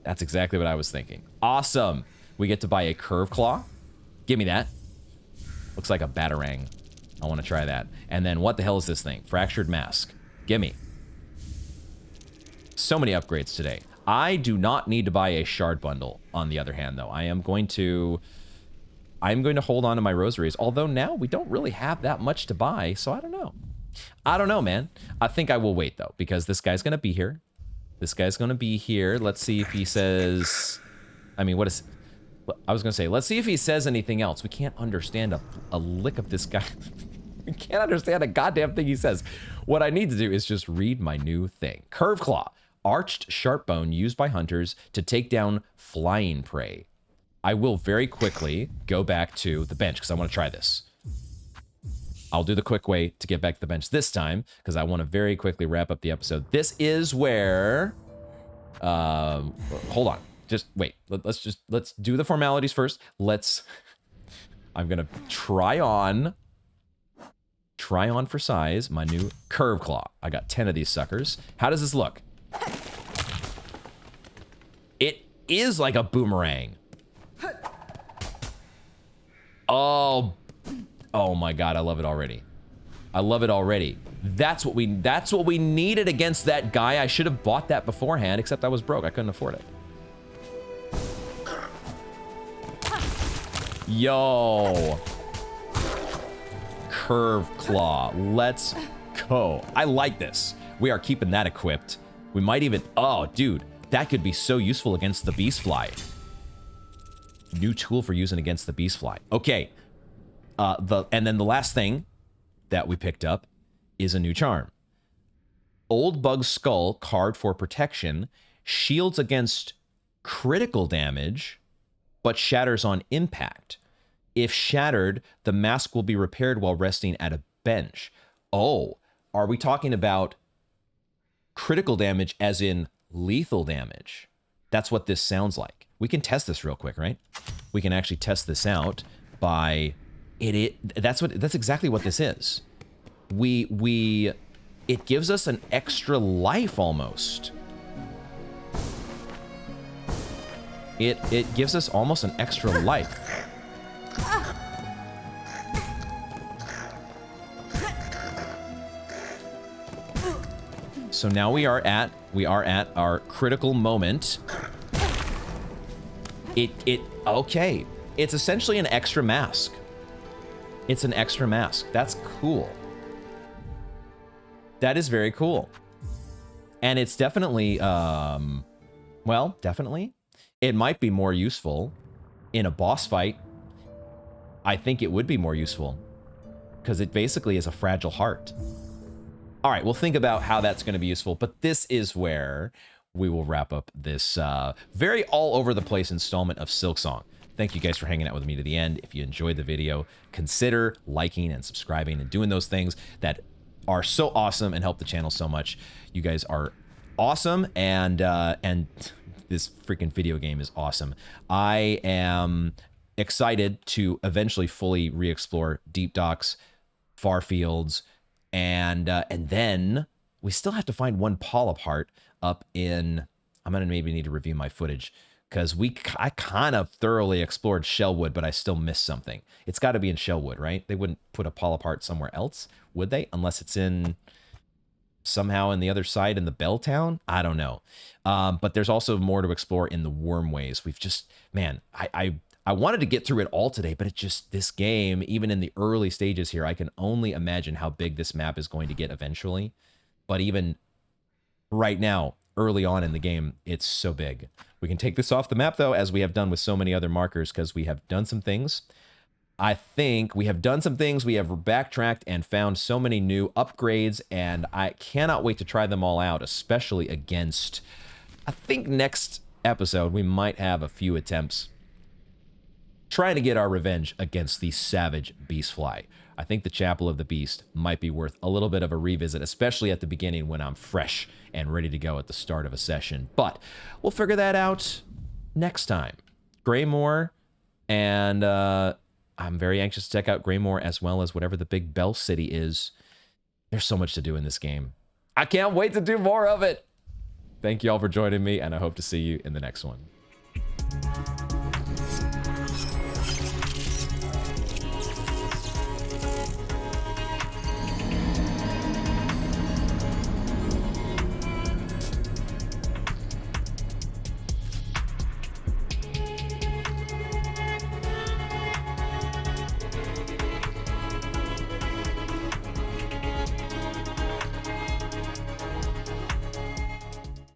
That's exactly what I was thinking. Awesome. We get to buy a curve claw. Give me that. Looks like a batarang. I want to try that. And then what the hell is this thing? Fractured mask. Gimme. So many upgrades today. I do not need to buy a shard bundle, on the other hand, though. I'm going to hold on to my rosaries, although now we don't really have that much to buy, so I don't know. I don't know, man. I think I will wait, though, because this guy's going to be here. This guy's going to be here. Let's see if he says... I mean, what is... I was going to say, let's see if he says anything else. We can't understand a lick of this guy. We can't understand a goddamn thing he says. What I need to do is just read my new thing. Curve Claw. Arched sharp bone used by hunters to take down flying prey. I will very quickly go back to the bench because I want to try this. I'll do the quick way to get back to the bench this time because I want to very quickly wrap up the episode. This is where... hold on. Just wait. Let's do the formalities first. I'm going to try on for size my new Curve Claw. I got 10 of these suckers. How does this look? It is like a boomerang. Oh my god, I love it already. I love it already. That's what we needed against that guy. I should have bought that beforehand, except I was broke. I couldn't afford it. Yo. Curve Claw. Let's go. I like this. We are keeping that equipped. We might even... Oh, dude. That could be so useful against the beast fly. New tool for using against the beast fly. Okay. And then the last thing that we picked up is a new charm. Old Bug Skull, card for protection, shields against critical damage, but shatters on impact. If shattered, the mask will be repaired while resting at a bench. Oh, are we talking about critical damage as in lethal damage? That's what this sounds like. We can test this real quick, right? We can actually test this out by... That's exactly what this is. it gives us an extra life almost. It gives us almost an extra life. So now we are at our critical moment. Okay. It's essentially an extra mask. It's an extra mask. That's cool. That is very cool. And it's definitely, well, definitely. It might be more useful in a boss fight. I think it would be more useful because it basically is a fragile heart. All right, we'll think about how that's going to be useful, but this is where we will wrap up this very all over the place installment of Silksong. Thank you guys for hanging out with me to the end. If you enjoyed the video, consider liking and subscribing and doing those things that are so awesome and help the channel so much. You guys are awesome, and this freaking video game is awesome. I am excited to eventually fully re-explore Deep Docks, Far Fields, and then we still have to find one Polypart up in. I'm gonna maybe need to review my footage because I kind of thoroughly explored Shellwood, but I still missed something. It's got to be in Shellwood, right? They wouldn't put a Polypart somewhere else, would they? Unless it's in somehow in the other side in the Belltown. I don't know. But there's also more to explore in the Wormways. We've just, man, I wanted to get through it all today, but it just, this game, even in the early stages here, I can only imagine how big this map is going to get eventually. But even right now, early on in the game, it's so big. We can take this off the map, though, as we have done with so many other markers, because we have done some things. I think we have done some things. We have backtracked and found so many new upgrades, and I cannot wait to try them all out, especially against, I think next episode, we might have a few attempts trying to get our revenge against the savage Beastfly. I think the Chapel of the Beast might be worth a little bit of a revisit, especially at the beginning when I'm fresh and ready to go at the start of a session. But we'll figure that out next time. Greymoor, and I'm very anxious to check out Greymoor as well as whatever the big Bell City is. There's so much to do in this game. I can't wait to do more of it. Thank you all for joining me, and I hope to see you in the next one.